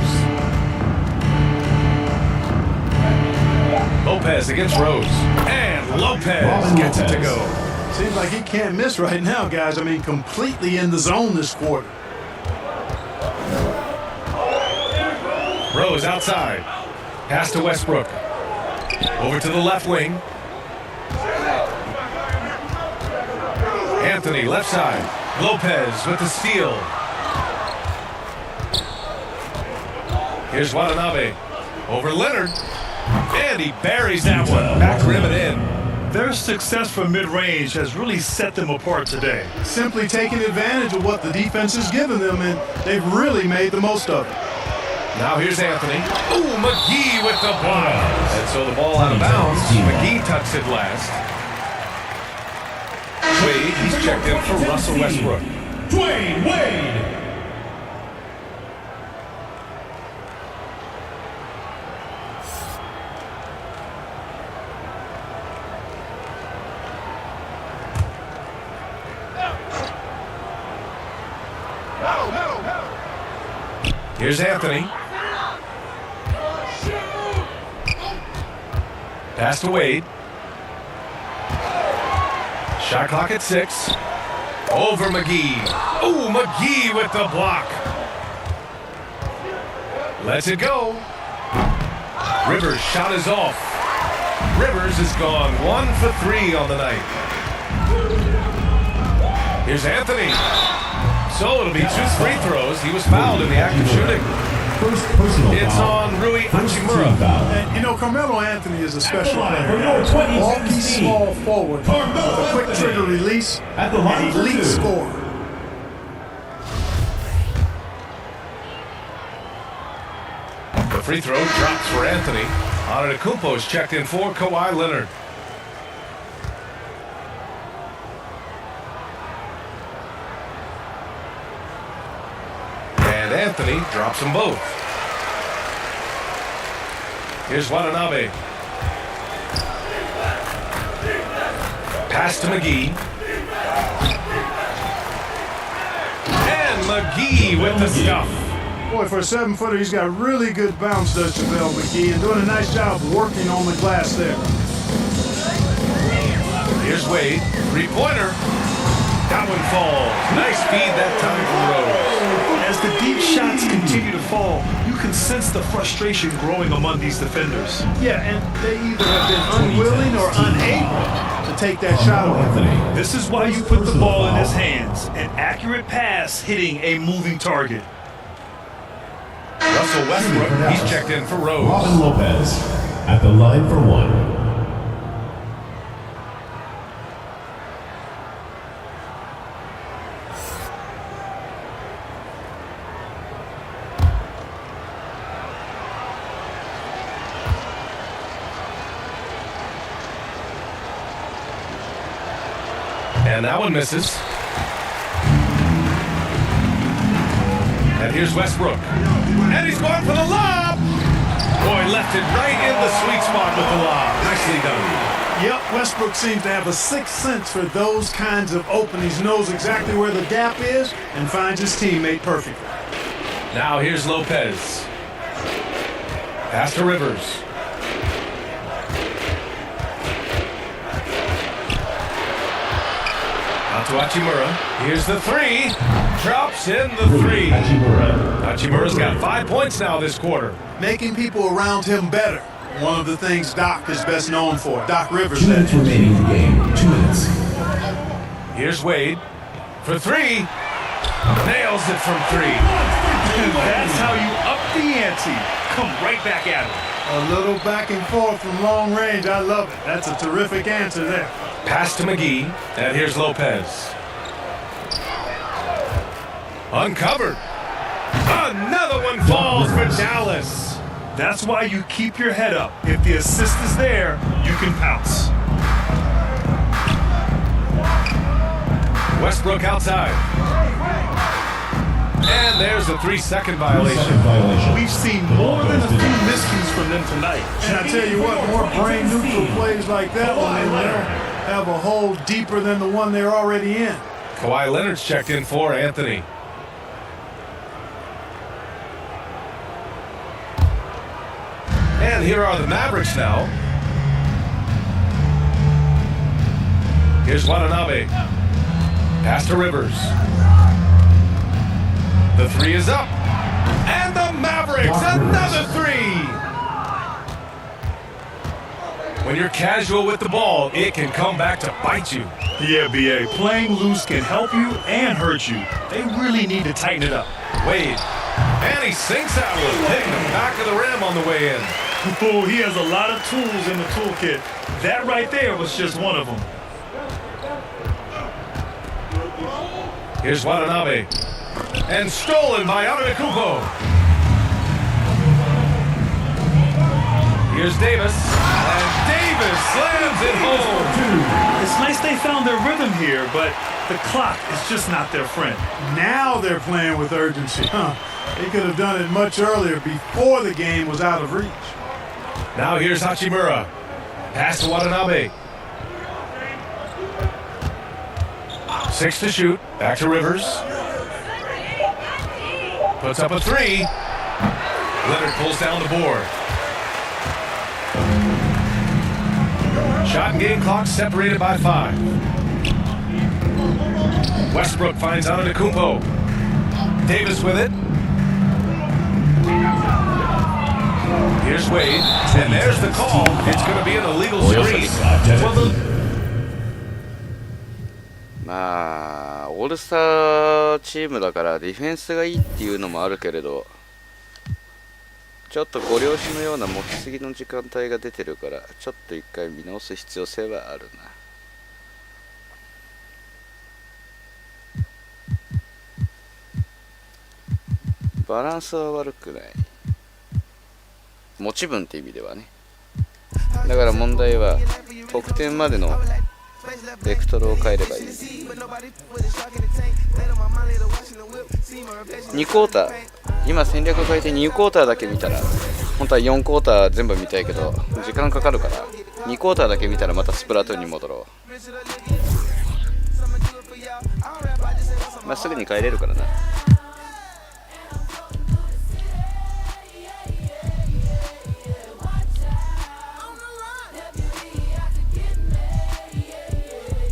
Lopez against Rose. And Lopez gets it to go. Seems like he can't miss right now, guys. I mean, completely in the zone this quarter. Rose outside. Pass to Westbrook. Over to the left wing. Anthony left side. Lopez with the steal. Here's Watanabe. Over Leonard. And he buries that one. Back rim and in. Their success from mid-range has really set them apart today. Simply taking advantage of what the defense has given them, and they've really made the most of it. Now here's Anthony. Ooh, McGee with the block. And so the ball out of bounds. McGee tucks it last. Wade, he's checked in for Russell Westbrook. Dwayne Wade. Here's Anthony. Pass to Wade. Shot clock at 6. Over McGee. Ooh, McGee with the block. Lets it go. Rivers' shot is off. Rivers is gone 1 for 3 on the night. Here's Anthony. So it'll be 2 free throws. He was fouled in the act of shooting. First personal It's foul. on Rui First team Hachimura. foul. And, you know, Carmelo Anthony is a special line for player. number 20, Bulky, 16. small forward with Carmelo a quick Anthony. trigger release At the and line for elite 2. scorer. The free throw drops for Anthony. Antetokounmpo is checked in for Kawhi Leonard. And Anthony drops them both. Here's Watanabe. Pass to McGee. And McGee with the stuff. Boy, for a 7-footer, he's got really good bounce, does JaVale McGee, and doing a nice job working on the glass there. Here's Wade. 3-pointer. That one falls. Nice feed that time from Rose. As the deep shots continue to fall, you can sense the frustration growing among these defenders. Yeah, and they either have been unwilling or unable to take that shot away. This is why you put the ball in his hands. An accurate pass hitting a moving target. Russell Westbrook, he's checked in for Rose. Robin Lopez at the line for 1. And that one misses. And here's Westbrook. And he's going for the lob! Boy, left it right in the sweet spot with the lob. Nicely done. Yep, Westbrook seems to have a sixth sense for those kinds of openings, knows exactly where the gap is, and finds his teammate perfectly. Now here's Lopez. Pass to Rivers. Out to Hachimura. Here's the 3. Drops in the 3. Hachimura's got 5 points now this quarter. Making people around him better. One of the things Doc is best known for. Doc Rivers. 2 minutes remaining in the game. 2 minutes. Here's Wade for 3. Nails it from 3. That's how you up the ante. Come right back at him. A little back and forth from long range. I love it. That's a terrific answer there. Pass to McGee. And here's Lopez. Uncovered. Another one falls for Dallas. That's why you keep your head up. If the assist is there, you can pounce. Westbrook outside. And there's a 3-second violation. We've seen more than a few miscues from them tonight. And I tell you what, more brain neutral plays like that one, and they'll have a hole deeper than the one they're already in. Kawhi Leonard's checked in for Anthony. And here are the Mavericks now. Here's Watanabe. Pass to Rivers. The 3 is up. And the Mavericks, another 3. When you're casual with the ball, it can come back to bite you. Yeah, B.A. Playing loose can help you and hurt you. They really need to tighten it up. Wade. And he sinks that one, hitting the back of the rim on the way in. Oh, he has a lot of tools in the toolkit. That right there was just one of them. Here's Watanabe. And stolen by Antetokounmpo. Here's Davis. And Davis slams it home. It's nice they found their rhythm here, but the clock is just not their friend. Now they're playing with urgency. They could have done it much earlier before the game was out of reach. Now here's Hachimura. Pass to Watanabe. 6 to shoot. Back to Rivers. Puts up a 3. Leonard pulls down the board. Shot and game clock separated by 5. Westbrook finds Antetokounmpo. Davis with it. Here's Wade. And there's the call. It's going to be an illegal screen. まあオールスターチームだからディフェンスがいいっていうのもあるけれど、ちょっとご了承のような持ちすぎの時間帯が出てるから、ちょっと一回見直す必要性はあるな。バランスは悪くない、持ち分って意味ではね。だから問題は得点までのベクトルを変えればいい。2クォーター、今戦略を変えて2クォーターだけ見たら、本当は4クォーター全部見たいけど時間かかるから、2クォーターだけ見たらまたスプラトゥーンに戻ろう。まあ、すぐに帰れるからな。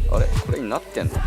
あれ、これになってんのか。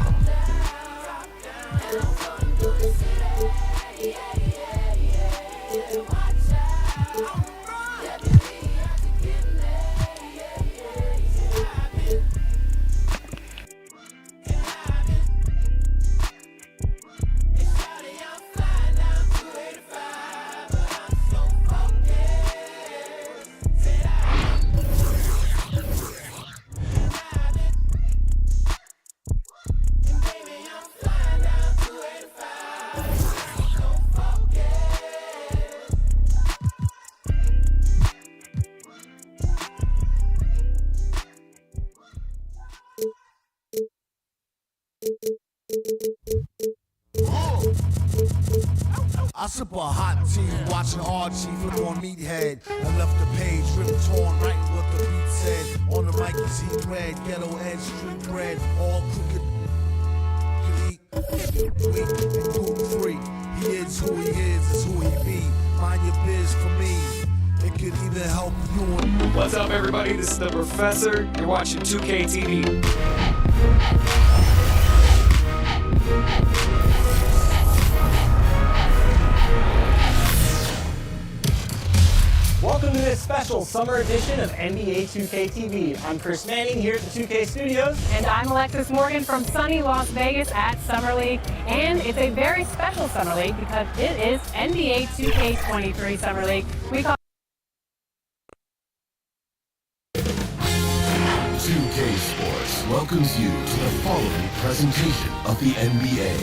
I sip a hot tea, watching Archie flip on Meathead. I left the page ripped torn, writing what the beat said. On the mic, you see thread, ghetto edge, street bread, all crooked. Weak and gluten-free. He is who he is who he be. Mind your biz for me. It could even help you. What's up, everybody? This is the Professor. You're watching 2K TV. Welcome to this special summer edition of NBA 2K TV. I'm Chris Manning here at the 2K Studios. And I'm Alexis Morgan from sunny Las Vegas at Summer League. And it's a very special Summer League because it is NBA 2K23 Summer League. We call 2K Sports welcomes you to the following presentation of the NBA.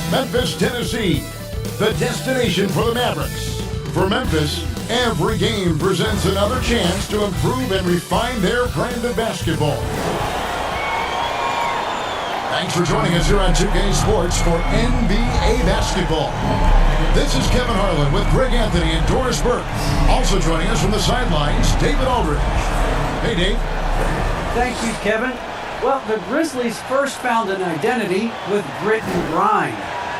Memphis, Tennessee, the destination for the Mavericks. For Memphis, every game presents another chance to improve and refine their brand of basketball. Thanks for joining us here on 2K Sports for NBA basketball. This is Kevin Harlan with Greg Anthony and Doris Burke. Also joining us from the sidelines, David Aldridge. Hey, Dave. Thank you, Kevin. Well, the Grizzlies first found an identity with grit and grind.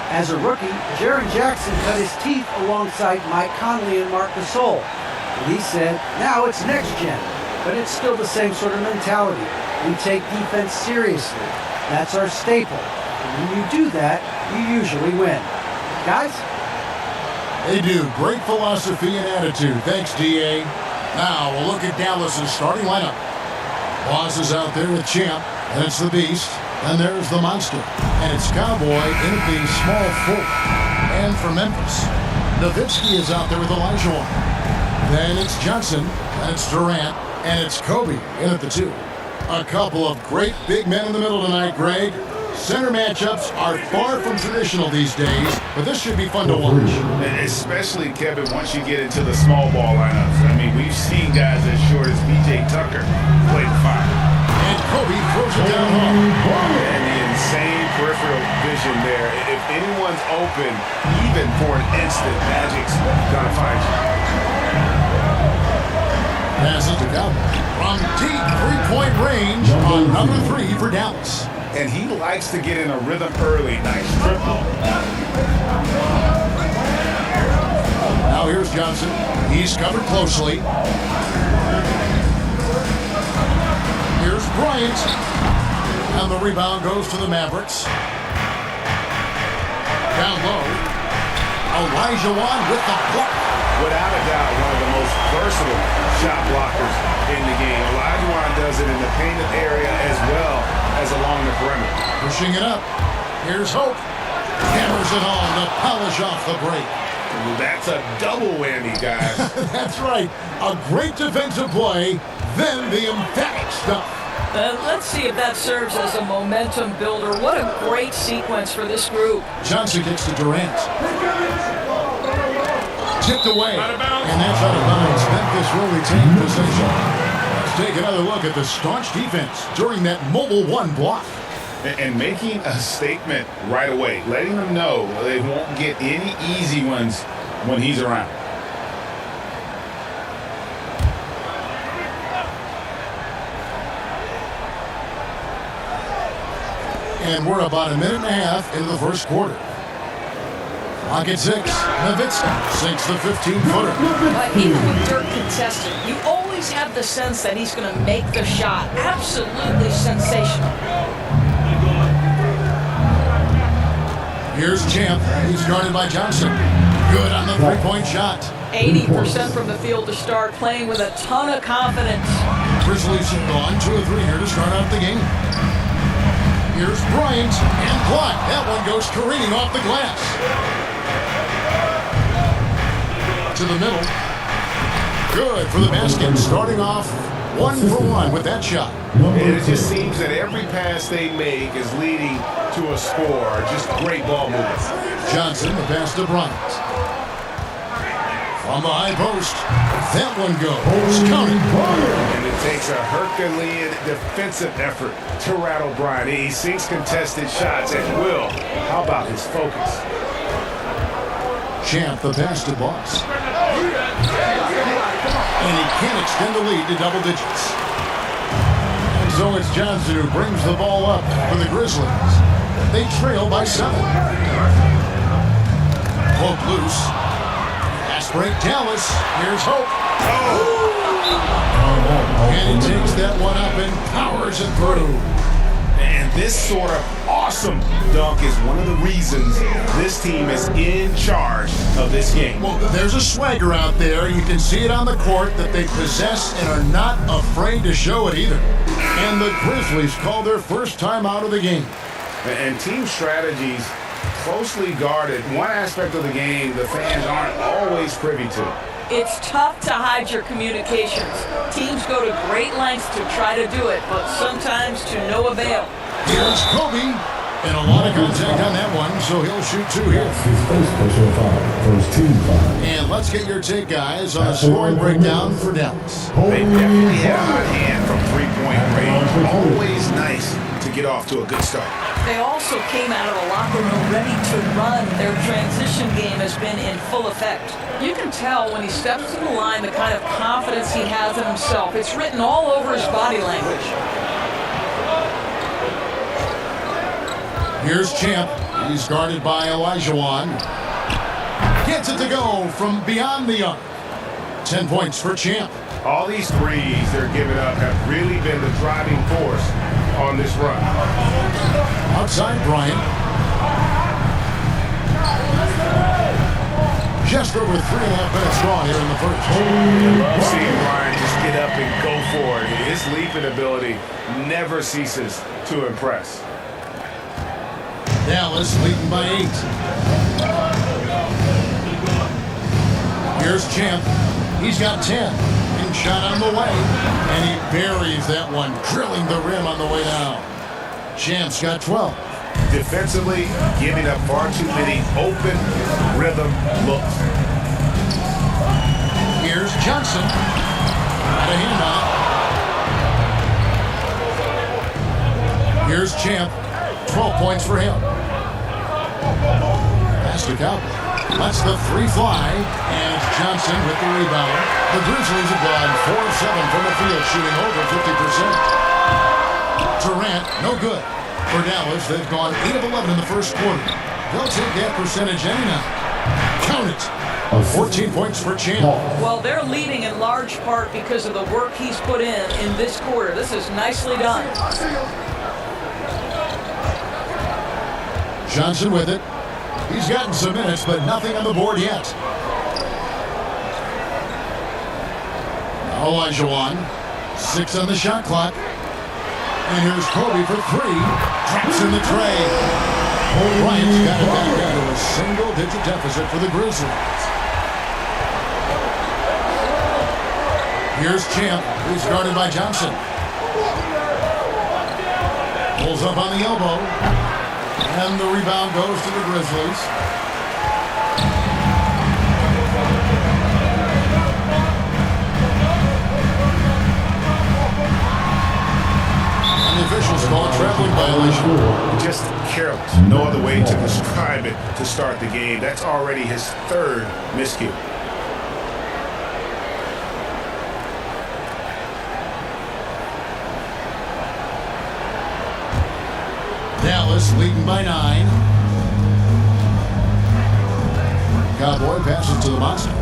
As a rookie, Jaren Jackson cut his teeth alongside Mike Conley and Marc Gasol. And he said, now it's next gen, but it's still the same sort of mentality. We take defense seriously. That's our staple. And when you do that, you usually win. Guys? They do. Great philosophy and attitude. Thanks, D.A. Now we'll look at Dallas's starting lineup. Boss is out there with Champ, and it's the Beast, and there's the Monster, and it's Cowboy in at the small forward. And for Memphis, Nowitzki is out there with Olajuwon. Then it's Johnson, and it's Durant, and it's Kobe in at the 2. A couple of great big men in the middle tonight, Greg. Center matchups are far from traditional these days, but this should be fun to watch. Especially, Kevin, once you get into the small ball lineups. I mean, we've seen guys as short as P.J. Tucker play the 5. And Kobe throws it down hard. And the insane peripheral vision there. If anyone's open, even for an instant, Magic's gonna find you. Passes to Cowboy. From deep three-point range on number 3 for Dallas. And he likes to get in a rhythm early. Nice triple. Now here's Johnson. He's covered closely. Here's Bryant. And the rebound goes to the Mavericks. Down low. Olajuwon with the block. Without a doubt, one of the most versatile shot blockers in the game. Olajuwon does it in the painted area as well as along the perimeter. Pushing it up. Here's Hope. Hammers it on to polish off the break. That's a double whammy, guys. That's right. A great defensive play, then the emphatic stuff. Let's see if that serves as a momentum builder. What a great sequence for this group. Johnson gets to Durant. Tipped away. And that's out of bounds. Memphis will retain possession. Let's take another look at the staunch defense during that mobile one block. And making a statement right away, letting them know they won't get any easy ones when he's around. And we're about a minute and a half into the first quarter. Clock at 6. Nowitzki sinks the 15-footer. But even with Dirk contested, you always have the sense that he's going to make the shot. Absolutely sensational. Here's Champ. He's guarded by Johnson. Good on the three-point shot. 80% from the field to start, playing with a ton of confidence. Grizzlies have gone 2 of 3 here to start out the game. Here's Bryant and Clyde. That one goes careening off the glass. To the middle. Good for the basket. Starting off 1 for 1 with that shot. And it just seems that every pass they make is leading to a score. Just great ball movement. Johnson, the pass to Bryant. From the high post. That one goes. Counted. And it takes a Herculean defensive effort to rattle Bryant. He sinks contested shots at will. How about his focus? Champ, the pass to Boss. And he can't extend the lead to double digits. And so it's Johnson who brings the ball up for the Grizzlies. They trail by 7. Hope loose. Fast break Dallas. Here's Hope. And he takes that one up and powers it through. And this sort of awesome dunk is one of the reasons this team is in charge of this game. Well, there's a swagger out there. You can see it on the court that they possess and are not afraid to show it either. And the Grizzlies call their first time out of the game. And team strategies closely guarded. One aspect of the game the fans aren't always privy to. It's tough to hide your communications. Teams go to great lengths to try to do it, but sometimes to no avail. Here's Kobe, and a lot of contact on that one, so he'll shoot 2 here. His first personal foul, first team foul. And let's get your take, guys, on the scoring breakdown for Dallas. They definitely had a hot hand from three-point range. Always nice to get off to a good start. They also came out of the locker room ready to run. Their transition game has been in full effect. You can tell when he steps to the line the kind of confidence he has in himself. It's written all over his body language. Here's Champ. He's guarded by Olajuwon. Gets it to go from beyond the arc. 10 points for Champ. All these threes they're giving up have really been the driving force on this run. Outside Bryant. Just over 3.5 minutes gone here in the first. I love seeing Bryant just get up and go for it. His leaping ability never ceases to impress. Dallas leading by 8. Here's Champ. He's got 10. And shot on the way. And he buries that one, drilling the rim on the way down. Champ's got 12. Defensively, giving up far too many open rhythm looks. Here's Johnson. Got a hand on it. Here's Champ. 12 points for him. Pass to Cowboy. Lets the 3 fly. And it's Johnson with the rebound. The Grizzlies have gone 4 of 7 from the field, shooting over 50%. Durant, no good. For Dallas, they've gone 8 of 11 in the first quarter. They'll take that percentage anyhow. Count it. 14 points for Champ. Well, they're leading in large part because of the work he's put in this quarter. This is nicely done. Johnson with it. He's gotten some minutes, but nothing on the board yet. Olajuwon, 6 on the shot clock. And here's Kobe for 3. Drops in the tray. Bryant's got it back down to a single-digit deficit for the Grizzlies. Here's Champ, who's guarded by Johnson. Pulls up on the elbow. And the rebound goes to the Grizzlies. And the officials call a traveling violation. Just careless. No other way to describe it to start the game. That's already his 3rd miscue. Dallas leading by 9. Cowboy passes to the Monster.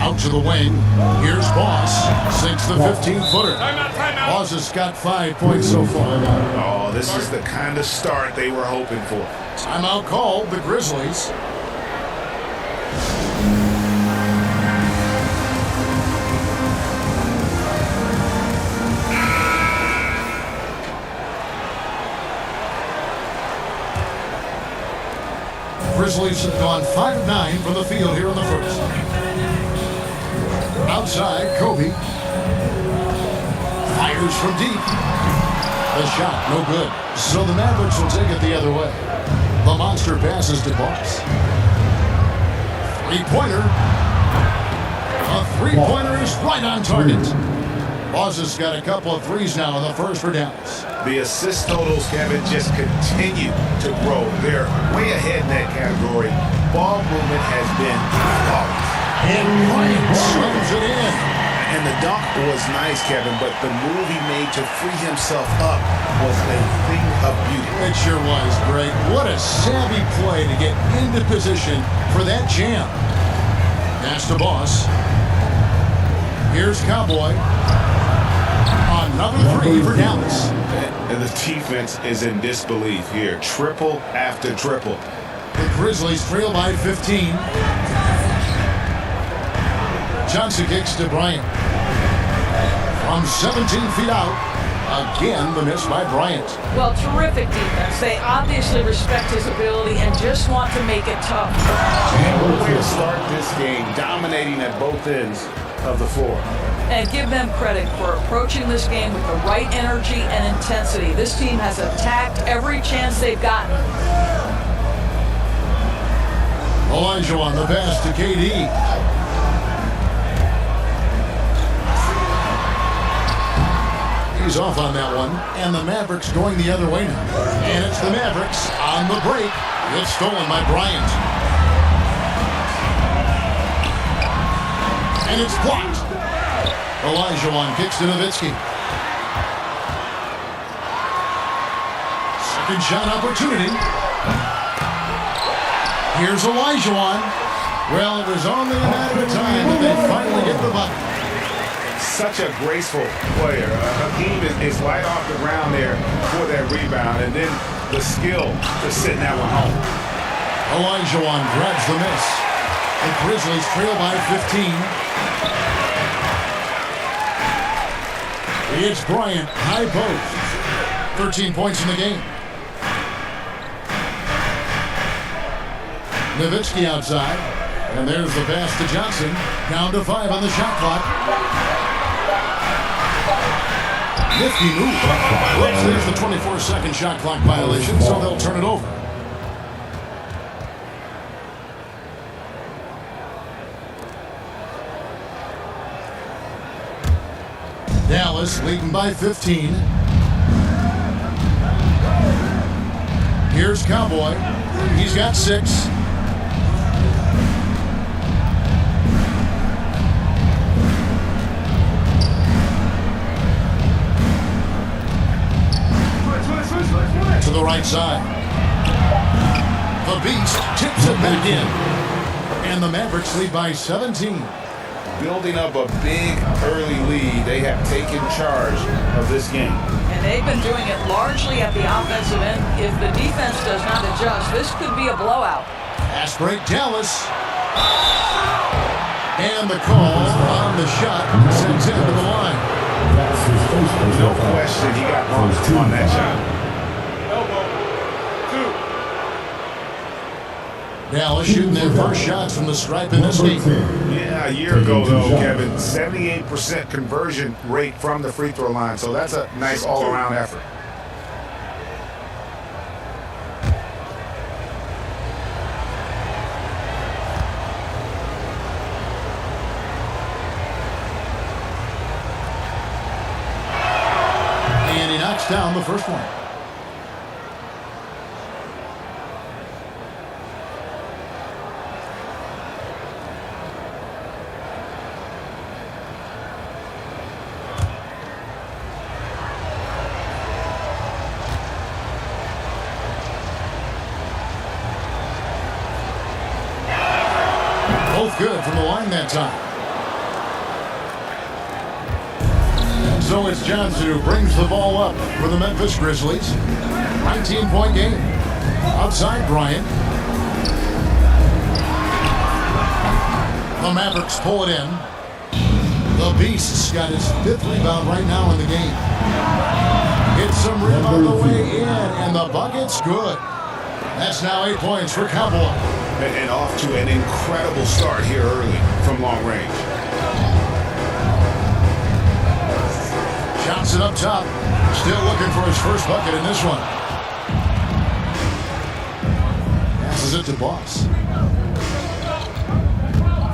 Out to the wing. Here's Boss. Sinks the 15-footer. Boss has got 5 points so far. Oh, this is the kind of start they were hoping for. Timeout called, the Grizzlies. Grizzlies have gone 5 of 9 from the field here in the first. Outside, Kobe. Fires from deep. The shot, no good. So the Mavericks will take it the other way. The Monster passes to Boss. Three-pointer. A three-pointer is right on target. Boss has got a couple of threes now in the first for Dallas. The assist totals, Kevin, just continue to grow. They're way ahead in that category. Ball movement has been flawless. And Bryant slams it in. And the dunk was nice, Kevin, but the move he made to free himself up was a thing of beauty. It sure was, Greg. What a savvy play to get into position for that jam. Pass to Boss. Here's Cowboy. Another 3 for Dallas. And the defense is in disbelief here. Triple after triple. The Grizzlies trail by 15. Johnson kicks to Bryant. From 17 feet out. Again, the miss by Bryant. Well, terrific defense. They obviously respect his ability and just want to make it tough. And what a way to start this game, dominating at both ends of the floor. And give them credit for approaching this game with the right energy and intensity. This team has attacked every chance they've gotten. Olajuwon, the pass to KD. He's off on that one, and the Mavericks going the other way now. And it's the Mavericks on the break. It's stolen by Bryant. And it's blocked. Olajuwon kicks to Nowitzki. Second shot opportunity. Here's Olajuwon. Well, it was only a matter of time that they finally get the bucket. Such a graceful player. Hakeem is light off the ground there for that rebound, and then the skill to send that one home. Olajuwon grabs the miss. The Grizzlies trail by 15. It's Bryant, high post. 13 points in the game. Nowitzki outside. And there's the pass to Johnson. Down to 5 on the shot clock. Nifty move. Whoops, there's the 24-second shot clock violation, so they'll turn it over. Dallas leading by 15. Here's Cowboy. He's got 6. To the right side. The Beast tips it back in. And the Mavericks lead by 17. Building up a big early lead, they have taken charge of this game. And they've been doing it largely at the offensive end. If the defense does not adjust, this could be a blowout. Fast break, Dallas. And the call on the shot sends him to the line. No question he got bumped on that shot. Dallas shooting their first shots from the stripe in this game. Yeah, a year ago, though, Kevin, 78% conversion rate from the free throw line. So that's a nice all-around effort. And he knocks down the first one. Both good from the line that time. So it's Johnson who brings the ball up for the Memphis Grizzlies. 19-point game. Outside Bryant. The Mavericks pull it in. The Beast's got his 5th rebound right now in the game. Gets some rim on the way in, and the bucket's good. That's now 8 points for Cowboy. And off to an incredible start here early from long range. Johnson up top, still looking for his first bucket in this one. Passes it to Boss.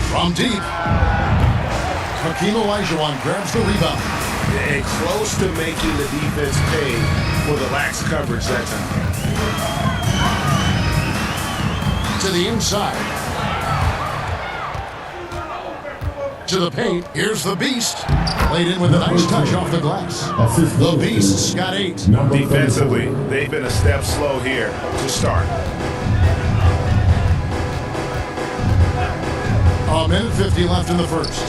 From deep, Hakeem Olajuwon grabs the rebound. And close to making the defense pay for the lax coverage that time. To the inside. To the paint. Here's the Beast. Played in with a nice touch off the glass. The Beast's got 8. Defensively, they've been a step slow here to start. A minute 50 left in the first.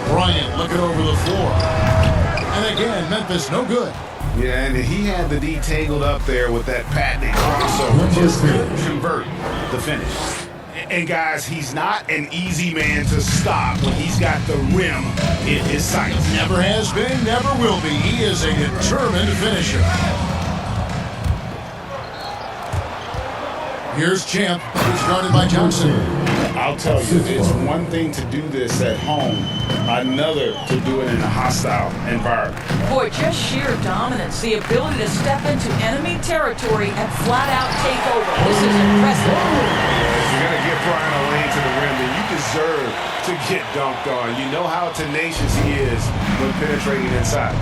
Bryant looking over the floor. And again, Memphis no good. Yeah, and he had the D tangled up there with that patented crossover. Just couldn't convert the finish. And guys, he's not an easy man to stop when he's got the rim in his sights. Never has been, never will be. He is a determined finisher. Here's Champ, who's guarded by Johnson. I'll tell you, it's one thing to do this at home, another to do it in a hostile environment. Boy, just sheer dominance, the ability to step into enemy territory and flat out take over. This is impressive. If you're going to get Brian a lane to the rim, then you deserve to get dunked on. You know how tenacious he is when penetrating inside.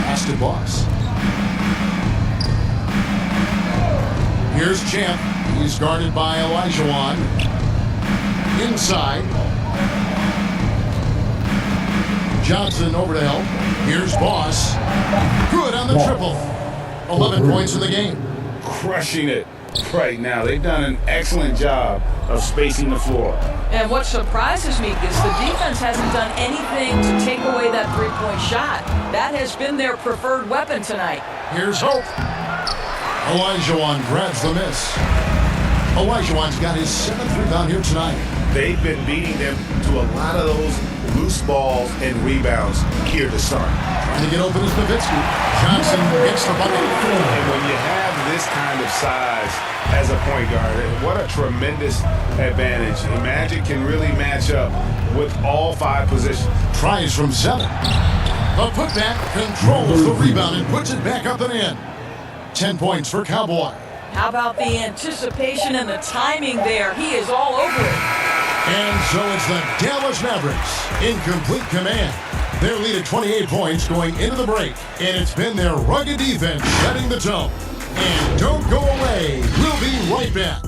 Pass to Boss. Here's Champ. He's guarded by Olajuwon. Inside. Johnson over to help. Here's Boss. Good on the triple. 11 points in the game. Crushing it right now. They've done an excellent job of spacing the floor. And what surprises me is the defense hasn't done anything to take away that three-point shot. That has been their preferred weapon tonight. Here's Hope. Olajuwon grabs the miss. Olajuwon's got his 7th rebound here tonight. They've been beating them to a lot of those loose balls and rebounds here to start. Trying to get open is Nowitzki. Johnson gets the bucket. And when you have this kind of size as a point guard, what a tremendous advantage. And Magic can really match up with all 5 positions. Tries from 7. The putback controls the rebound and puts it back up and in. 10 points for Cowboy. How about the anticipation and the timing there? He is all over it. And so it's the Dallas Mavericks in complete command. Their lead at 28 points going into the break. And it's been their rugged defense setting the tone. And don't go away. We'll be right back.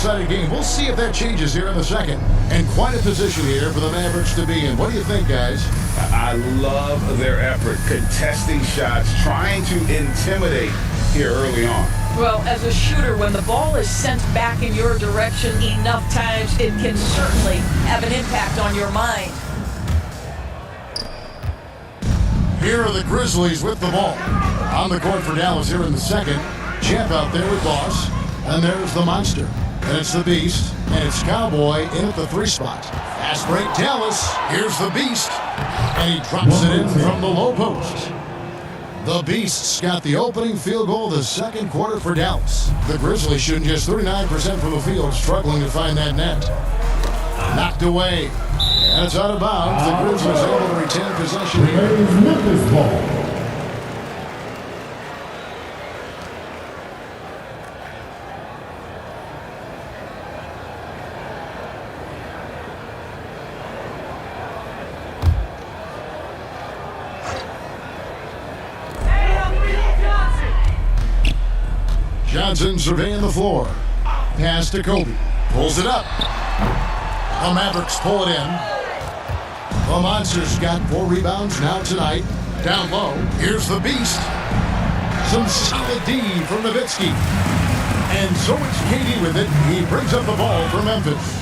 lopsided game. We'll see if that changes here in the second. And quite a position here for the Mavericks to be in. What do you think, guys? I love their effort contesting shots, trying to intimidate here early on. Well, as a shooter, when the ball is sent back in your direction enough times, it can certainly have an impact on your mind. Here are the Grizzlies with the ball. On the court for Dallas here in the second. Champ out there with Boss. And there's the Monster. And it's the Beast. And it's Cowboy in at the 3 spot. Fast break Dallas. Here's the Beast. And he drops it in from the low post. The Beasts got the opening field goal of the second quarter for Dallas. The Grizzlies shooting just 39% from the field, struggling to find that net. Knocked away. And it's out of bounds. The Grizzlies able to retain possession here. Memphis ball. Johnson surveying the floor. Pass to Kobe. Pulls it up. The Mavericks pull it in. The Monsters got 4 rebounds now tonight. Down low. Here's the Beast. Some solid D from Nowitzki. And so it's KD with it. He brings up the ball for Memphis.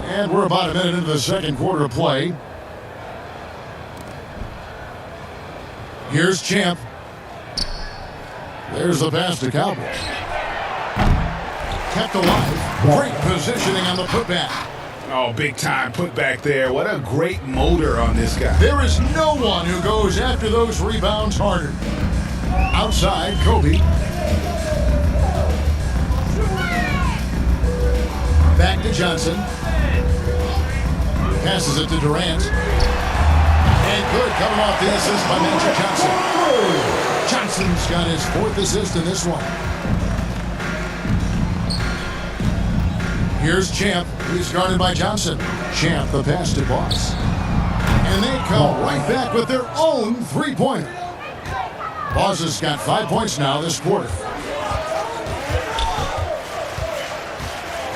And we're about a minute into the second quarter of play. Here's Champ. There's the pass to Cowboy. Kept alive. Great positioning on the putback. Oh, big time putback there. What a great motor on this guy. There is no one who goes after those rebounds harder. Outside, Kobe. Back to Johnson. Passes it to Durant. And good, coming off the assist by Magic Johnson. Johnson's got his 4th assist in this one. Here's Champ. He's guarded by Johnson. Champ, the pass to Boss. And they come right back with their own 3-pointer. Boss has got 5 points now this quarter.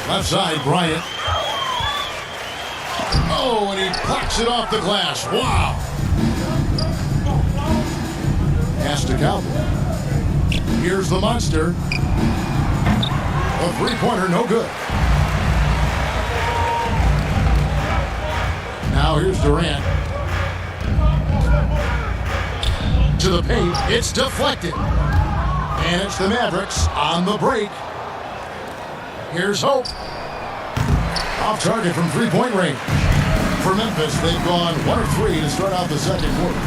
Left side, Bryant. Oh, and he plucks it off the glass. Wow. Pass to Cowboy. Here's the Monster. A 3-pointer, no good. Now here's Durant. To the paint. It's deflected. And it's the Mavericks on the break. Here's Hope. Off target from 3-point range. For Memphis, they've gone 1 of 3 to start out the second quarter.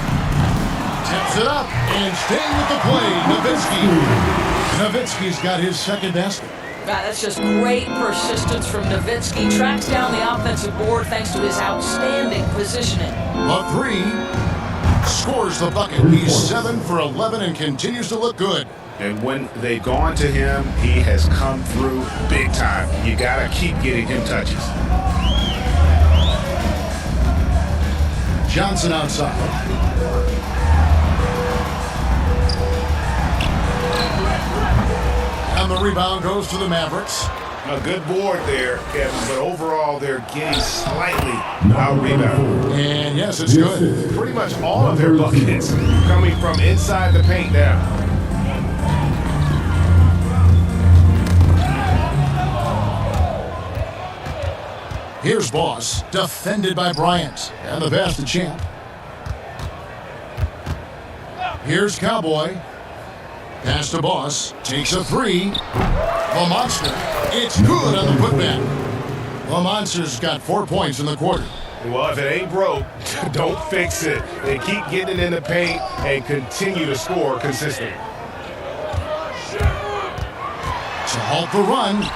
Taps it up and staying with the play, Nowitzki. Nowitzki's got his second basket. Wow, that's just great persistence from Nowitzki. Tracks down the offensive board thanks to his outstanding positioning. A 3. Scores the bucket. He's 7 for 11 and continues to look good. And when they've gone to him, he has come through big time. You gotta keep getting him touches. Johnson outside. And the rebound goes to the Mavericks. A good board there, Kevin, but overall they're getting slightly out-rebounded. And yes, it's good. Pretty much all of their buckets coming from inside the paint now. Here's Boss, defended by Bryant, and the pass to Champ. Here's Cowboy. Pass to Boss, takes a 3. The Monster, it's good on the putback. The Monster's got 4 points in the quarter. Well, if it ain't broke, don't fix it. They keep getting it in the paint and continue to score consistently. To halt the run,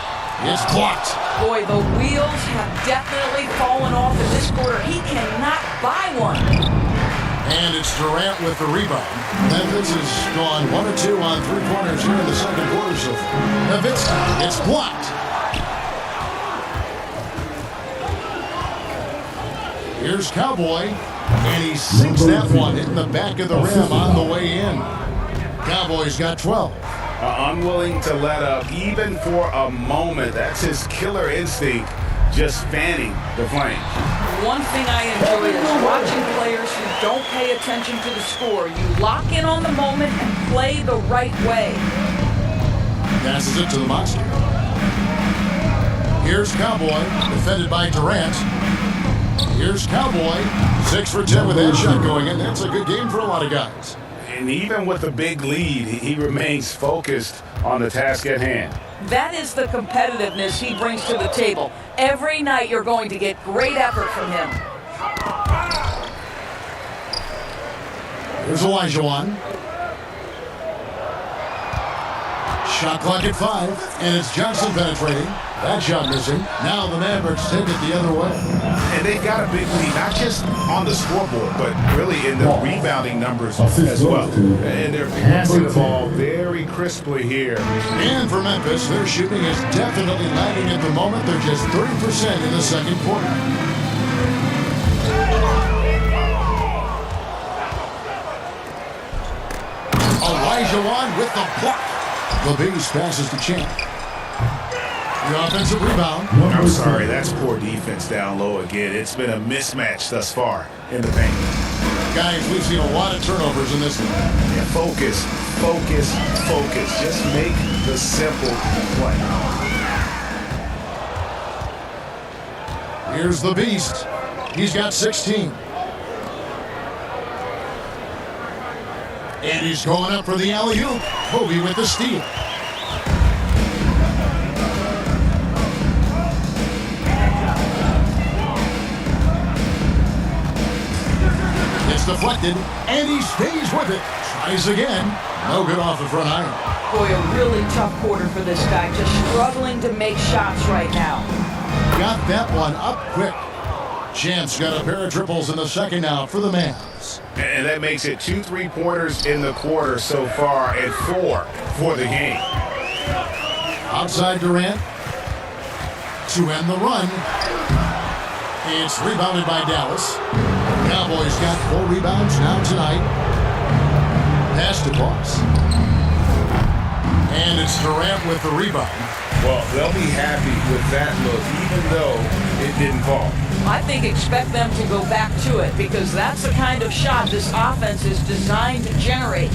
it's blocked. Boy, the wheels have definitely fallen off in this quarter. He cannot buy one. And it's Durant with the rebound. Memphis has gone 1 or 2 on 3-pointers here in the second quarter so far. Nowitzki, it's blocked. Here's Cowboy, and he sinks that one, hitting the back of the rim on the way in. Cowboy's got 12. Unwilling to let up even for a moment. That's his killer instinct, just fanning the flames. One thing I enjoy is watching players who don't pay attention to the score. You lock in on the moment and play the right way. Passes it to the monster. Here's Cowboy, defended by Durant. Here's Cowboy, 6 for 10 with that shot going in. That's a good game for a lot of guys. And even with a big lead, he remains focused on the task at hand. That is the competitiveness he brings to the table. Every night you're going to get great effort from him. Here's Elijah. Shot clock at 5, and it's Johnson penetrating. That shot missing. Now the Mavericks take it the other way. And they've got a big lead, not just on the scoreboard, but really in the rebounding numbers as well. And they're passing the ball very crisply here. And for Memphis, their shooting is definitely lagging at the moment. They're just 30% in the second quarter. Elijah with the block. The Beast passes to Champ. The offensive rebound. I'm sorry, that's poor defense down low again. It's been a mismatch thus far in the paint. Guys, we've seen a lot of turnovers in this one. Yeah, focus. Just make the simple play. Here's the Beast. He's got 16. And he's going up for the alley-oop. Kobe with the steal. It's deflected, and he stays with it. Tries again. No good off the front iron. Boy, a really tough quarter for this guy. Just struggling to make shots right now. Got that one up quick. Champ's got a pair of triples in the second now for the Mavs. And that makes it 2 3-pointers in the quarter so far and 4 for the game. Outside Durant to end the run. It's rebounded by Dallas. Cowboys got 4 rebounds now tonight. Pass to Boss. And it's Durant with the rebound. Well, they'll be happy with that look, even though it didn't fall. I think expect them to go back to it because that's the kind of shot this offense is designed to generate.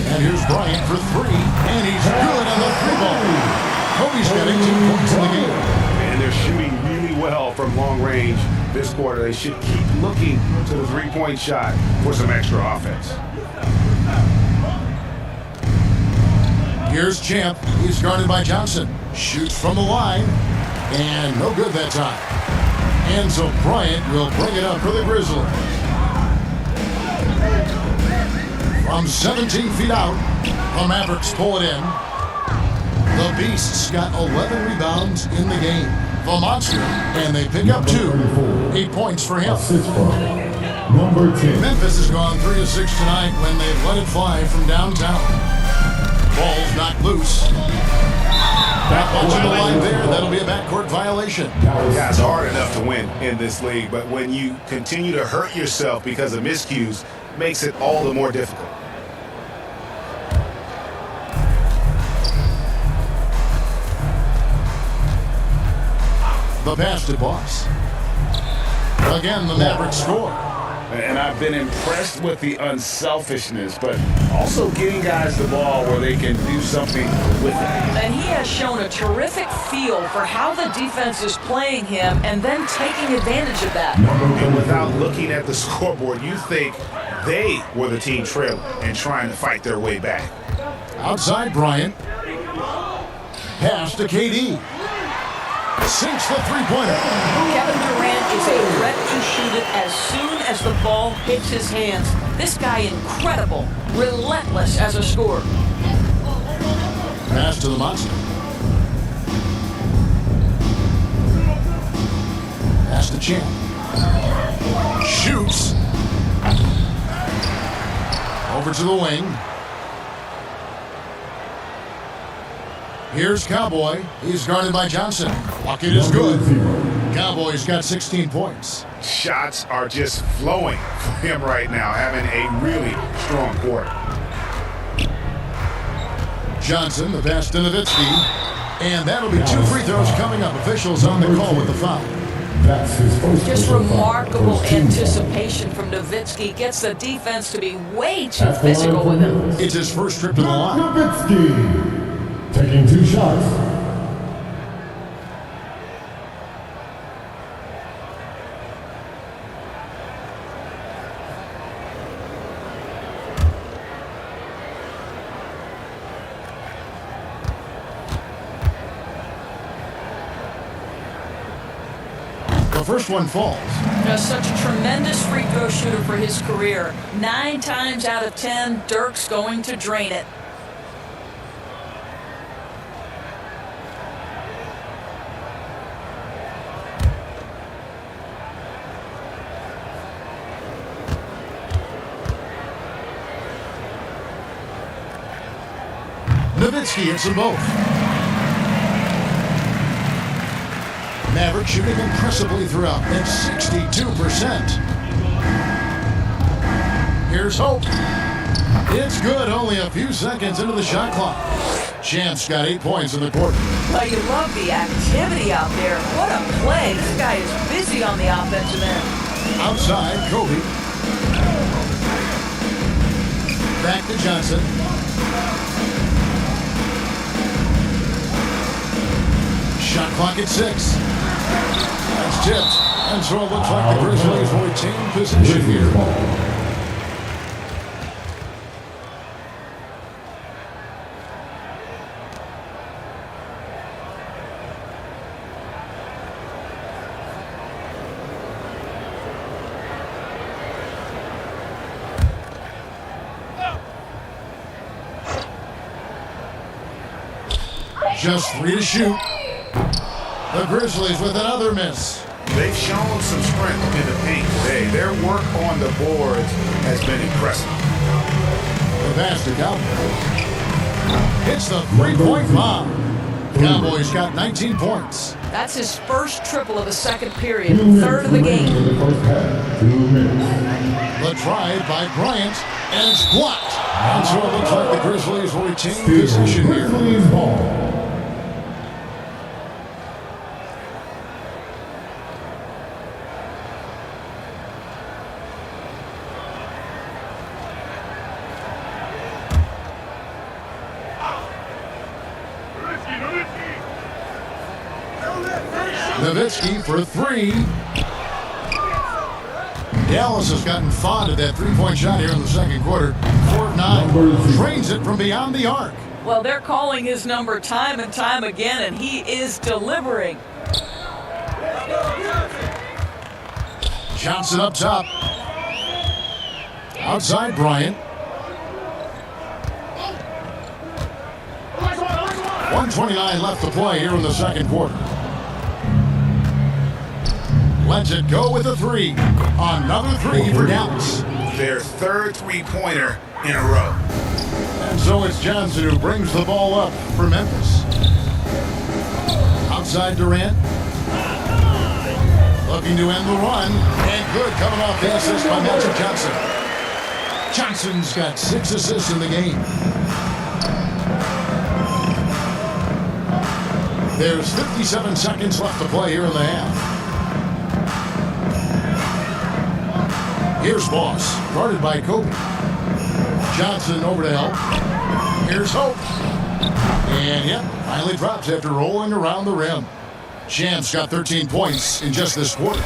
And here's Bryant for 3, and he's good on the 3-ball. Kobe's getting 2 points in the game. And they're shooting really well from long range this quarter. They should keep looking to the 3-point shot for some extra offense. Here's Champ. He's guarded by Johnson. Shoots from the line. And no good that time. And so Bryant will bring it up for the Grizzlies. From 17 feet out, the Mavericks pull it in. The Beasts got 11 rebounds in the game. The Monster, and they pick up 2. 8 points for him. Number 10. Memphis has gone 3 of 6 tonight when they've let it fly from downtown. Ball's knocked loose. Back much in the line there. That'll be a backcourt violation. Yeah, it's hard enough to win in this league, but when you continue to hurt yourself because of miscues, it makes it all the more difficult. The pass to Boss. Again, the Mavericks score. And I've been impressed with the unselfishness, but also getting guys the ball where they can do something with it. And he has shown a terrific feel for how the defense is playing him and then taking advantage of that. And without looking at the scoreboard, you think they were the team trailing and trying to fight their way back. Outside Bryant. Pass to KD. Sinks the 3-pointer. Kevin Durant is a threat to shoot it as soon as the ball hits his hands. This guy incredible, relentless as a scorer. Pass to the Monster. Pass to Champ. Shoots. Over to the wing. Here's Cowboy. He's guarded by Johnson. Bucket is good. Cowboy's got 16 points. Shots are just flowing for him right now, having a really strong quarter. Johnson, the pass to Nowitzki. And that'll be 2 free throws coming up. Officials on the call with the foul. That's his first Just personal foul. remarkable First team foul. anticipation from Nowitzki. Gets the defense to be way too physical with him. It's his first trip to the line. Nowitzki taking 2 shots. The first one falls. Just such a tremendous free throw shooter for his career. 9 times out of 10, Dirk's going to drain it. Nowitzki hits them both. Maverick shooting impressively throughout at 62%. Here's Hope. It's good, only a few seconds into the shot clock. Champ's got 8 points in the quarter. Well, you love the activity out there. What a play. This guy is busy on the offensive end. Outside, Kobe. Back to Johnson. Shot clock at 6. That's tipped. And so it looks like the Grizzlies will retain possession here. Just 3 to shoot. The Grizzlies with another miss. They've shown some strength in the paint today. Their work on the boards has been impressive. The pass to Cowboys. Hits the 3-point bomb. Cowboys got 19 points. That's his first triple of the second period, third of the game. The drive by Bryant, and it's blocked. And so it looks like the Grizzlies will retain possession here. Nowitzki for 3. Dallas has gotten fond of that 3-point shot here in the second quarter. 4-9. Drains it from beyond the arc. Well, they're calling his number time and time again, and he is delivering. Johnson up top. Outside Bryant. 1:29 left to play here in the second quarter. Lets it go with a 3. Another 3 for Dallas. Their third three-pointer in a row. And so it's Johnson who brings the ball up for Memphis. Outside Durant. Looking to end the run. And good coming off the assist by Magic Johnson. Johnson's got 6 assists in the game. There's 57 seconds left to play here in the half. Here's Boss, guarded by Kobe. Johnson over to help. Here's Hope. And yep, finally drops after rolling around the rim. Champ's got 13 points in just this quarter.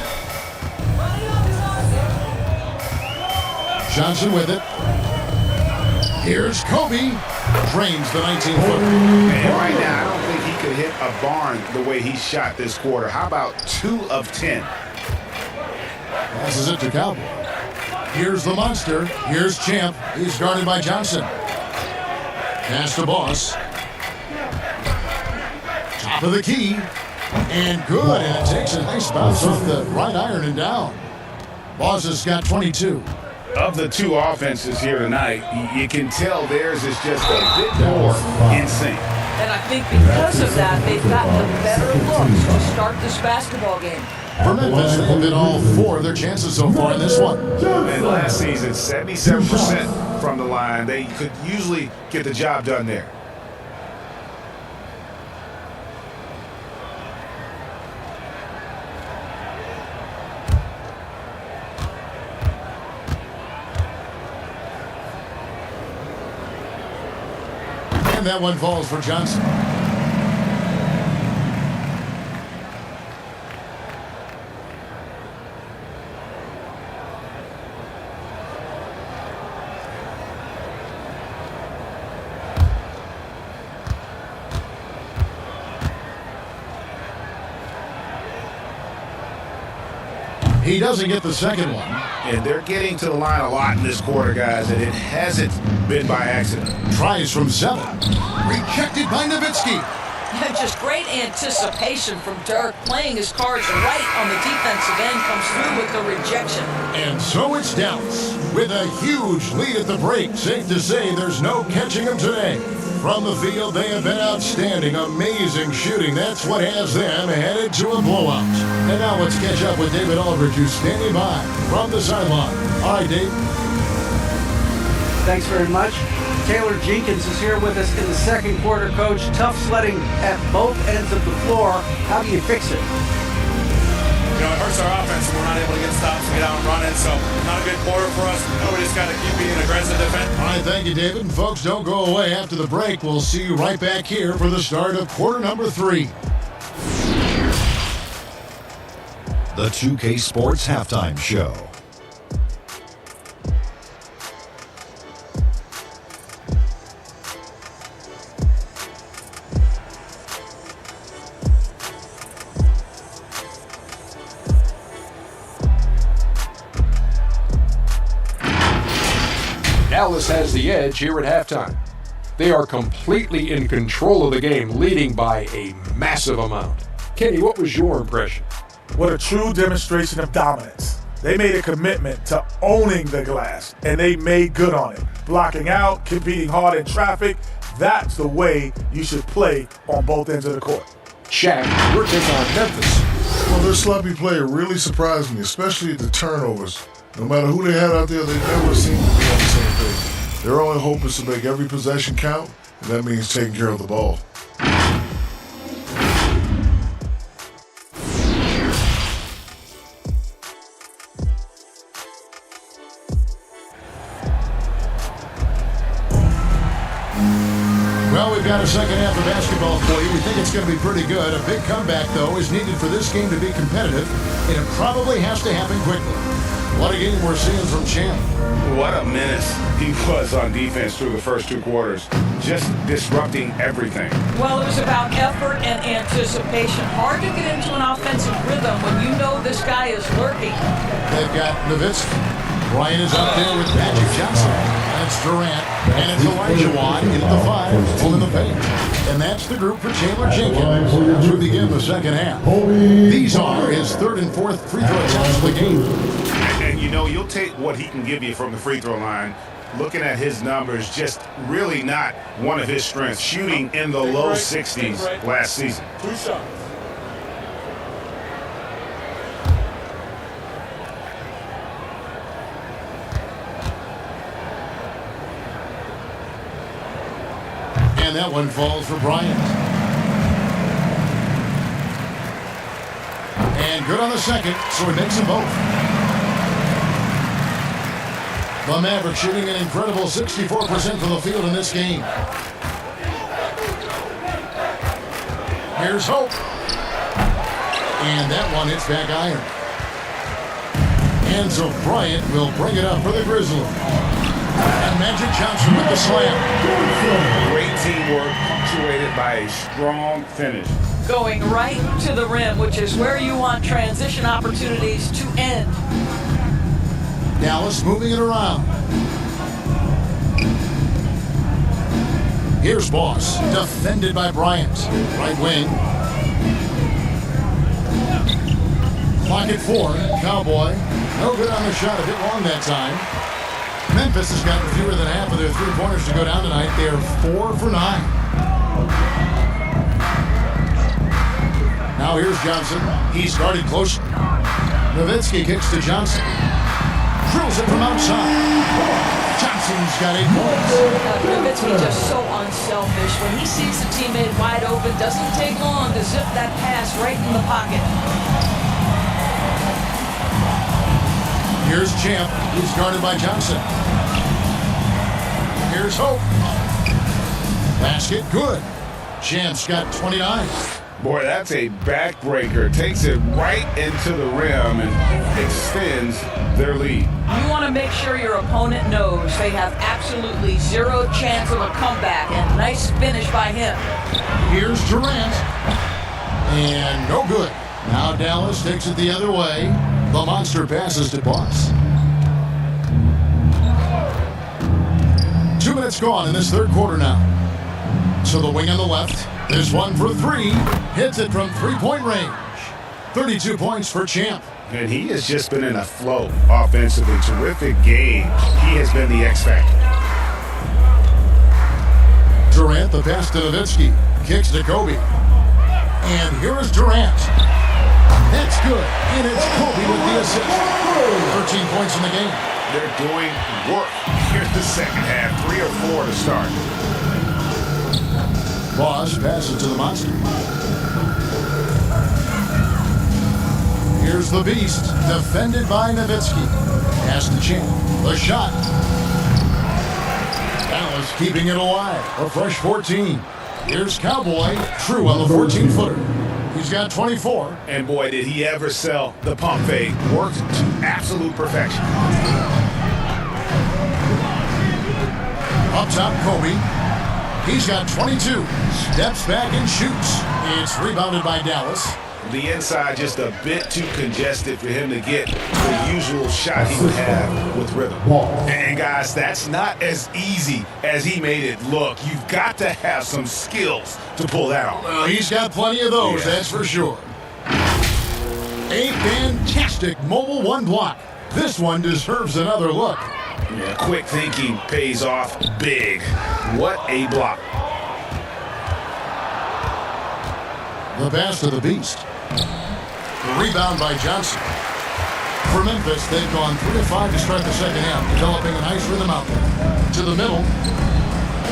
Johnson with it. Here's Kobe. Drains the 19-footer. And right now, I don't think he could hit a barn the way he shot this quarter. How about 2 of 10? Passes it to Cowboy. Here's the monster. Here's Champ. He's guarded by Johnson. Pass to Boss. Top of the key. And good. And it takes a nice bounce off the right iron and down. Boss has got 22. Of the 2 offenses here tonight, you can tell theirs is just a bit more in sync. And I think because of that, they've gotten the better looks to start this basketball game. For Memphis, they've hit all 4 of their chances so far in this one. And last season, 77% from the line. They could usually get the job done there. And that one falls for Johnson. He doesn't get the second one. And they're getting to the line a lot in this quarter, guys, and it hasn't been by accident. Tries from 7. Rejected by Nowitzki. Just great anticipation from Dirk, playing his cards right on the defensive end, comes through with the rejection. And so it's Dallas with a huge lead at the break. Safe to say there's no catching them today. From the field, they have been outstanding. Amazing shooting. That's what has them headed to a blowout. And now let's catch up with David Aldridge, who's standing by from the sideline. All right, Dave. Thanks very much. Taylor Jenkins is here with us in the second quarter, Coach. Tough sledding at both ends of the floor. How do you fix it? You know, it hurts our offense when we're not able to get stops and get out and run it, so not a good quarter for us. We just got to keep being aggressive defense. All right, thank you, David. And folks, don't go away. After the break, we'll see you right back here for the start of quarter number 3. The 2K Sports Halftime Show. Dallas has the edge here at halftime. They are completely in control of the game, leading by a massive amount. Kenny, what was your impression? What a true demonstration of dominance. They made a commitment to owning the glass, and they made good on it. Blocking out, competing hard in traffic, that's the way you should play on both ends of the court. Shaq, your take on Memphis. Well, their sloppy play really surprised me, especially the turnovers. No matter who they had out there, they never seemed to be on the same page. Their only hope is to make every possession count, and that means taking care of the ball. Well, we've got a second half of basketball for you. We think it's going to be pretty good. A big comeback, though, is needed for this game to be competitive, and it probably has to happen quickly. What a game we're seeing from Champ. What a menace he was on defense through the first 2 quarters, just disrupting everything. Well, it was about effort and anticipation. Hard to get into an offensive rhythm when you know this guy is lurking. They've got Nowitzki. Ryan is up there with Magic Johnson. That's Durant. And it's Elijah Watt in the 5, pulling the paint. And that's the group for Taylor Jenkins as we begin the second half. These are his 3rd and 4th free throw attempts of the game. And you know, you'll take what he can give you from the free throw line. Looking at his numbers, just really not one of his strengths. Shooting in the low 60s last season. 2 shots. And that one falls for Bryant. And good on the second, so he makes them both. The Mavericks shooting an incredible 64% from the field in this game. Here's Hope. And that one hits back iron. And so Bryant will bring it up for the Grizzlies. And Magic Johnson with the slam. Great teamwork, punctuated by a strong finish. Going right to the rim, which is where you want transition opportunities to end. Dallas moving it around. Here's Boss, defended by Bryant. Right wing. Clock at 4. Cowboy. No good on the shot. A bit long that time. Memphis has gotten fewer than half of their 3-pointers to go down tonight. They are 4 for 9. Now here's Johnson. He's guarded close. Nowitzki kicks to Johnson. Drills it from outside. Johnson's got 8 points. Nowitzki just so unselfish. When he sees a teammate wide open, doesn't take long to zip that pass right in the pocket. Here's Champ. He's guarded by Johnson. Here's Hope. Basket good. Champ's got 29. Boy, that's a backbreaker. Takes it right into the rim and extends their lead. You want to make sure your opponent knows they have absolutely zero chance of a comeback, and nice finish by him. Here's Durant. And no good. Now Dallas takes it the other way. The monster passes to Boss. 2 minutes gone in this third quarter now. To the wing on the left. This one for three. Hits it from three-point range. 32 points for Champ. And he has just been in a flow offensively. Terrific game. He has been the X factor. Durant, the pass to Nowitzki. Kicks to Kobe. And here is Durant. That's good. And it's Kobe with the assist. 13 points in the game. They're doing work. Here's the second half. 3 or 4 to start. Boss passes to the monster. Here's the beast, defended by Nowitzki. Pass to Champ. The shot. Dallas keeping it alive. A fresh 14. Here's Cowboy. True on the 14-footer. He's got 24. And boy, did he ever sell the pump fake. Worked to absolute perfection. Up top, Kobe. He's got 22. Steps back and shoots. It's rebounded by Dallas. The inside just a bit too congested for him to get the usual shot he would have with rhythm. And guys, that's not as easy as he made it look. You've got to have some skills to pull that off. Well, he's got plenty of those, that's for sure. A fantastic mobile one block. This one deserves another look. Yeah, quick thinking pays off big. What a block. The pass to the beast. The rebound by Johnson. For Memphis, they've gone 3 of 5 to start the second half, developing a nice rhythm out there. To the middle.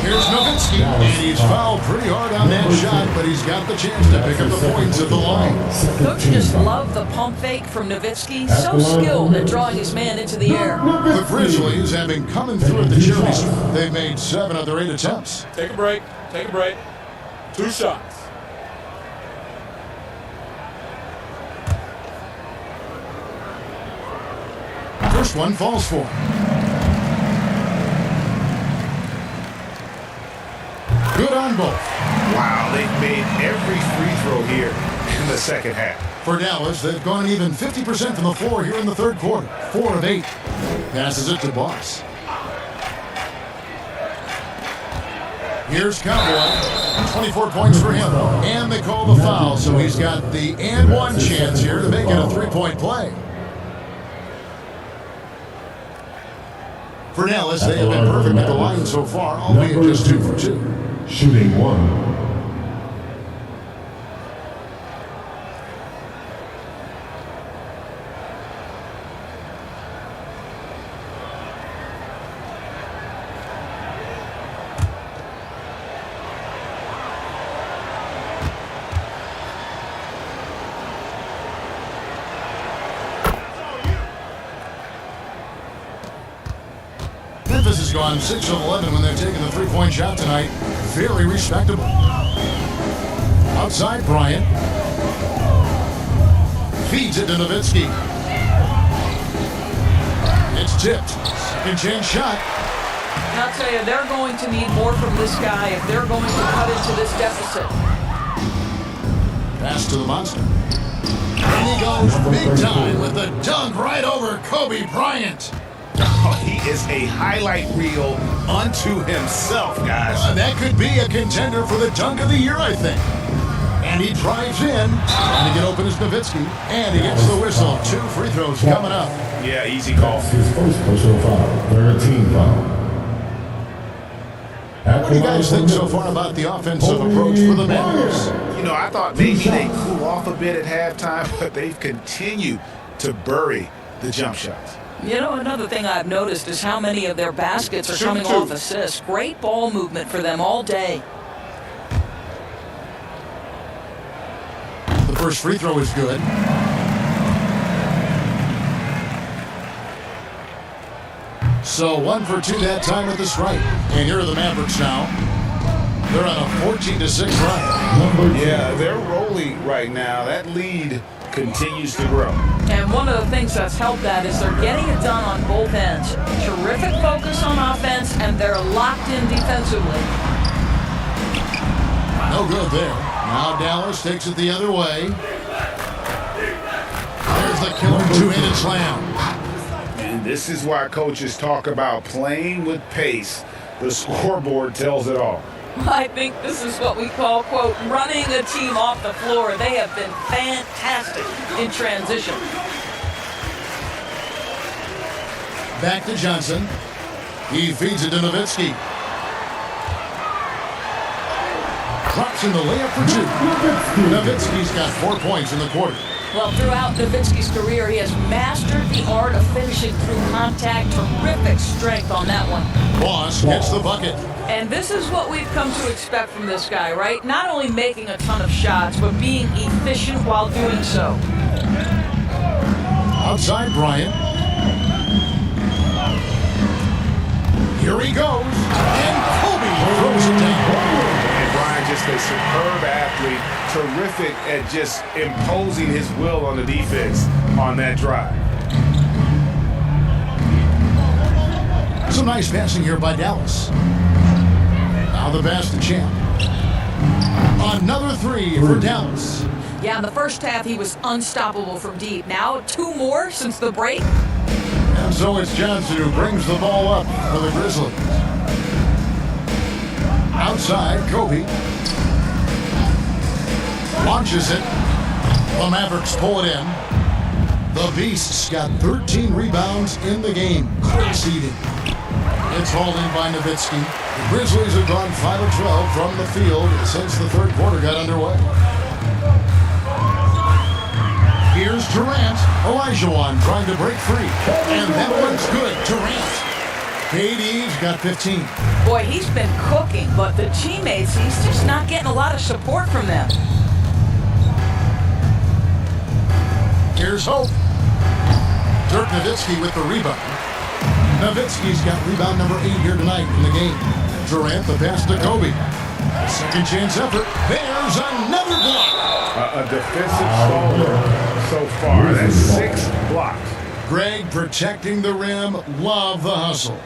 Here's Nowitzki, and he's fouled pretty hard on that shot, but he's got the chance to pick up the points at the line. Coach just loved the pump fake from Nowitzki. So skilled at drawing his man into the air. The Grizzlies have been coming through at the charity stripe. They've made 7 of their 8 attempts. Take a break. Take a break. 2 shots. First one falls for him. Good on both. Wow, they've made every free throw here in the second half. For Dallas, they've gone even 50% from the floor here in the third quarter. 4 of 8. Passes it to Boss. Here's Cowboy. 24 points for him. And they call the foul, so he's got the and one chance here to make it a 3-point play. For Dallas, they have been perfect at the line so far, albeit just 2 for 2. Shooting 1. Memphis has gone 6 of 11 when they've taken the 3-point shot tonight. Very respectable. Outside, Bryant. Feeds it to Nowitzki. It's tipped. Second chance shot. And I'll tell you, they're going to need more from this guy if they're going to cut into this deficit. Pass to the monster. And he goes big time with the dunk right over Kobe Bryant. Oh, he is a highlight reel unto himself, guys. That could be a contender for the dunk of the year, I think. And he drives in, trying to get open as Nowitzki, and he gets the whistle. 2 free throws coming up. Yeah, easy call. His first personal foul, 13 foul. What do you guys think so far about the offensive approach for the Mavericks? You know, I thought maybe they cool off a bit at halftime, but they've continued to bury the jump shots. You know, another thing I've noticed is how many of their baskets are coming off assists. Great ball movement for them all day. The first free throw is good. So 1 for 2 that time at the stripe. And here are the Mavericks now. They're on a 14-6 run. Yeah, they're rolling right now. That lead continues to grow. And one of the things that's helped that is they're getting it done on both ends. Terrific focus on offense, and they're locked in defensively. No good there. Now Dallas takes it the other way. There's the killer two-handed slam. And this is why coaches talk about playing with pace. The scoreboard tells it all. I think this is what we call, quote, running a team off the floor. They have been fantastic in transition. Back to Johnson. He feeds it to Nowitzki. Drops in the layup for two. Nowitzki's got 4 points in the quarter. Well, throughout Nowitzki's career, he has mastered the art of finishing through contact. Terrific strength on that one. Boss gets the bucket. And this is what we've come to expect from this guy, right? Not only making a ton of shots, but being efficient while doing so. Outside Bryant. Here he goes. And Kobe throws it down. And Bryant, just a superb athlete, terrific at just imposing his will on the defense on that drive. Some nice passing here by Dallas. Now the pass to Champ. Another three for Dallas. Yeah, in the first half, he was unstoppable from deep. Now, 2 more since the break. And so it's Johnson who brings the ball up for the Grizzlies. Outside, Kobe. Launches it. The Mavericks pull it in. The Beasts got 13 rebounds in the game. Conceding. It's hauled in by Nowitzki. The Grizzlies have gone 5 of 12 from the field since the third quarter got underway. Here's Durant. Olajuwon trying to break free. And that one's good. Durant. KD's got 15. Boy, he's been cooking, but the teammates, he's just not getting a lot of support from them. Here's Hope. Dirk Nowitzki with the rebound. Nowitzki's got rebound number 8 here tonight in the game. Durant the pass to Kobe. Second chance effort. There's another block. A defensive stalwart so far. That's 6 blocks. Greg protecting the rim. Love the hustle.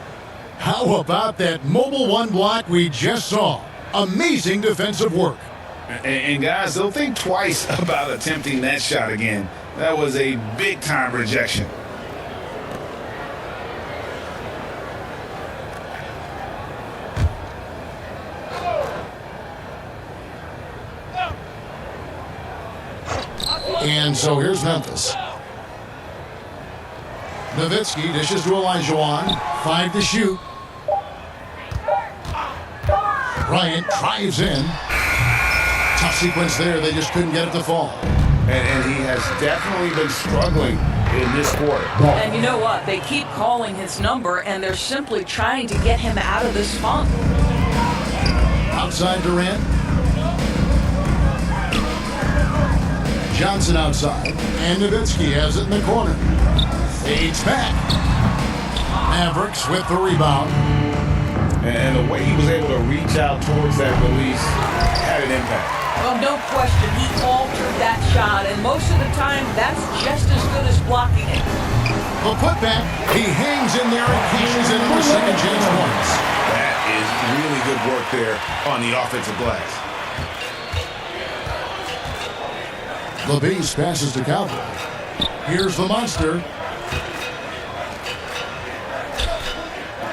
How about that mobile 1 block we just saw? Amazing defensive work. And guys, they'll think twice about attempting that shot again. That was a big-time rejection. And so here's Memphis. Nowitzki dishes to Olajuwon. 5 to shoot. Bryant drives in. Tough sequence there. They just couldn't get it to fall. And he has definitely been struggling in this quarter. And you know what? They keep calling his number, and they're simply trying to get him out of this funk. Outside Durant. Johnson outside. And Nowitzki has it in the corner. Fades back. Mavericks with the rebound. And the way he was able to reach out towards that release had an impact. Well, no question, he altered that shot, and most of the time, that's just as good as blocking it. The putback, he hangs in there and cashes in for second chance points. That is really good work there on the offensive glass. The Beast passes to Cowboy. Here's the monster.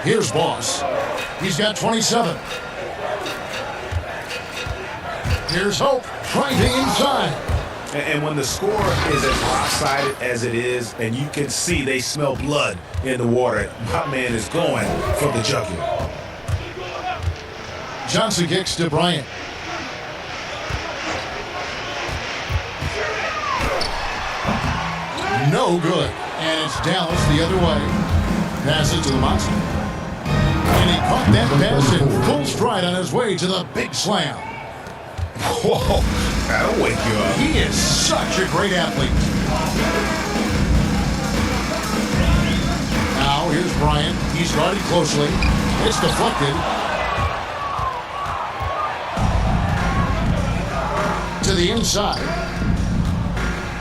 Here's Boss. He's got 27. Here's Hope, trying to inside. And when the score is as lopsided as it is, and you can see they smell blood in the water, my man is going for the jugular. Johnson kicks to Bryant. No good. And it's Dallas the other way. Pass it to the monster. And he caught that pass in full stride on his way to the big slam. Whoa, that'll wake you up. He is such a great athlete. Now here's Bryant. He's guarded closely. It's deflected. to the inside.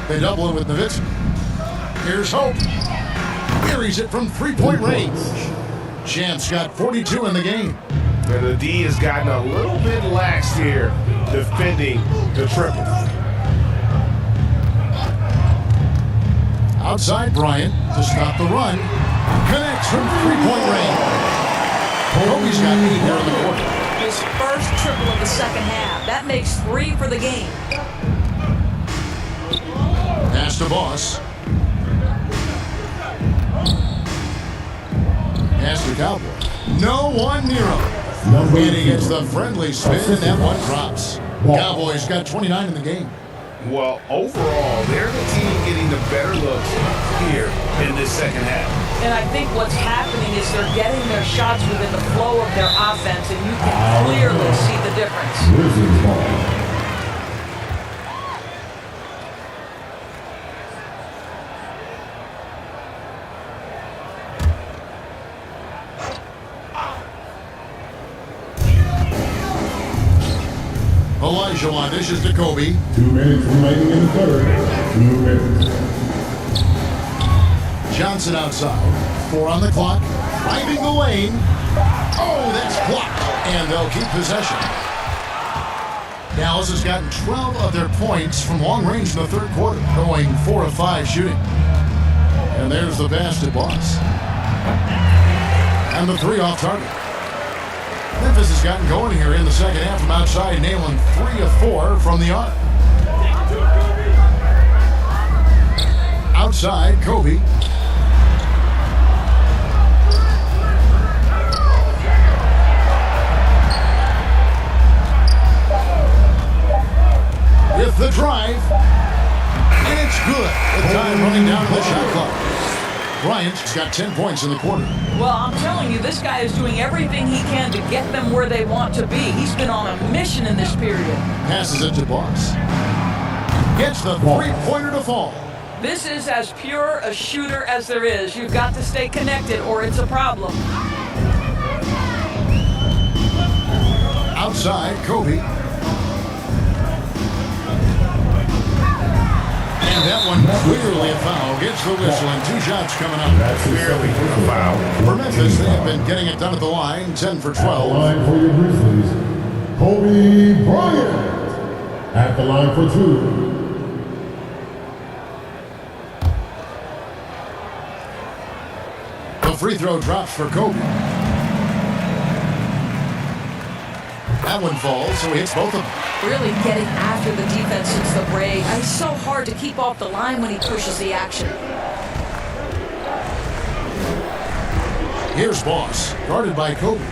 They double him with Nowitzki. Here's Hope. Carries it from three-point range. Chance got 42 in the game. And the D has gotten a little bit lax here defending the triple. Outside Bryant to stop the run. Connects from three-point range. Kobe's got 8 here in the quarter. His first triple of the second half. That makes 3 for the game. Pass to Boss. Pass to Cowboy. No one near him. And he gets the friendly spin, and that one drops. Cowboys got 29 in the game. Well, overall, they're the team getting the better looks here in this second half. And I think what's happening is they're getting their shots within the flow of their offense, and you can clearly see the difference. Elijah dishes to Kobe. 2 minutes remaining in the third. 2 minutes. Johnson outside. 4 on the clock. Driving the lane. Oh, that's blocked. And they'll keep possession. Dallas has gotten 12 of their points from long range in the third quarter, going 4 of 5 shooting. And there's the pass to Boss. And the 3 off target. Memphis has gotten going here in the second half from outside, nailing 3 of 4 from the arc. Outside, Kobe. With the drive. And it's good. With time running down to the shot clock. Bryant's got 10 points in the quarter. Well, I'm telling you, this guy is doing everything he can to get them where they want to be. He's been on a mission in this period. Passes it to Boss. Gets the three-pointer to fall. This is as pure a shooter as there is. You've got to stay connected or it's a problem. Outside, Kobe. And that one clearly a foul. Gets the whistle and 2 shots coming up. That's Clearly a foul. For Memphis, they have been getting it done at the line. 10 for 12. At the line for your Grizzlies, Kobe Bryant. At the line for 2. The free throw drops for Kobe. That one falls, so he hits both of them. Really getting after the defense since the break. It's so hard to keep off the line when he pushes the action. Here's Boss, guarded by Kobe.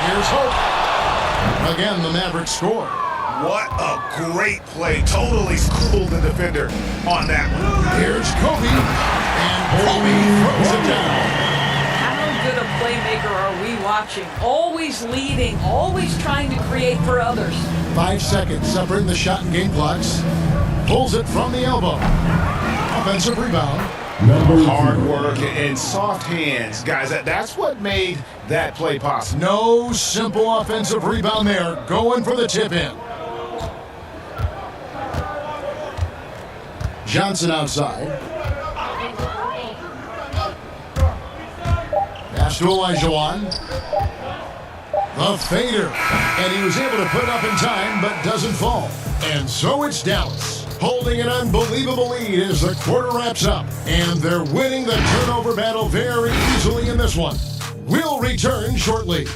Here's Hope. Again, the Mavericks score. What a great play. Totally schooled the defender on that one. Here's Kobe. And Kobe throws it down. How good a playmaker are we watching? Always leading, always trying to create for others. 5 seconds separating the shot and game clocks. Pulls it from the elbow. Offensive rebound. Hard work and soft hands. Guys, that's what made that play possible. No simple offensive rebound there. Going for the tip-in. Johnson outside. Pass to Elijah. The fader. And he was able to put it up in time, but doesn't fall. And so it's Dallas, holding an unbelievable lead as the quarter wraps up. And they're winning the turnover battle very easily in this one. We'll return shortly.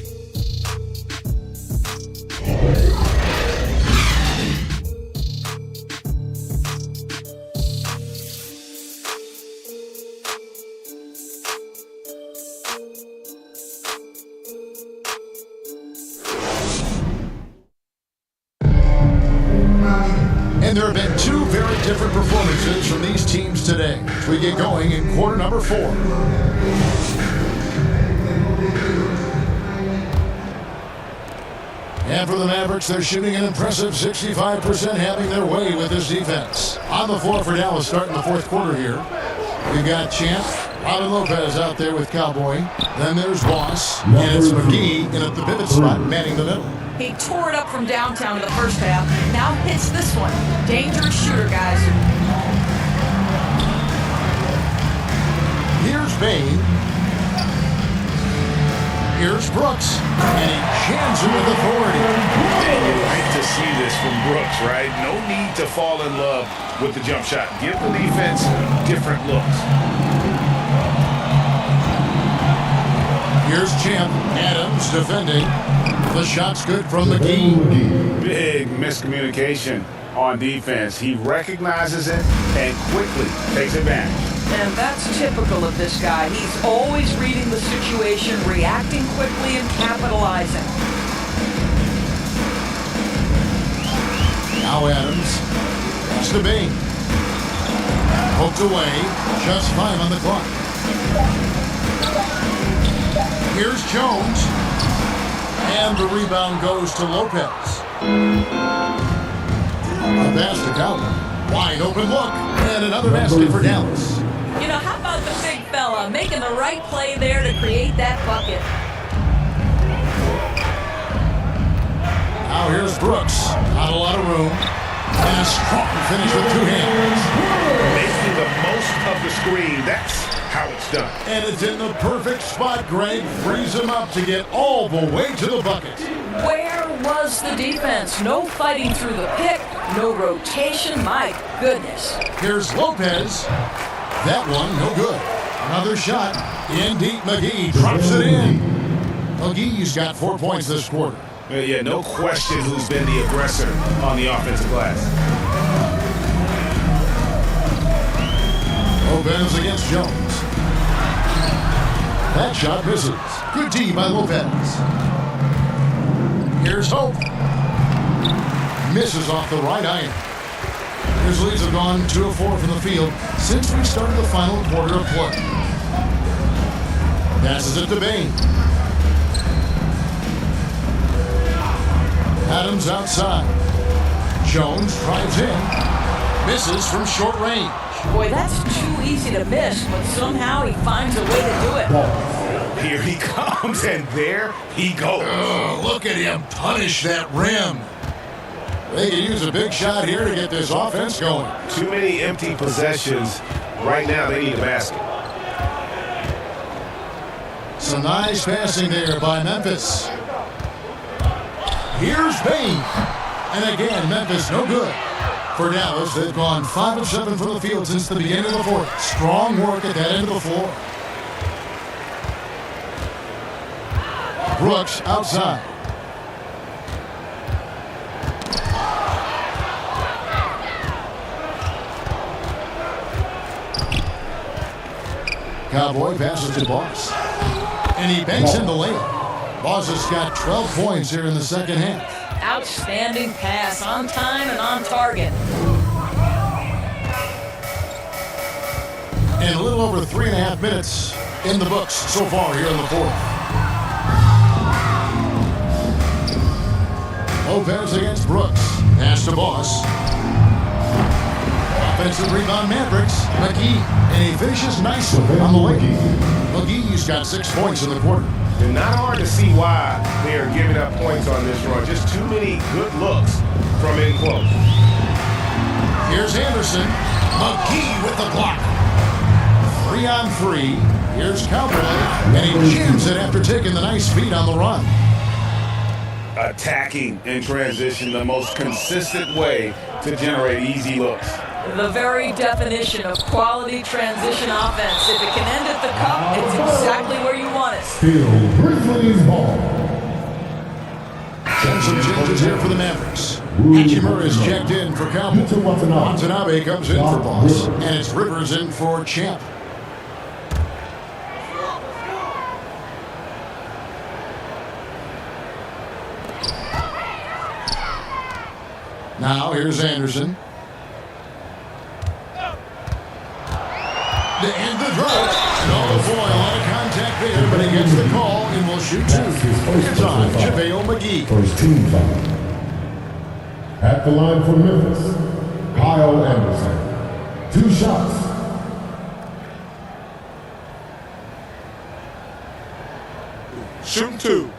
And there have been 2 very different performances from these teams today as we get going in quarter number 4. And for the Mavericks, they're shooting an impressive 65%, having their way with this defense. On the floor for Dallas starting the fourth quarter here. We've got Champ, Robin Lopez out there with Cowboy. Then there's Boss, and it's McGee in at the pivot spot, manning the middle. He tore it up from downtown in the first half. Now hits this one. Dangerous shooter, guys. Here's Bain. Here's Brooks. And he jams it with authority. And you like to see this from Brooks, right? No need to fall in love with the jump shot. Give the defense different looks. Here's Champ. Adams defending. The shot's good from McGee. Big miscommunication on defense. He recognizes it and quickly takes advantage. And that's typical of this guy. He's always reading the situation, reacting quickly, and capitalizing. Now Adams. Pass to Bain. Poked away. Just 5 on the clock. Here's Jones. And the rebound goes to Lopez. A basket out. Wide open look. And another basket for Dallas. You know, how about the big fella making the right play there to create that bucket? Now here's Brooks. Not a lot of room. And a strong finish with 2 hands. Making the most of the screen. That's how it's done. And it's in the perfect spot. Greg frees him up to get all the way to the bucket. Where was the defense? No fighting through the pick, no rotation. My goodness. Here's Lopez. That one, no good. Another shot. In deep, McGee drops it in. McGee's got 4 points this quarter. Yeah, no question who's been the aggressor on the offensive glass. Lopez against Jones. That shot misses. Good D by Lopez. Here's Hope. Misses off the right iron. Grizzlies have gone 2 of 4 from the field since we started the final quarter of play. Passes it to Bain. Adams outside. Jones drives in. Misses from short range. Boy, that's too easy to miss, but somehow he finds a way to do it. Here he comes, and there he goes. Oh, look at him punish that rim. They can use a big shot here to get this offense going. Too many empty possessions. Right now, they need a basket. Some nice passing there by Memphis. Here's Bain. And again, Memphis no good. For Dallas, they've gone 5 of 7 from the field since the beginning of the fourth. Strong work at that end of the floor. Brooks outside. Cowboy passes to Boss. And he banks in the layup. Boss has got 12 points here in the second half. Outstanding pass, on time and on target. And a little over 3.5 minutes in the books so far here in the fourth. Lopez against Brooks. Pass to Boss. Offensive rebound Mavericks. McGee. And he finishes nicely on the way. McGee's got 6 points in the quarter. And not hard to see why they are giving up points on this run. Just too many good looks from in close. Here's Anderson. McGee with the block. 3 on 3. Here's Cowboy. And he jams it after taking the nice feed on the run. Attacking in transition, the most consistent way to generate easy looks. The very definition of quality transition offense. If it can end at the cup, it's exactly where you want it. Still Grizzlies ball. Some changes here for the Mavericks. Hachimura is checked in for Cowboy. Watanabe comes in for Boss. And it's Rivers in for Champ. Now here's Anderson. To end the drought. No Boyle on a contact there, but he gets the call and will shoot 2. It's on JaVale McGee. First team foul. At the line for Memphis, Kyle Anderson. 2 shots. Shooting 2.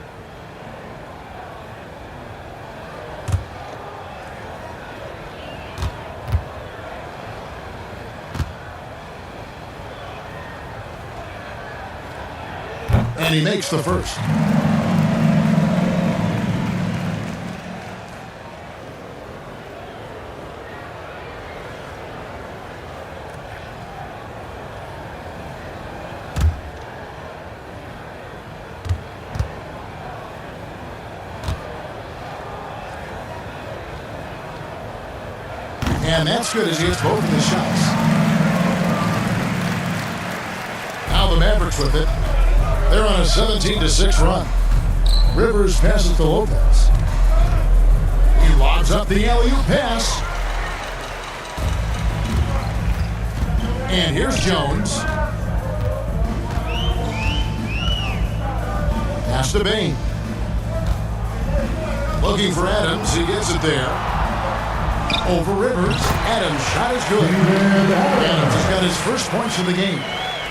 And he makes the first. And that's good as he hits both of his shots. Now the Mavericks with it. They're on a 17-6 run. Rivers passes to Lopez. He lobs up the alley-oop pass. And here's Jones. Pass to Bain. Looking for Adams. He gets it there. Over Rivers. Adams' shot is good. Adams has got his first points of the game.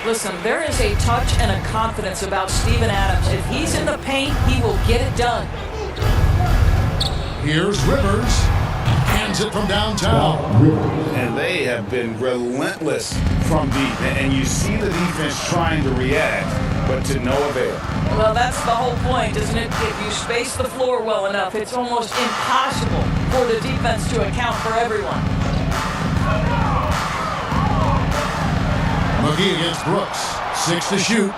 Listen, there is a touch and a confidence about Steven Adams. If he's in the paint, he will get it done. Here's Rivers. Hands it from downtown. And they have been relentless from deep. And you see the defense trying to react, but to no avail. Well, that's the whole point, isn't it? If you space the floor well enough, it's almost impossible for the defense to account for everyone. McGee against Brooks. 6 to shoot.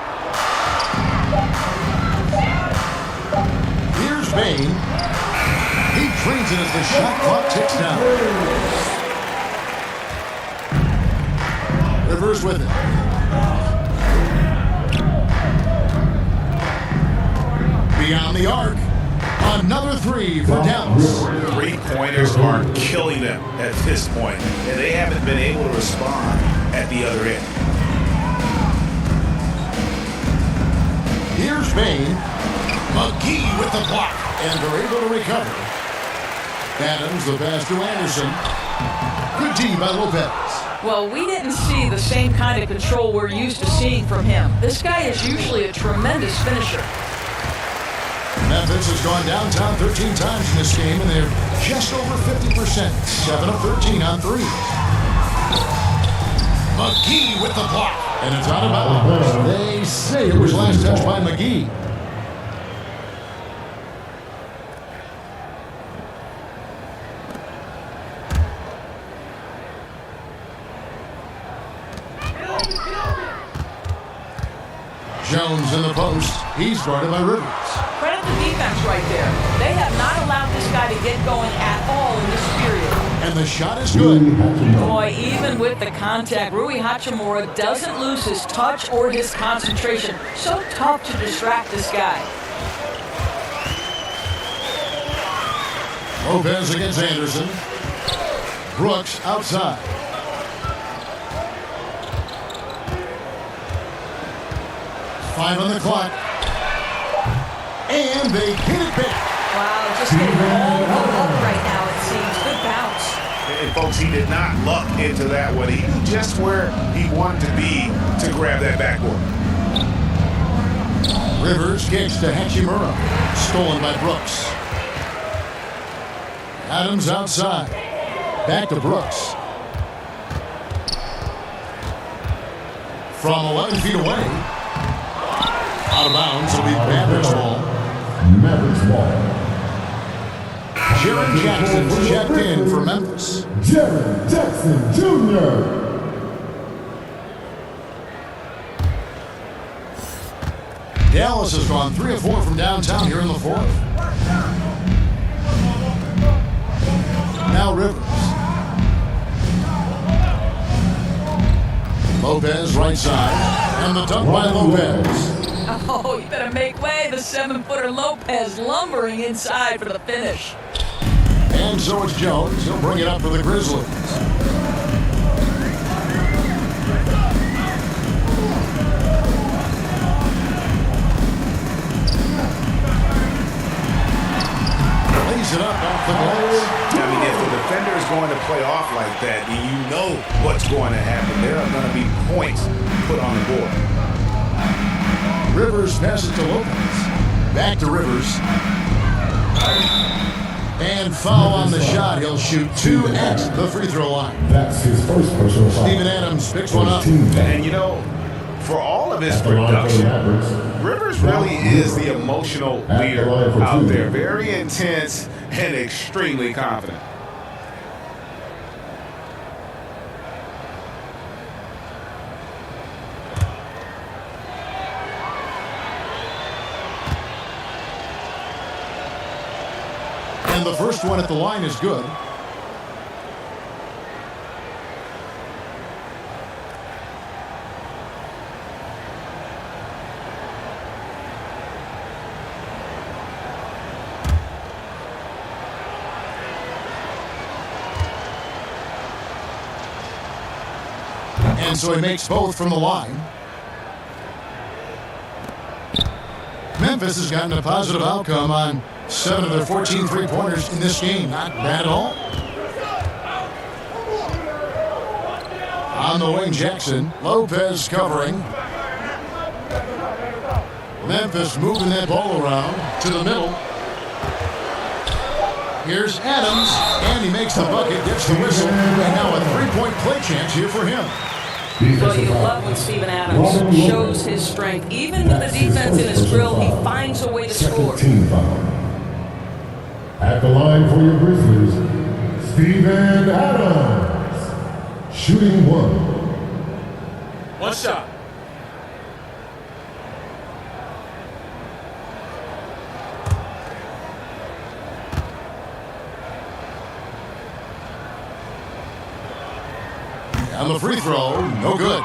Here's Bain. He drains it as the shot clock ticks down. Rivers with it. Beyond the arc. Another three for Dallas. Three-pointers are killing them at this point, and they haven't been able to respond at the other end. Here's Bain. McGee with the block, and they're able to recover. Adams, the pass to Anderson. Good D by Lopez. Well, we didn't see the same kind of control we're used to seeing from him. This guy is usually a tremendous finisher. Memphis has gone downtown 13 times in this game, and they're just over 50%. 7 of 13 on threes. McGee with the block, and it's out of bounds. They say it was last touched by McGee. Jones in the post. He's guarded by Rivers. Credit the defense right there. They have not allowed this guy to get going at all in this period. And the shot is good. Boy, even with the contact, Rui Hachimura doesn't lose his touch or his concentration. So tough to distract this guy. Lopez against Anderson. Brooks outside. Five on the clock. And they hit it back. Wow, just getting all over right now, it seems. Good bounce. And folks, he did not luck into that one. He knew just where he wanted to be to grab that backboard. Rivers kicks to Hachimura. Stolen by Brooks. Adams outside. Back to Brooks. From 11 feet away. Out of bounds, it'll be Mavericks ball. Mavericks ball. Jaren Jackson checked in for Memphis. Jaren Jackson Jr. Dallas has gone 3 of 4 from downtown here in the fourth. Now Rivers. Lopez right side. And the dunk by Lopez. Oh, you better make way. The 7-footer Lopez lumbering inside for the finish. And so it's Jones. He'll bring it up for the Grizzlies. Lays it up off the glass. I mean, if the defender is going to play off like that, then you know what's going to happen. There are going to be points put on the board. Rivers passes to Lopez. Back to Rivers. And foul on the shot. He'll shoot 2 at the free throw line. That's his first personal foul. Steven Adams picks one up. And you know, for all of his production, Rivers really is the emotional leader out there. Very intense and extremely confident. And the first one at the line is good. And so he makes both from the line. Memphis has gotten a positive outcome on 7 of their 14 three-pointers in this game. Not bad at all. On the wing, Jackson. Lopez covering. Memphis moving that ball around to the middle. Here's Adams, and he makes the bucket, gets the whistle, and now a three-point play chance here for him. Well, you love when Steven Adams shows his strength. Even with the defense in his grill, he finds a way to score. Team foul. At the line for your Grizzlies, Steven Adams. Shooting one. One shot. On the free throw, no good.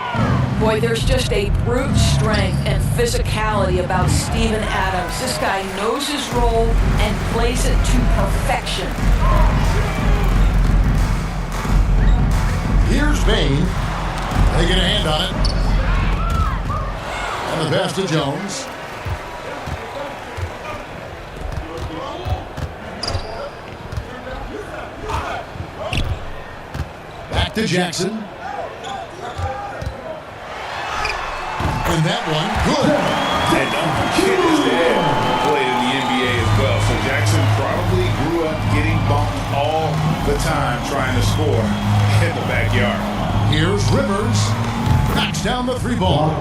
Boy, there's just a brute strength and physicality about Steven Adams. This guy knows his role and plays it to perfection. Here's Bain. They get a hand on it. And the pass to Jones. Back to Jackson. And that one, good. And kid is dead. Played in the NBA as well. So Jackson probably grew up getting bumped all the time trying to score in the backyard. Here's Rivers. Knocks down the three ball.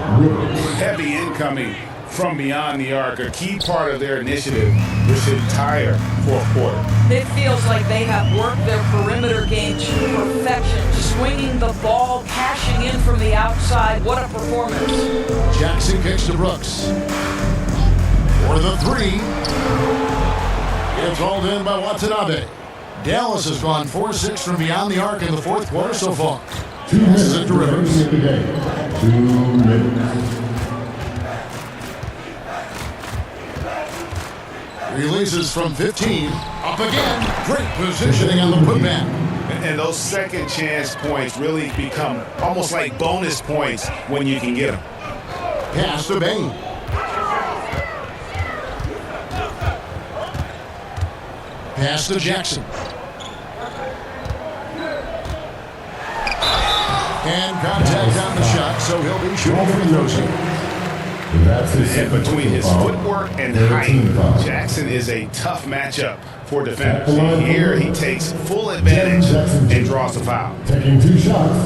Heavy incoming from beyond the arc, a key part of their initiative this entire fourth quarter. It feels like they have worked their perimeter game to perfection, swinging the ball, cashing in from the outside. What a performance. Jackson kicks to Brooks. For the three. It's hauled in by Watanabe. Dallas has gone 4-6 from beyond the arc in the fourth quarter so far. 2 minutes to Rivers in the game. 2 minutes. Releases from 15. Up again. Great positioning on the putback. And those second chance points really become almost like bonus points when you can get them. Pass to Bain. Pass to Jackson. And contact on the shot, so he'll be shooting free throws here. And between his footwork and height, Jackson is a tough matchup for defenders. Here he takes full advantage and draws the foul. Taking 2 shots.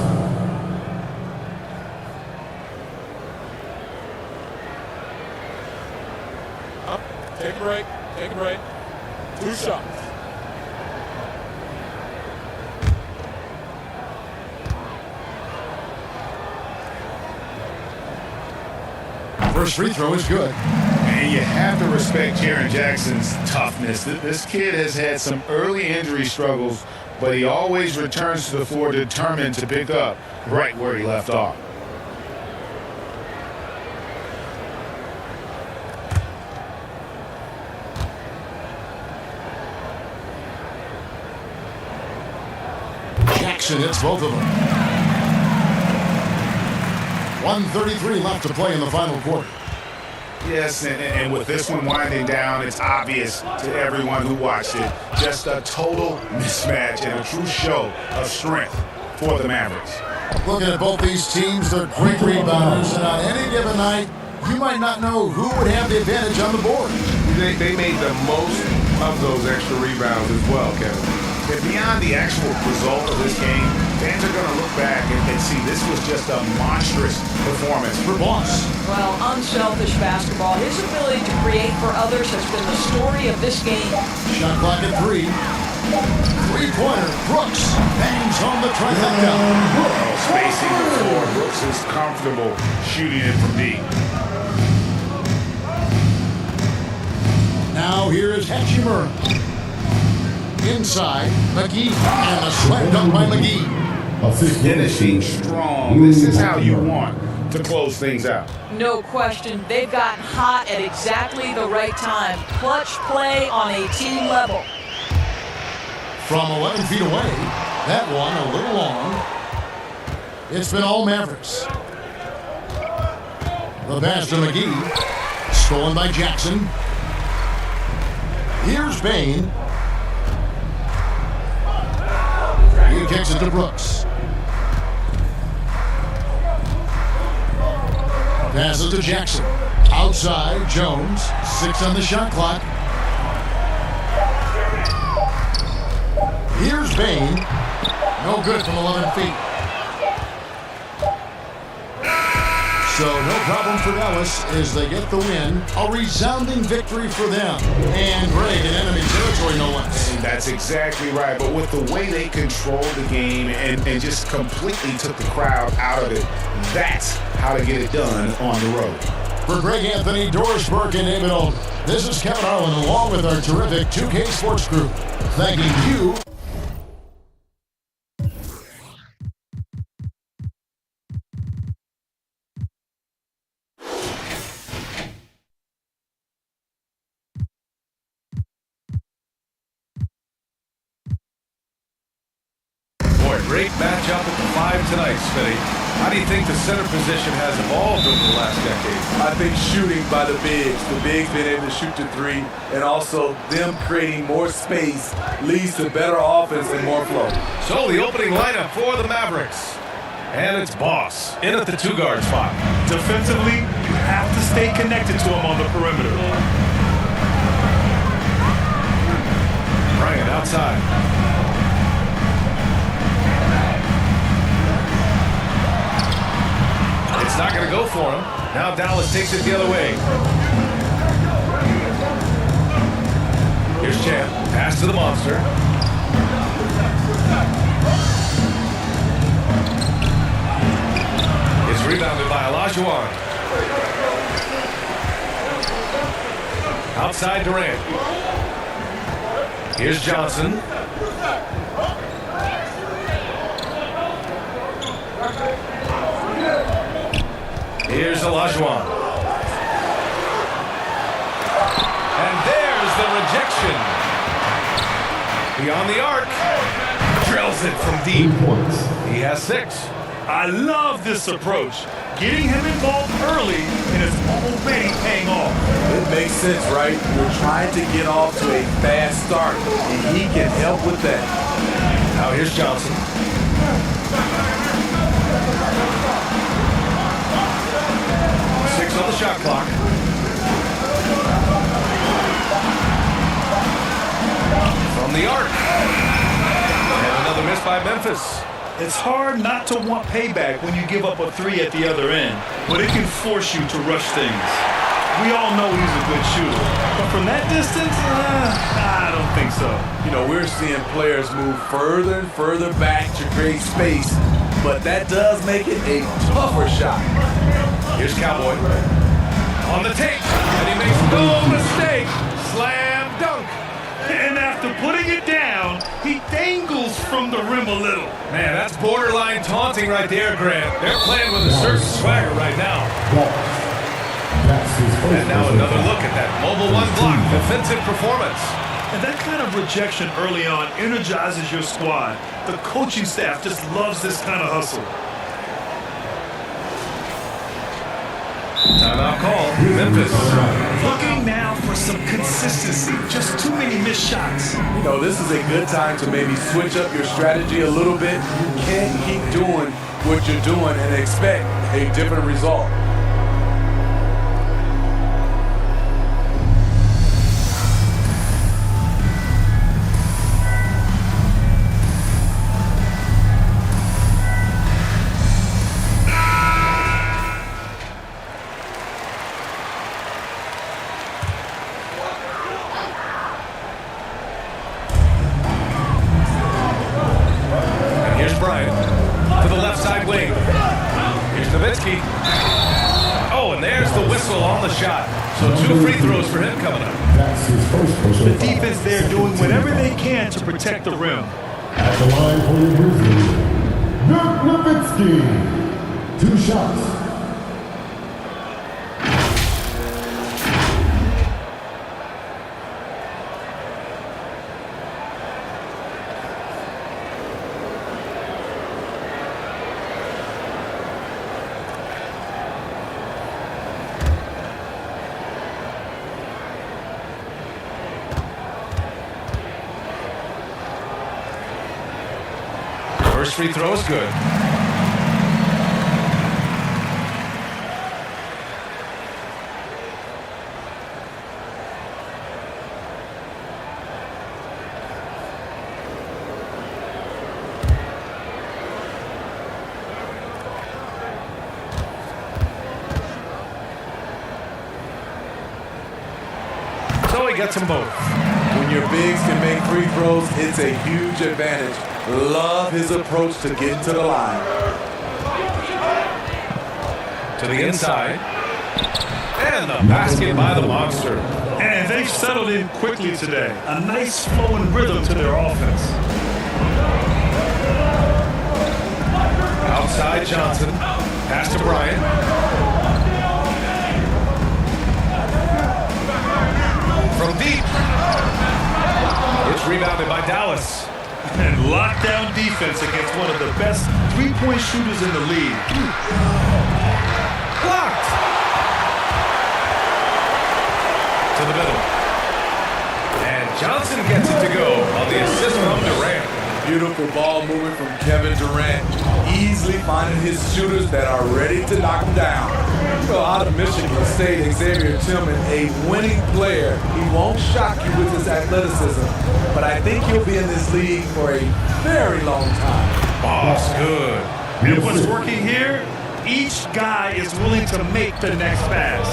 Take a break. Take a break. 2 shots. First free throw is good. And you have to respect Jaren Jackson's toughness. This kid has had some early injury struggles, but he always returns to the floor determined to pick up right where he left off. Jackson hits both of them. 1:33 left to play in the final quarter. Yes, and with this one winding down, it's obvious to everyone who watched it. Just a total mismatch and a true show of strength for the Mavericks. Looking at both these teams, they're great rebounders, and on any given night, you might not know who would have the advantage on the board. They made the most of those extra rebounds as well, Kevin. And beyond the actual result of this game, fans are going to look back and Casey, this was just a monstrous performance for Boss. Well, unselfish basketball. His ability to create for others has been the story of this game. Shot clock at 3. Three-pointer. Brooks bangs on the trifecta. Spacing the floor. Brooks is comfortable shooting it from deep. Now here is Hachimura. Inside, McGee, and a slam dunk by McGee. Finishing strong. This is how you want to close things out. No question, they've gotten hot at exactly the right time. Clutch play on a team level. From 11 feet away, that one a little long. It's been all Mavericks. The pass to McGee, stolen by Jackson. Here's Bain. He kicks it to Brooks. Passes to Jackson. Outside, Jones. 6 on the shot clock. Here's Bain. No good from 11 feet. So no problem for Dallas as they get the win. A resounding victory for them. And Greg in enemy territory, no less. And that's exactly right. But with the way they controlled the game and just completely took the crowd out of it, that's how to get it done on the road. For Greg Anthony, Doris Burke, and David Oldham, this is Kevin Harlan along with our terrific 2K Sports Group. Thanking you. Great matchup at the 5 tonight, Smitty. How do you think the center position has evolved over the last decade? I think shooting by the bigs. The bigs being able to shoot the 3, and also them creating more space leads to better offense and more flow. So the opening lineup for the Mavericks. And it's Boss in at the 2-guard spot. Defensively, you have to stay connected to him on the perimeter. Bryant outside. It's not going to go for him. Now Dallas takes it the other way. Here's Champ. Pass to the monster. It's rebounded by Olajuwon. Outside Durant. Here's Johnson. Here's Olajuwon. And there's the rejection. Beyond the arc. Drills it from deep. He has 6. I love this approach. Getting him involved early and it's already paying off. It makes sense, right? You're trying to get off to a fast start, and he can help with that. Now here's Johnson. On the shot clock. From the arc. And another miss by Memphis. It's hard not to want payback when you give up a 3 at the other end, but it can force you to rush things. We all know he's a good shooter, but from that distance, I don't think so. You know, we're seeing players move further and further back to create space, but that does make it a tougher shot. Here's Cowboy. On the tape. And he makes no mistake. Slam dunk. And after putting it down, he dangles from the rim a little. Man, that's borderline taunting right there, Grant. They're playing with a certain swagger right now. And now another look at that mobile 1 block defensive performance. And that kind of rejection early on energizes your squad. The coaching staff just loves this kind of hustle. Timeout call, Memphis. Looking now for some consistency. Just too many missed shots. You know, this is a good time to maybe switch up your strategy a little bit. You can't keep doing what you're doing and expect a different result. Bryant. To the left side wing. Here's Nowitzki. Oh, and there's the whistle on the shot. So 2 free throws for him coming up. That's his first personal The defense there doing whatever they can to protect the rim. At the line for your Grizzlies, Dirk Nowitzki. 2 shots. First free throw is good. So he gets them both. When your bigs can make free throws, it's a huge advantage. Love his approach to getting to the line. To the inside. And the basket by the Monster. And they've settled in quickly today. A nice flowing rhythm to their offense. Outside Johnson. Pass to Bryant. From deep. It's rebounded by Dallas. And lockdown defense against one of the best three-point shooters in the league. Blocked. To the middle. And Johnson gets it to go on the assist from Durant. Beautiful ball movement from Kevin Durant. Easily finding his shooters that are ready to knock him down. You know, out of Michigan State, Xavier Tillman, a winning player. He won't shock you with his athleticism, but I think he'll be in this league for a very long time. Boss, good. And what's working here? Each guy is willing to make the next pass.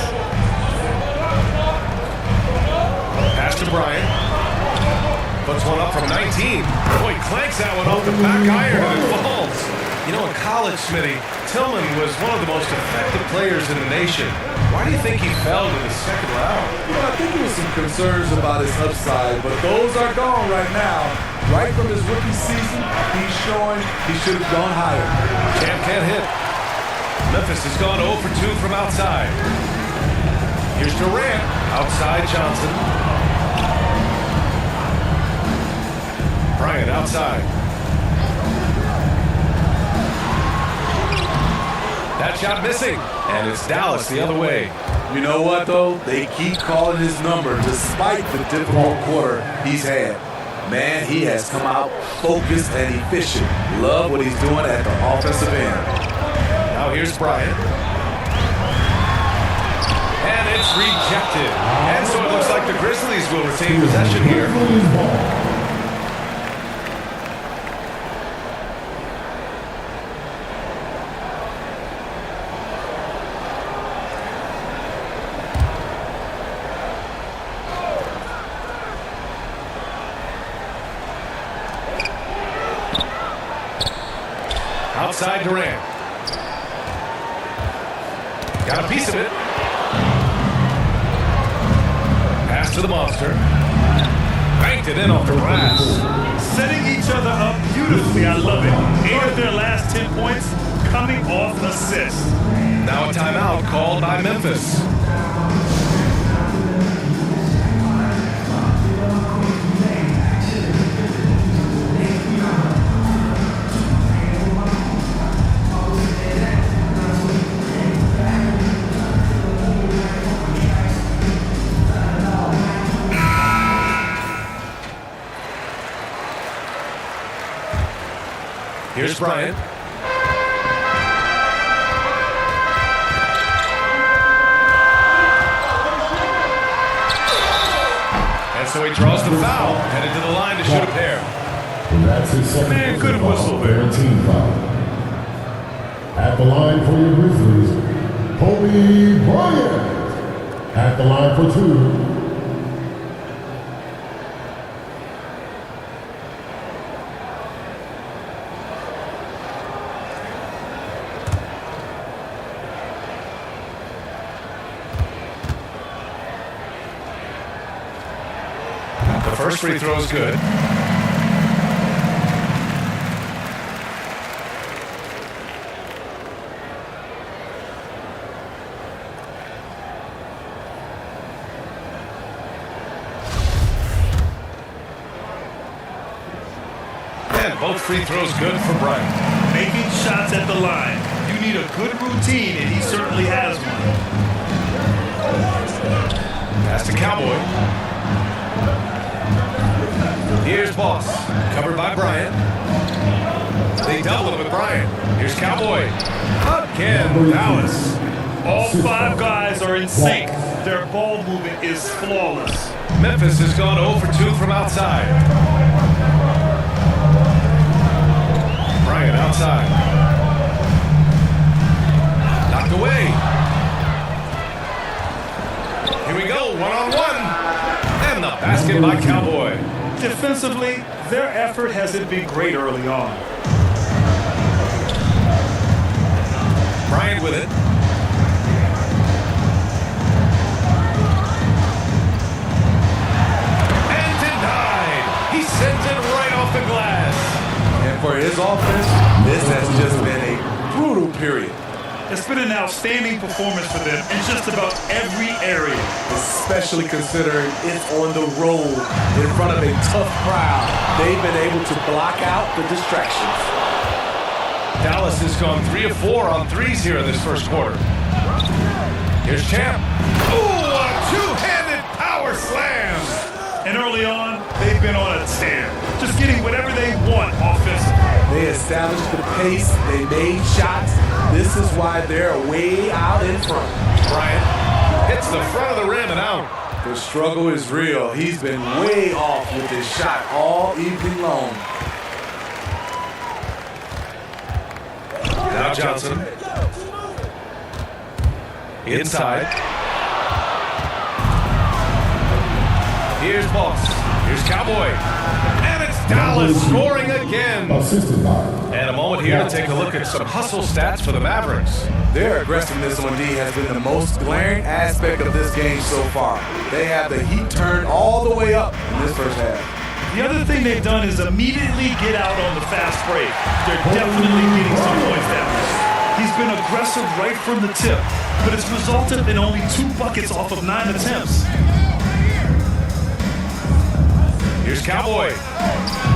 Pass to Bryant. Puts one up from 19. Boy, clanks that one off the back iron and it falls. You know, in college, Smitty, Tillman was one of the most effective players in the nation. Why do you think he fell to the second round? You know, I think there was some concerns about his upside, but those are gone right now. Right from his rookie season, he's showing he should have gone higher. Champ can't hit. Memphis has gone 0 for 2 from outside. Here's Durant. Outside Johnson. Bryant outside. That shot missing. And it's Dallas the other way. You know what, though? They keep calling his number despite the difficult quarter he's had. Man, he has come out focused and efficient. Love what he's doing at the offensive end. Now here's Bryant. And it's rejected. And so it looks like the Grizzlies will retain possession here. Outside Durant. Got a piece of it. Pass to the Monster. Banked it in off the glass. Setting each other up beautifully. I love it. 8 of their last 10 points coming off assists. Now a timeout called by Memphis. Here's Bryant. And so he draws the foul, headed to the line to shoot a pair. That's his second. Man, good whistle there. Team foul. At the line for your Grizzlies, Kobe Bryant. At the line for 2. First free throw is good. And both free throws good for Bryant. Making shots at the line. You need a good routine, and he certainly has one. Pass to Cowboy. Here's Boss, covered by Bryant. They double it with Bryant. Here's Cowboy. Again, Dallas. All 5 guys are in sync. Their ball movement is flawless. Memphis has gone 0 for 2 from outside. Bryant outside. Knocked away. Here we go, one-on-one. And the basket by Cowboy. Defensively, their effort hasn't been great early on. Bryant with it. And denied. He sends it right off the glass. And for his offense, this has just been a brutal period. It's been an outstanding performance for them in just about every area. Especially considering it's on the road in front of a tough crowd. They've been able to block out the distractions. Dallas has gone 3 of 4 on threes here in this first quarter. Here's Champ. Ooh, a two-handed power slam. And early on, they've been on a tear, just getting whatever they want offensively. They established the pace, they made shots. This is why they're way out in front. Bryant hits the front of the rim and out. The struggle is real. He's been way off with his shot all evening long. Now Johnson. Inside. Here's Boss. Here's Cowboy. And it's Dallas scoring again. And a moment here to take a look at some hustle stats for the Mavericks. Their aggressiveness on D has been the most glaring aspect of this game so far. They have the heat turned all the way up in this first half. The other thing they've done is immediately get out on the fast break. They're definitely getting some points that way. He's been aggressive right from the tip, but it's resulted in only 2 buckets off of 9 attempts. Here's Cowboy.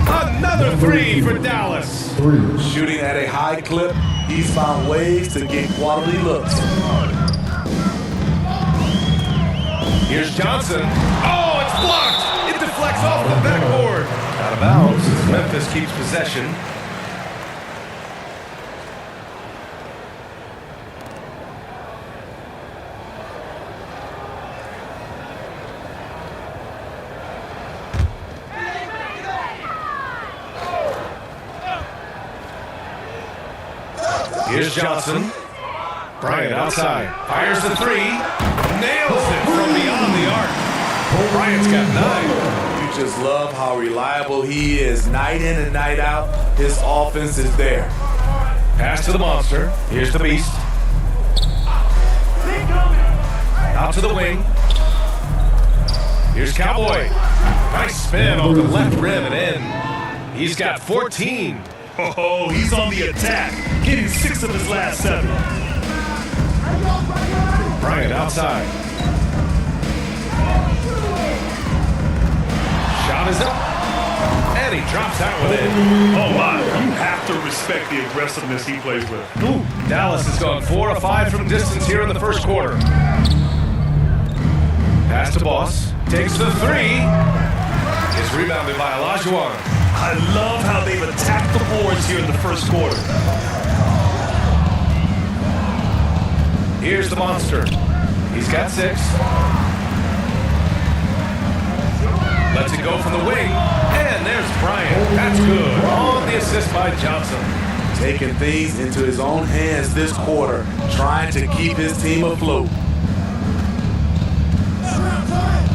Another 3 for Dallas. Shooting at a high clip, he's found ways to get quality looks. Here's Johnson. Oh, it's blocked. It deflects off the backboard. Out of bounds as Memphis keeps possession. Here's Johnson. Bryant outside. Fires the 3. Nails it from beyond the arc. Bryant's got 9. You just love how reliable he is. Night in and night out, his offense is there. Pass to the monster. Here's the beast. Out to the wing. Here's Cowboy. Nice spin on the left rim and in. He's got 14. Oh, he's on the attack, hitting 6 of his last 7. Bryant outside. Shot is up. And he drops out with it. Oh my, you have to respect the aggressiveness he plays with. Ooh, Dallas has gone 4 of 5 from distance here in the first quarter. Pass to Boss. Takes the 3. It's rebounded by Olajuwon. I love how they've attacked the boards here in the first quarter. Here's the monster. He's got 6. Lets it go from the wing. And there's Bryant. That's good. On the assist by Johnson. Taking things into his own hands this quarter, trying to keep his team afloat.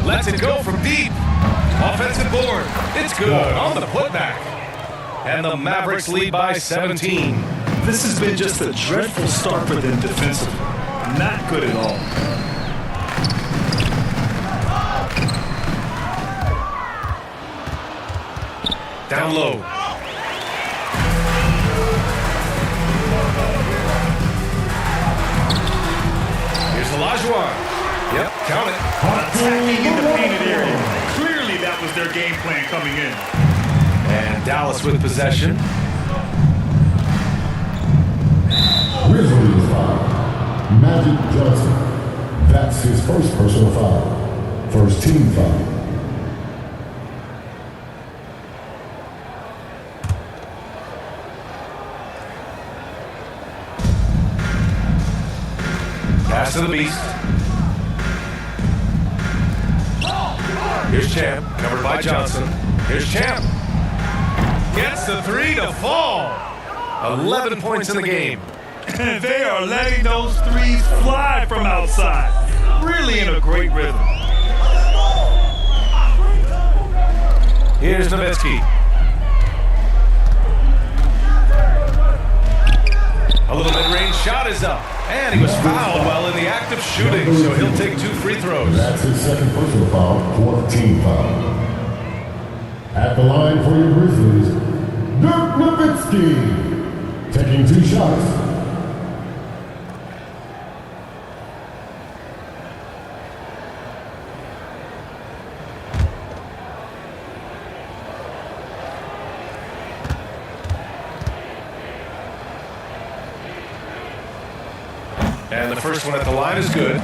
Lets it go from deep. Offensive board. It's good on the putback. And the Mavericks lead by 17. This has been just a dreadful start for them defensively. Not good at all. Down low. Here's Olajuwon. Yep, count it. Attacking in the painted area. Clearly that was their game plan coming in. And Dallas with possession. Grizzlies foul. Magic Johnson. That's his first personal foul. First team foul. Pass to the beast. Here's Champ, covered by Johnson. Here's Champ. Gets the three to fall. 11 points in the game. And they are letting those threes fly from outside. Really in a great rhythm. Here's Nowitzki. A little mid-range shot is up. And he was fouled while in the act of shooting, so he'll take 2 free throws. That's his second personal foul, fourth team foul. At the line for your Grizzlies, Dirk Nowitzki, taking 2 shots. And the first one at the line is good.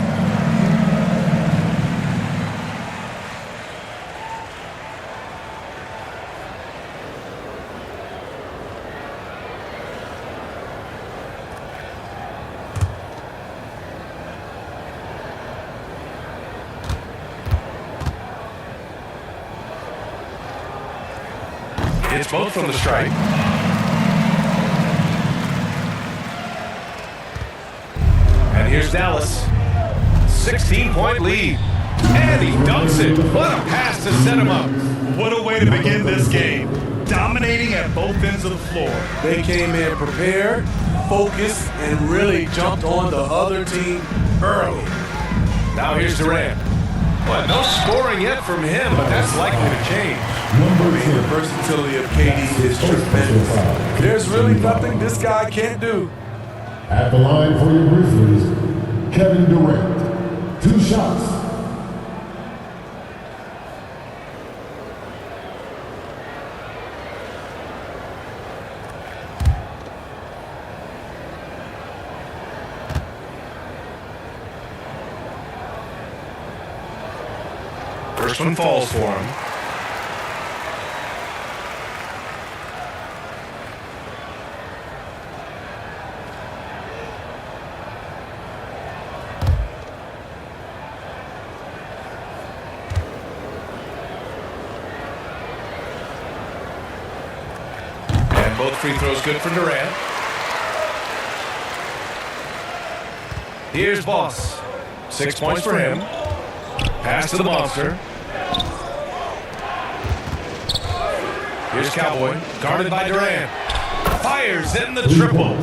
It's both from the strike. And here's Dallas. 16-point lead. And he dunks it. What a pass to set him up. What a way to begin this game. Dominating at both ends of the floor. They came in prepared, focused, and really jumped on the other team early. Now here's Durant. Well, no scoring yet from him, but that's likely to change. The versatility of KD is tremendous. There's really nothing this guy can't do. At the line for your Grizzlies, Kevin Durant. 2 shots. First one falls for him. And both free throws good for Durant. Here's Boss. 6 points for him. Pass to the monster. Here's Cowboy, guarded by Durant. Fires in the triple.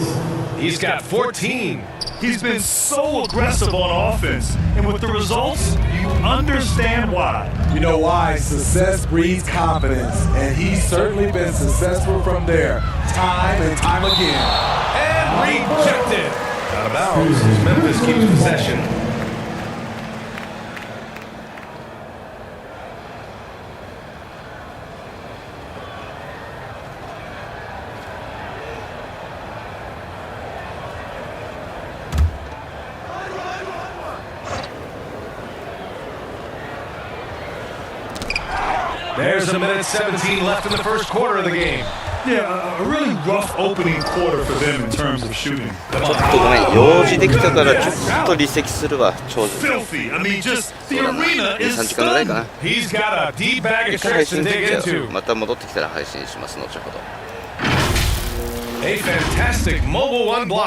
He's got 14. He's been so aggressive on offense, and with the results, you understand why. You know why? Success breeds confidence, and he's certainly been successful from there, time and time again. And rejected. Out of bounds as Memphis keeps possession. There's a minute 17 left in the first quarter of the game. Yeah, a really rough opening quarter for them in terms of shooting. ちょっとごめん、用事できたからちょっと離席するわ、長女。Filthy. I mean, just the arena is 3時間ぐらいかな。 He's got a deep bag of 一回配 tricks to 信で dig きちゃう。 into. また戻ってきたら配信します、後ほど。A fantastic mobile one block.